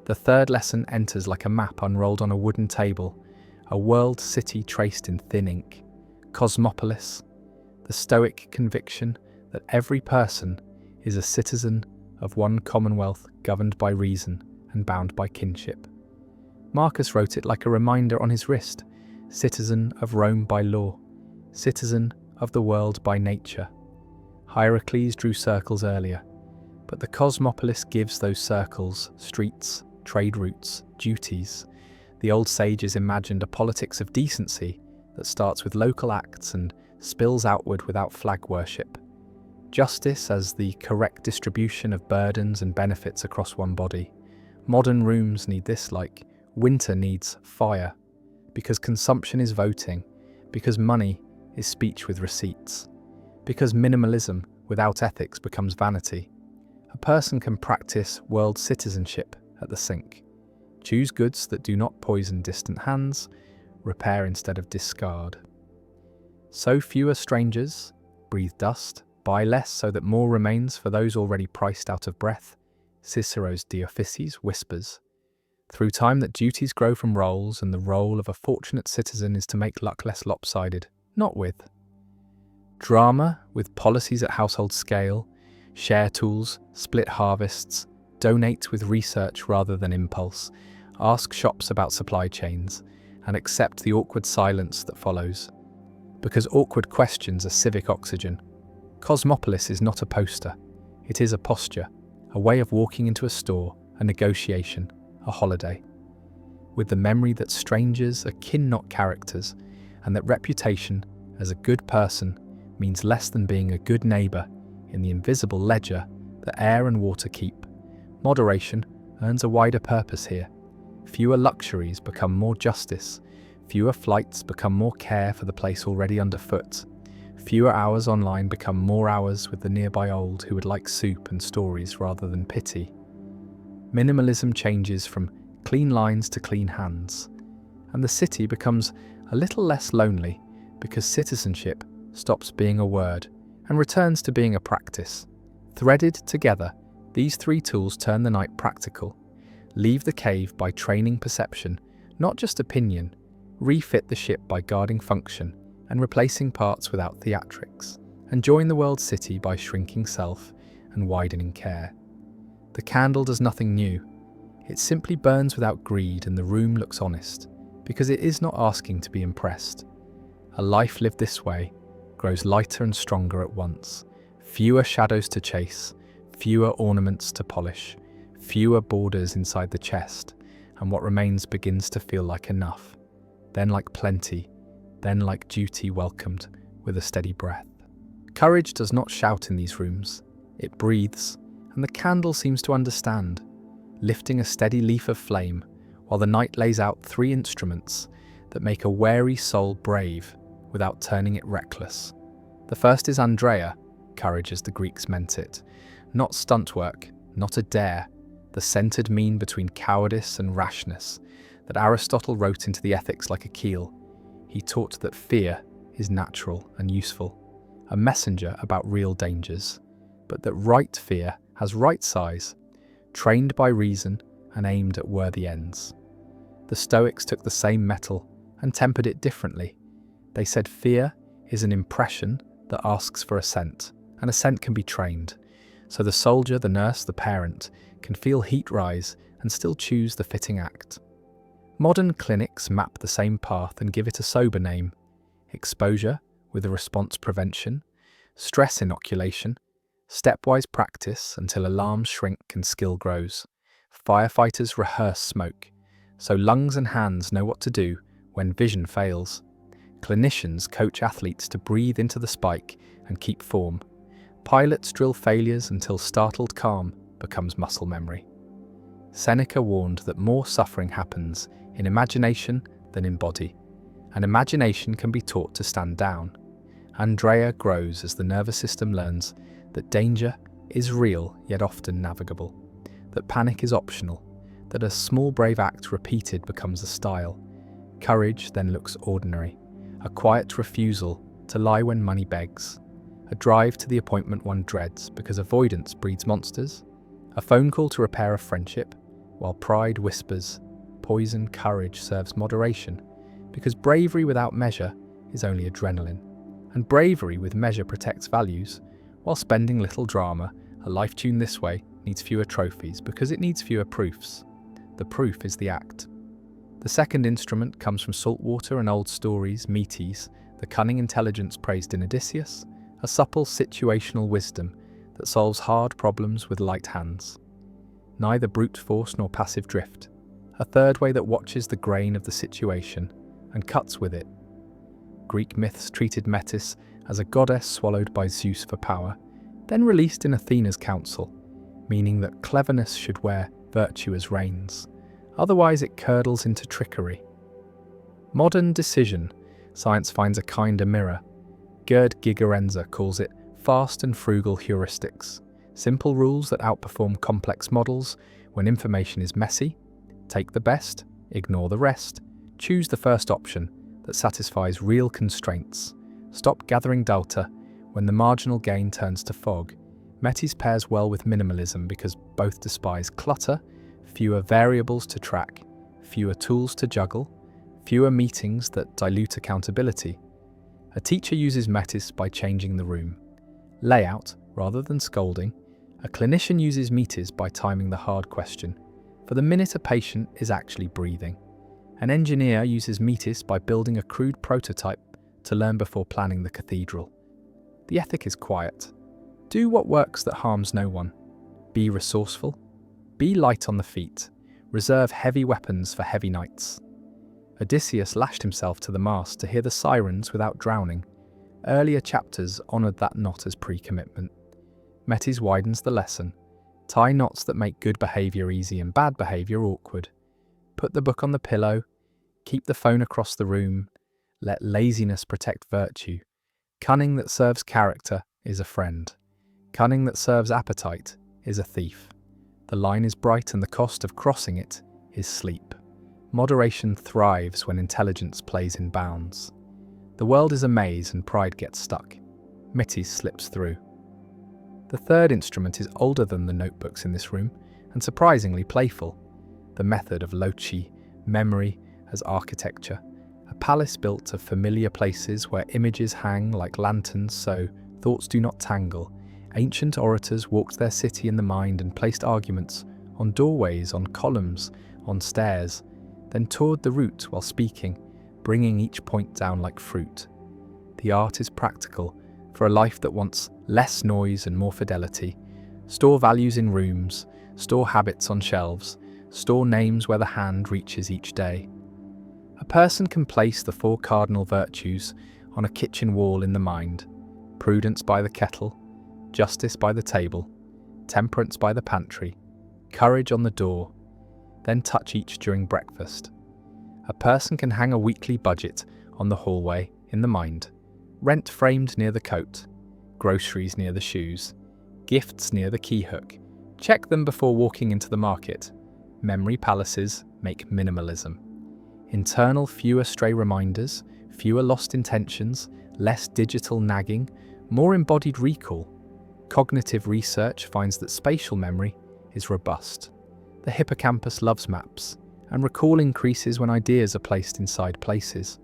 The third lesson enters like a map unrolled on a wooden table, a world city traced in thin ink. Cosmopolis, the stoic conviction that every person is a citizen of one commonwealth governed by reason and bound by kinship. Marcus wrote it like a reminder on his wrist, citizen of Rome by law, citizen of the world by nature. Hierocles drew circles earlier, but the Cosmopolis gives those circles streets, trade routes, duties. The old sages imagined a politics of decency that starts with local acts and spills outward without flag worship. Justice as the correct distribution of burdens and benefits across one body. Modern rooms need this like winter needs fire, because consumption is voting, because money is speech with receipts, because minimalism without ethics becomes vanity. A person can practice world citizenship at the sink. Choose goods that do not poison distant hands, repair instead of discard. So fewer strangers, breathe dust, buy less so that more remains for those already priced out of breath. Cicero's De Officiis whispers. Through time that duties grow from roles, and the role of a fortunate citizen is to make luck less lopsided, not with drama, with policies at household scale, share tools, split harvests, donate with research rather than impulse, ask shops about supply chains, and accept the awkward silence that follows. Because awkward questions are civic oxygen. Cosmopolis is not a poster. It is a posture, a way of walking into a store, a negotiation, a holiday. With the memory that strangers are kin not characters, and that reputation as a good person means less than being a good neighbour in the invisible ledger that air and water keep. Moderation earns a wider purpose here. Fewer luxuries become more justice. Fewer flights become more care for the place already underfoot. Fewer hours online become more hours with the nearby old who would like soup and stories rather than pity. Minimalism changes from clean lines to clean hands, and the city becomes a little less lonely because citizenship stops being a word and returns to being a practice. Threaded together, these three tools turn the night practical, leave the cave by training perception, not just opinion, refit the ship by guarding function and replacing parts without theatrics, and join the world city by shrinking self and widening care. The candle does nothing new. It simply burns without greed and the room looks honest, because it is not asking to be impressed. A life lived this way grows lighter and stronger at once. Fewer shadows to chase, fewer ornaments to polish, fewer borders inside the chest, and what remains begins to feel like enough, then like plenty, then like duty welcomed with a steady breath. Courage does not shout in these rooms. It breathes, and the candle seems to understand, lifting a steady leaf of flame while the night lays out three instruments that make a wary soul brave without turning it reckless. The first is Andrea, courage as the Greeks meant it. Not stunt work, not a dare, the centered mean between cowardice and rashness that Aristotle wrote into the Ethics like a keel. He taught that fear is natural and useful, a messenger about real dangers, but that right fear has right size, trained by reason and aimed at worthy ends. The Stoics took the same metal and tempered it differently. They said fear is an impression that asks for assent, and assent can be trained. So the soldier, the nurse, the parent can feel heat rise and still choose the fitting act. Modern clinics map the same path and give it a sober name: exposure with a response prevention, stress inoculation, stepwise practice until alarms shrink and skill grows. Firefighters rehearse smoke, so lungs and hands know what to do when vision fails. Clinicians coach athletes to breathe into the spike and keep form. Pilots drill failures until startled calm becomes muscle memory. Seneca warned that more suffering happens in imagination than in body, and imagination can be taught to stand down. Andrea grows as the nervous system learns that danger is real yet often navigable, that panic is optional, that a small brave act repeated becomes a style. Courage then looks ordinary, a quiet refusal to lie when money begs, a drive to the appointment one dreads because avoidance breeds monsters, a phone call to repair a friendship, while pride whispers, poison courage serves moderation, because bravery without measure is only adrenaline, and bravery with measure protects values, while spending little drama, a life tuned this way needs fewer trophies because it needs fewer proofs. The proof is the act. The second instrument comes from salt water and old stories, Metis, the cunning intelligence praised in Odysseus, a supple situational wisdom that solves hard problems with light hands. Neither brute force nor passive drift, a third way that watches the grain of the situation and cuts with it. Greek myths treated Metis as a goddess swallowed by Zeus for power, then released in Athena's council, meaning that cleverness should wear virtue as reins. Otherwise it curdles into trickery. Modern decision, science finds a kinder mirror. Gerd Gigerenzer calls it fast and frugal heuristics, simple rules that outperform complex models when information is messy. Take the best, ignore the rest, choose the first option that satisfies real constraints. Stop gathering data when the marginal gain turns to fog. Metis pairs well with minimalism because both despise clutter, fewer variables to track, fewer tools to juggle, fewer meetings that dilute accountability. A teacher uses Metis by changing the room layout rather than scolding. A clinician uses Metis by timing the hard question, for the minute a patient is actually breathing. An engineer uses Metis by building a crude prototype to learn before planning the cathedral. The ethic is quiet. Do what works that harms no one. Be resourceful. Be light on the feet. Reserve heavy weapons for heavy nights. Odysseus lashed himself to the mast to hear the sirens without drowning. Earlier chapters honoured that knot as pre-commitment. Metis widens the lesson. Tie knots that make good behaviour easy and bad behaviour awkward. Put the book on the pillow. Keep the phone across the room. Let laziness protect virtue. Cunning that serves character is a friend. Cunning that serves appetite is a thief. The line is bright and the cost of crossing it is sleep. Moderation thrives when intelligence plays in bounds. The world is a maze and pride gets stuck. Metis slips through. The third instrument is older than the notebooks in this room and surprisingly playful. The method of Loci, memory as architecture. A palace built of familiar places where images hang like lanterns so thoughts do not tangle. Ancient orators walked their city in the mind and placed arguments on doorways, on columns, on stairs, then toured the route while speaking, bringing each point down like fruit. The art is practical for a life that wants less noise and more fidelity. Store values in rooms, store habits on shelves, store names where the hand reaches each day. A person can place the 4 cardinal virtues on a kitchen wall in the mind: prudence by the kettle, justice by the table, temperance by the pantry, courage on the door, then touch each during breakfast. A person can hang a weekly budget on the hallway in the mind: rent framed near the coat, groceries near the shoes, gifts near the key hook. Check them before walking into the market. Memory palaces make minimalism. Internal, fewer stray reminders, fewer lost intentions, less digital nagging, more embodied recall. Cognitive research finds that spatial memory is robust. The hippocampus loves maps, and recall increases when ideas are placed inside places.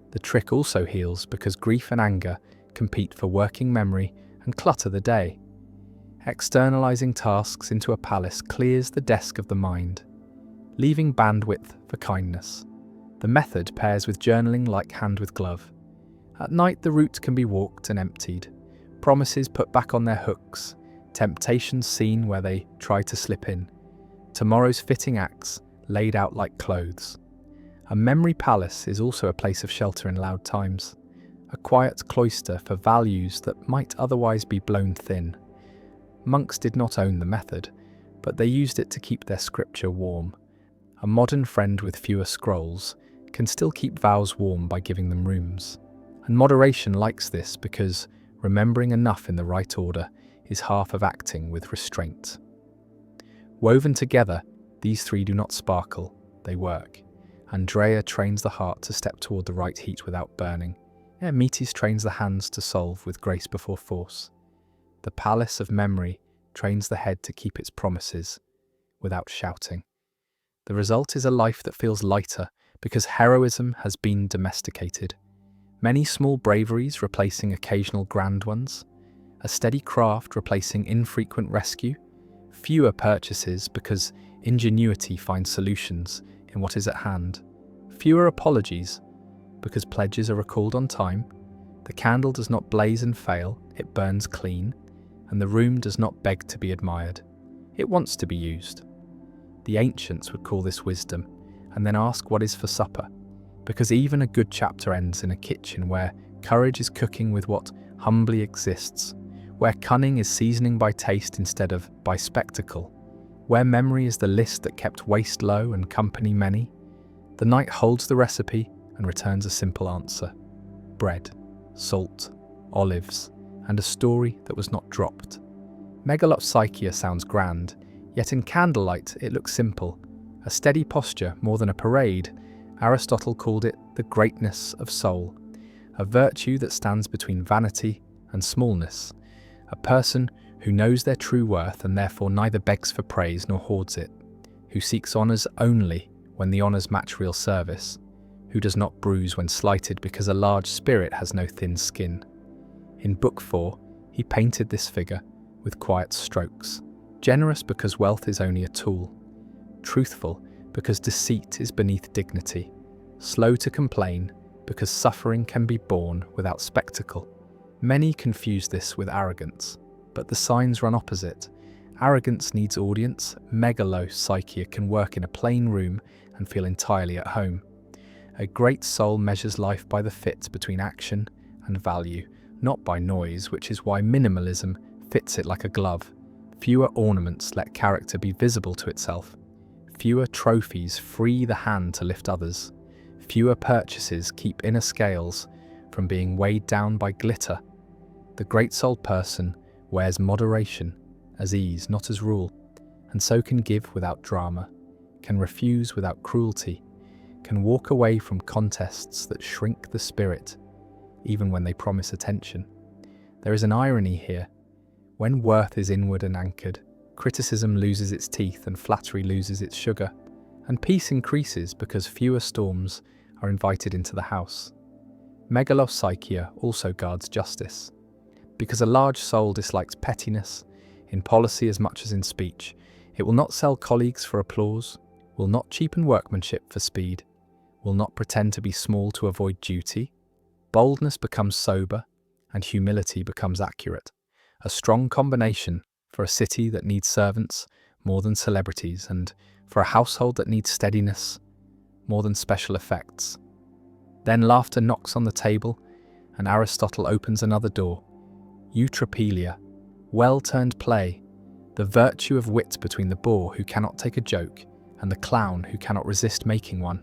The trick also heals because grief and anger compete for working memory and clutter the day. Externalizing tasks into a palace clears the desk of the mind, leaving bandwidth for kindness. The method pairs with journaling like hand with glove. At night, the route can be walked and emptied, promises put back on their hooks, temptations seen where they try to slip in, tomorrow's fitting acts laid out like clothes. A memory palace is also a place of shelter in loud times, a quiet cloister for values that might otherwise be blown thin. Monks did not own the method, but they used it to keep their scripture warm. A modern friend with fewer scrolls can still keep vows warm by giving them rooms. And moderation likes this because remembering enough in the right order is half of acting with restraint. Woven together, these 3 do not sparkle, they work. Andrea trains the heart to step toward the right heat without burning. Metis trains the hands to solve with grace before force. The palace of memory trains the head to keep its promises without shouting. The result is a life that feels lighter because heroism has been domesticated. Many small braveries replacing occasional grand ones. A steady craft replacing infrequent rescue. Fewer purchases because ingenuity finds solutions in what is at hand. Fewer apologies because pledges are recalled on time. The candle does not blaze and fail, it burns clean. And the room does not beg to be admired. It wants to be used. The ancients would call this wisdom, and then ask what is for supper, because even a good chapter ends in a kitchen where courage is cooking with what humbly exists, where cunning is seasoning by taste instead of by spectacle, where memory is the list that kept waste low and company many. The night holds the recipe and returns a simple answer: bread, salt, olives, and a story that was not dropped. Megalopsychia sounds grand, yet in candlelight it looks simple, a steady posture more than a parade. Aristotle called it the greatness of soul, a virtue that stands between vanity and smallness, a person who knows their true worth and therefore neither begs for praise nor hoards it, who seeks honours only when the honours match real service, who does not bruise when slighted because a large spirit has no thin skin. In Book 4, he painted this figure with quiet strokes, generous because wealth is only a tool, truthful because deceit is beneath dignity, slow to complain because suffering can be borne without spectacle. Many confuse this with arrogance, but the signs run opposite. Arrogance needs audience, megalopsychia can work in a plain room and feel entirely at home. A great soul measures life by the fit between action and value, not by noise, which is why minimalism fits it like a glove. Fewer ornaments let character be visible to itself. Fewer trophies free the hand to lift others. Fewer purchases keep inner scales from being weighed down by glitter. The great-souled person wears moderation as ease, not as rule. and so can give without drama, can refuse without cruelty, can walk away from contests that shrink the spirit, even when they promise attention. There is an irony here. When worth is inward and anchored, criticism loses its teeth and flattery loses its sugar, and peace increases because fewer storms are invited into the house. Megalopsychia also guards justice. Because a large soul dislikes pettiness, in policy as much as in speech, it will not sell colleagues for applause, will not cheapen workmanship for speed, will not pretend to be small to avoid duty. Boldness becomes sober, and humility becomes accurate. A strong combination for a city that needs servants more than celebrities, and for a household that needs steadiness more than special effects. Then laughter knocks on the table, and Aristotle opens another door. Eutrapelia, well-turned play, the virtue of wit between the boor who cannot take a joke and the clown who cannot resist making one.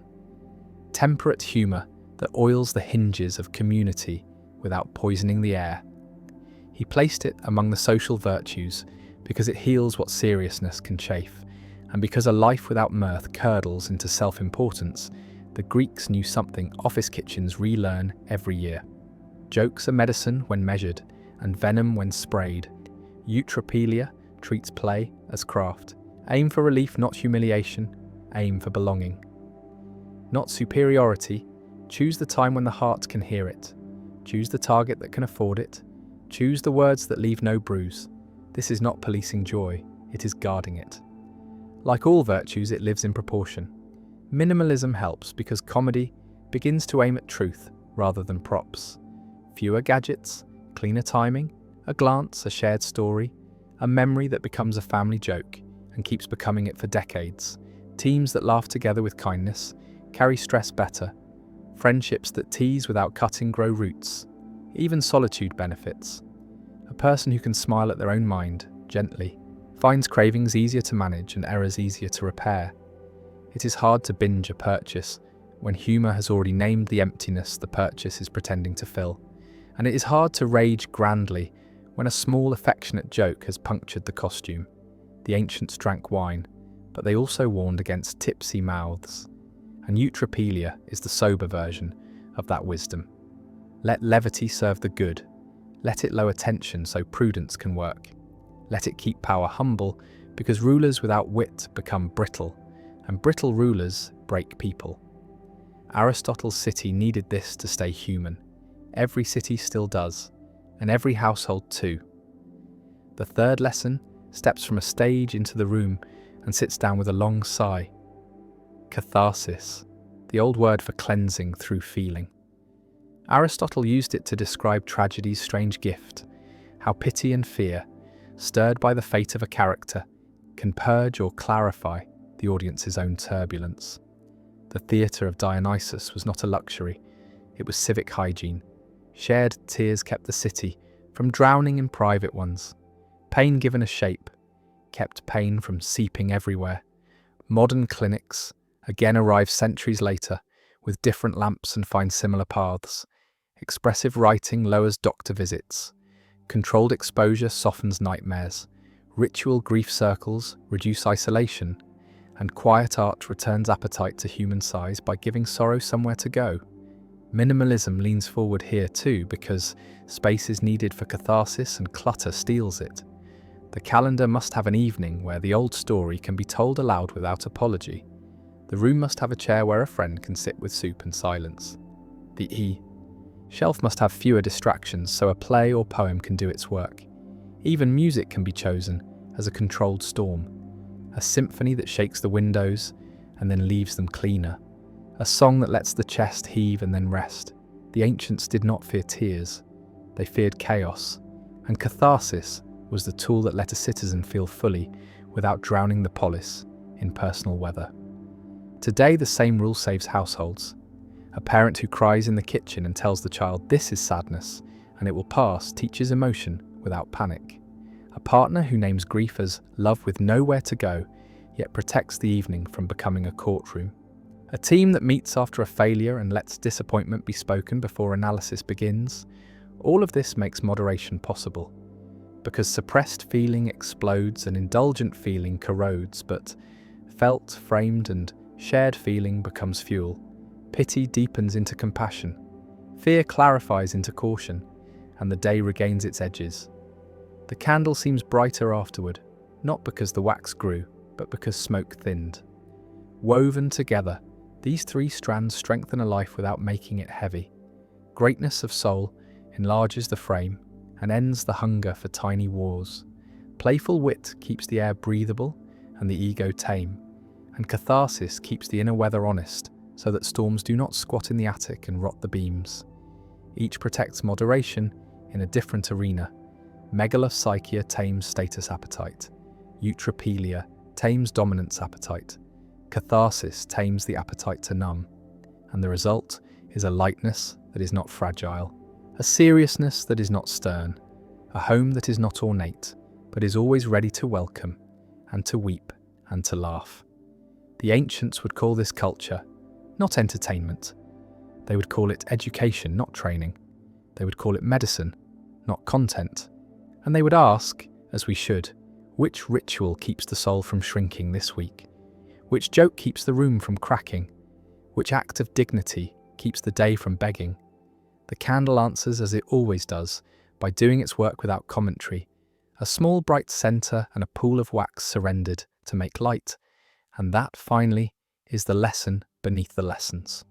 Temperate humour that oils the hinges of community without poisoning the air. He placed it among the social virtues because it heals what seriousness can chafe, and because a life without mirth curdles into self-importance. The Greeks knew something office kitchens relearn every year. Jokes are medicine when measured, and venom when sprayed. Eutrapelia treats play as craft. Aim for relief, not humiliation. Aim for belonging. Not superiority. Choose the time when the heart can hear it. Choose the target that can afford it. Choose the words that leave no bruise. This is not policing joy, it is guarding it. Like all virtues, it lives in proportion. Minimalism helps because comedy begins to aim at truth rather than props. Fewer gadgets, cleaner timing, a glance, a shared story, a memory that becomes a family joke and keeps becoming it for decades. Teams that laugh together with kindness carry stress better. Friendships that tease without cutting grow roots. Even solitude benefits. A person who can smile at their own mind, gently, finds cravings easier to manage and errors easier to repair. It is hard to binge a purchase when humour has already named the emptiness the purchase is pretending to fill. And it is hard to rage grandly when a small affectionate joke has punctured the costume. The ancients drank wine, but they also warned against tipsy mouths. And eutrapelia is the sober version of that wisdom. Let levity serve the good. Let it lower tension so prudence can work. Let it keep power humble, because rulers without wit become brittle, and brittle rulers break people. Aristotle's city needed this to stay human. Every city still does, and every household too. The third lesson steps from a stage into the room and sits down with a long sigh. Catharsis, the old word for cleansing through feeling. Aristotle used it to describe tragedy's strange gift, how pity and fear, stirred by the fate of a character, can purge or clarify the audience's own turbulence. The theatre of Dionysus was not a luxury, it was civic hygiene. Shared tears kept the city from drowning in private ones. Pain given a shape kept pain from seeping everywhere. Modern clinics again arrive centuries later with different lamps and find similar paths. Expressive writing lowers doctor visits. Controlled exposure softens nightmares. Ritual grief circles reduce isolation. And quiet art returns appetite to human size by giving sorrow somewhere to go. Minimalism leans forward here too because space is needed for catharsis and clutter steals it. The calendar must have an evening where the old story can be told aloud without apology. The room must have a chair where a friend can sit with soup and silence. The shelf must have fewer distractions so a play or poem can do its work. Even music can be chosen as a controlled storm. A symphony that shakes the windows and then leaves them cleaner. A song that lets the chest heave and then rest. The ancients did not fear tears, they feared chaos, and catharsis was the tool that let a citizen feel fully without drowning the polis in personal weather. Today the same rule saves households. A parent who cries in the kitchen and tells the child this is sadness and it will pass teaches emotion without panic. A partner who names grief as love with nowhere to go, yet protects the evening from becoming a courtroom. A team that meets after a failure and lets disappointment be spoken before analysis begins. All of this makes moderation possible. because suppressed feeling explodes and indulgent feeling corrodes, but felt, framed, and shared feeling becomes fuel. Pity deepens into compassion. Fear clarifies into caution, and the day regains its edges. The candle seems brighter afterward, not because the wax grew, but because smoke thinned. Woven together, these three strands strengthen a life without making it heavy. Greatness of soul enlarges the frame and ends the hunger for tiny wars. Playful wit keeps the air breathable and the ego tame, and catharsis keeps the inner weather honest, so that storms do not squat in the attic and rot the beams. Each protects moderation in a different arena. Megalopsychia tames status appetite. Eutropelia tames dominance appetite. Catharsis tames the appetite to numb. And the result is a lightness that is not fragile, a seriousness that is not stern, a home that is not ornate, but is always ready to welcome, and to weep, and to laugh. The ancients would call this culture not entertainment. They would call it education, not training. They would call it medicine, not content. And they would ask, as we should, which ritual keeps the soul from shrinking this week? Which joke keeps the room from cracking? Which act of dignity keeps the day from begging? The candle answers as it always does, by doing its work without commentary. A small bright centre and a pool of wax surrendered to make light. And that, finally, is the lesson beneath the lessons.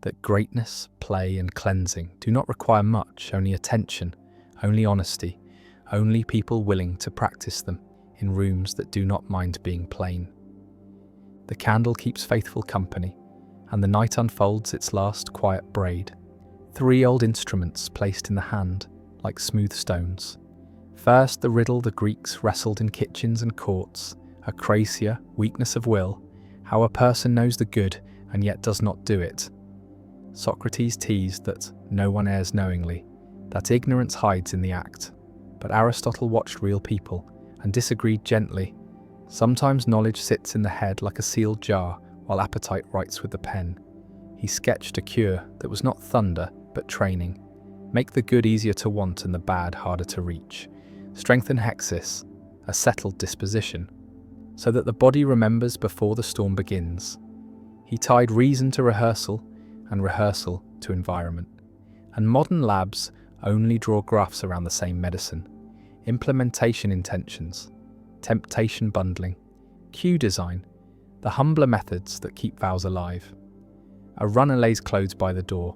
That greatness, play, and cleansing do not require much, only attention, only honesty, only people willing to practice them in rooms that do not mind being plain. The candle keeps faithful company, and the night unfolds its last quiet braid. 3 old instruments placed in the hand, like smooth stones. First, the riddle the Greeks wrestled in kitchens and courts, acrasia, weakness of will, how a person knows the good and yet does not do it. Socrates teased that no one errs knowingly, that ignorance hides in the act. But Aristotle watched real people and disagreed gently. Sometimes knowledge sits in the head like a sealed jar, while appetite writes with the pen. He sketched a cure that was not thunder, but training. Make the good easier to want and the bad harder to reach. Strengthen hexis, a settled disposition, so that the body remembers before the storm begins. He tied reason to rehearsal and rehearsal to environment. And modern labs only draw graphs around the same medicine. Implementation intentions, temptation bundling, cue design, the humbler methods that keep vows alive. A runner lays clothes by the door.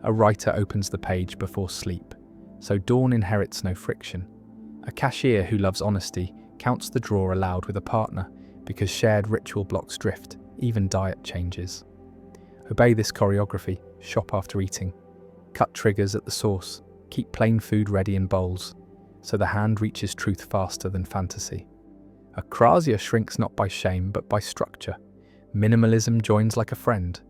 A writer opens the page before sleep, so dawn inherits no friction. A cashier who loves honesty counts the drawer aloud with a partner, because shared ritual blocks drift, even diet changes. Obey this choreography, shop after eating. Cut triggers at the source, keep plain food ready in bowls, so the hand reaches truth faster than fantasy. Acrasia shrinks not by shame, but by structure. Minimalism joins like a friend.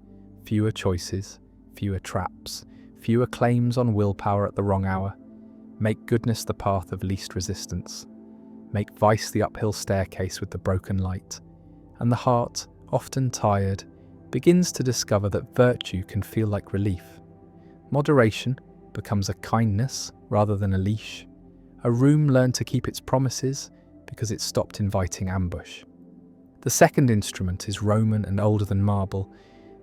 Fewer choices, fewer traps, fewer claims on willpower at the wrong hour. Make goodness the path of least resistance. Make vice the uphill staircase with the broken light. And the heart, often tired, begins to discover that virtue can feel like relief. Moderation becomes a kindness rather than a leash. A room learned to keep its promises because it stopped inviting ambush. The second instrument is Roman and older than marble,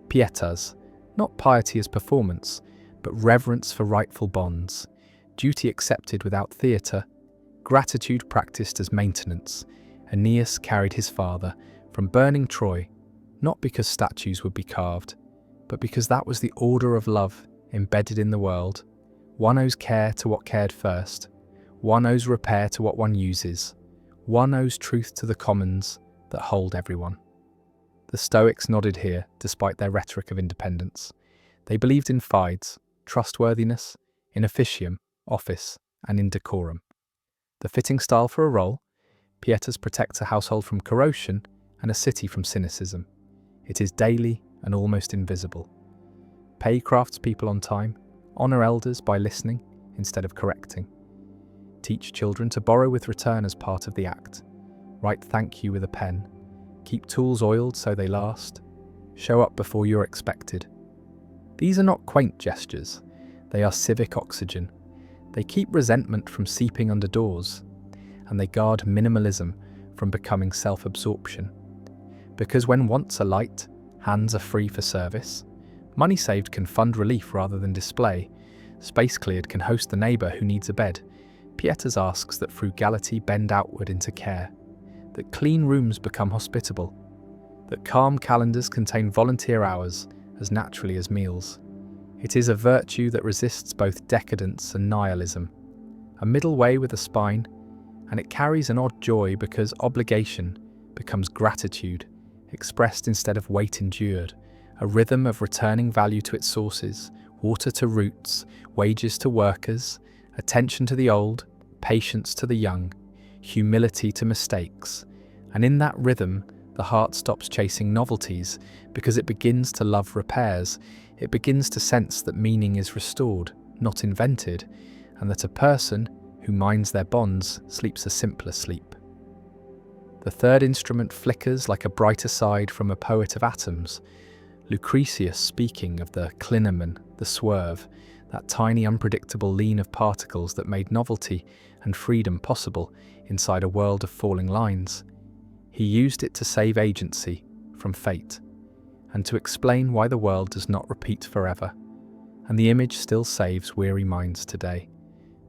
pietas, not piety as performance, but reverence for rightful bonds, duty accepted without theatre, gratitude practiced as maintenance. Aeneas carried his father from burning Troy, not because statues would be carved, but because that was the order of love embedded in the world. One owes care to what cared first. One owes repair to what one uses. One owes truth to the commons that hold everyone. The Stoics nodded here, despite their rhetoric of independence. They believed in fides, trustworthiness, in officium, office, and in decorum. The fitting style for a role, pietas protects a household from corrosion and a city from cynicism. It is daily and almost invisible. Pay craftspeople on time, honour elders by listening instead of correcting. Teach children to borrow with return as part of the act. Write thank you with a pen. Keep tools oiled so they last. Show up before you're expected. These are not quaint gestures. They are civic oxygen. They keep resentment from seeping under doors. and they guard minimalism from becoming self-absorption. Because when wants are light, hands are free for service. Money saved can fund relief rather than display. Space cleared can host the neighbour who needs a bed. Pietas asks that frugality bend outward into care, that clean rooms become hospitable, that calm calendars contain volunteer hours as naturally as meals. It is a virtue that resists both decadence and nihilism, a middle way with a spine, and it carries an odd joy because obligation becomes gratitude, expressed instead of weight endured, a rhythm of returning value to its sources, water to roots, wages to workers, attention to the old, patience to the young, humility to mistakes. And in that rhythm, the heart stops chasing novelties because it begins to love repairs. It begins to sense that meaning is restored, not invented, and that a person who minds their bonds sleeps a simpler sleep. The third instrument flickers like a brighter side from a poet of atoms, Lucretius speaking of the clinamen, the swerve, that tiny unpredictable lean of particles that made novelty and freedom possible inside a world of falling lines. He used it to save agency from fate, and to explain why the world does not repeat forever, and the image still saves weary minds today,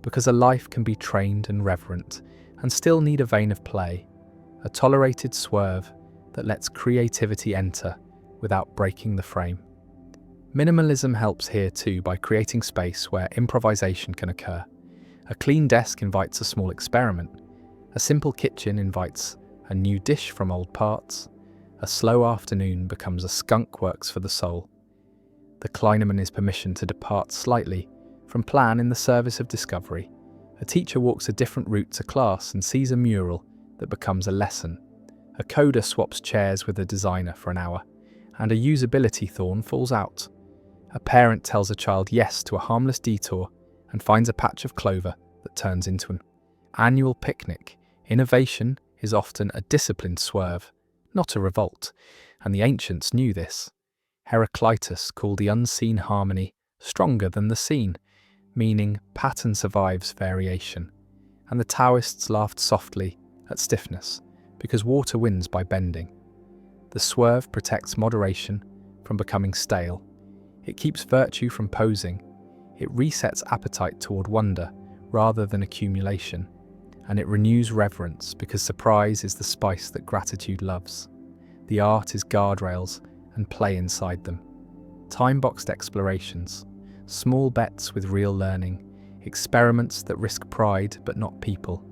because a life can be trained and reverent, and still need a vein of play, a tolerated swerve that lets creativity enter without breaking the frame. Minimalism helps here too by creating space where improvisation can occur. A clean desk invites a small experiment. A simple kitchen invites a new dish from old parts. A slow afternoon becomes a skunk works for the soul. The Kleineman is permission to depart slightly from plan in the service of discovery. A teacher walks a different route to class and sees a mural that becomes a lesson. A coder swaps chairs with a designer for an hour, and a usability thorn falls out. A parent tells a child yes to a harmless detour and finds a patch of clover that turns into an annual picnic. Innovation is often a disciplined swerve, not a revolt, and the ancients knew this. Heraclitus called the unseen harmony stronger than the seen, meaning pattern survives variation, and the Taoists laughed softly at stiffness because water wins by bending. The swerve protects moderation from becoming stale. It keeps virtue from posing. It resets appetite toward wonder rather than accumulation, and it renews reverence because surprise is the spice that gratitude loves. The art is guardrails and play inside them. Time-boxed explorations, small bets with real learning, experiments that risk pride but not people,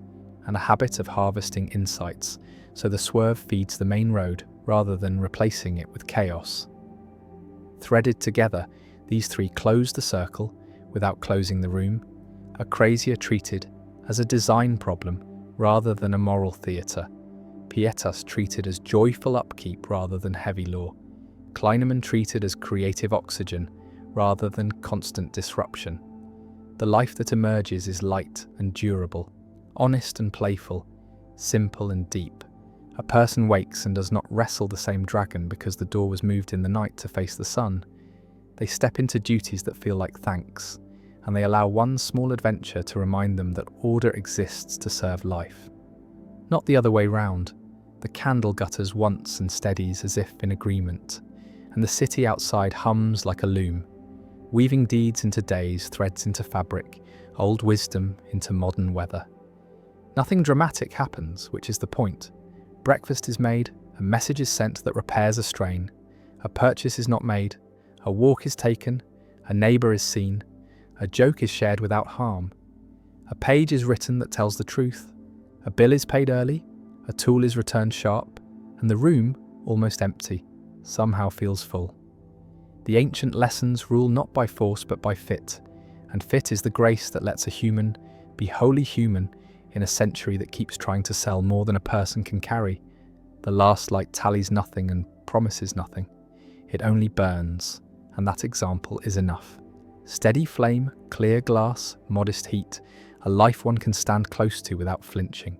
and a habit of harvesting insights so the swerve feeds the main road rather than replacing it with chaos. Threaded together, these three close the circle without closing the room, are crazier treated as a design problem rather than a moral theatre, pietas treated as joyful upkeep rather than heavy law, Kleineman treated as creative oxygen rather than constant disruption. The life that emerges is light and durable, honest and playful, simple and deep. A person wakes and does not wrestle the same dragon because the door was moved in the night to face the sun. They step into duties that feel like thanks, and they allow one small adventure to remind them that order exists to serve life. Not the other way round. The candle gutters once and steadies as if in agreement, and the city outside hums like a loom, weaving deeds into days, threads into fabric, old wisdom into modern weather. Nothing dramatic happens, which is the point. Breakfast is made, a message is sent that repairs a strain, a purchase is not made, a walk is taken, a neighbour is seen, a joke is shared without harm. A page is written that tells the truth, a bill is paid early, a tool is returned sharp, and the room, almost empty, somehow feels full. The ancient lessons rule not by force but by fit, and fit is the grace that lets a human be wholly human in a century that keeps trying to sell more than a person can carry. The last light tallies nothing and promises nothing. It only burns, and that example is enough. Steady flame, clear glass, modest heat, a life one can stand close to without flinching.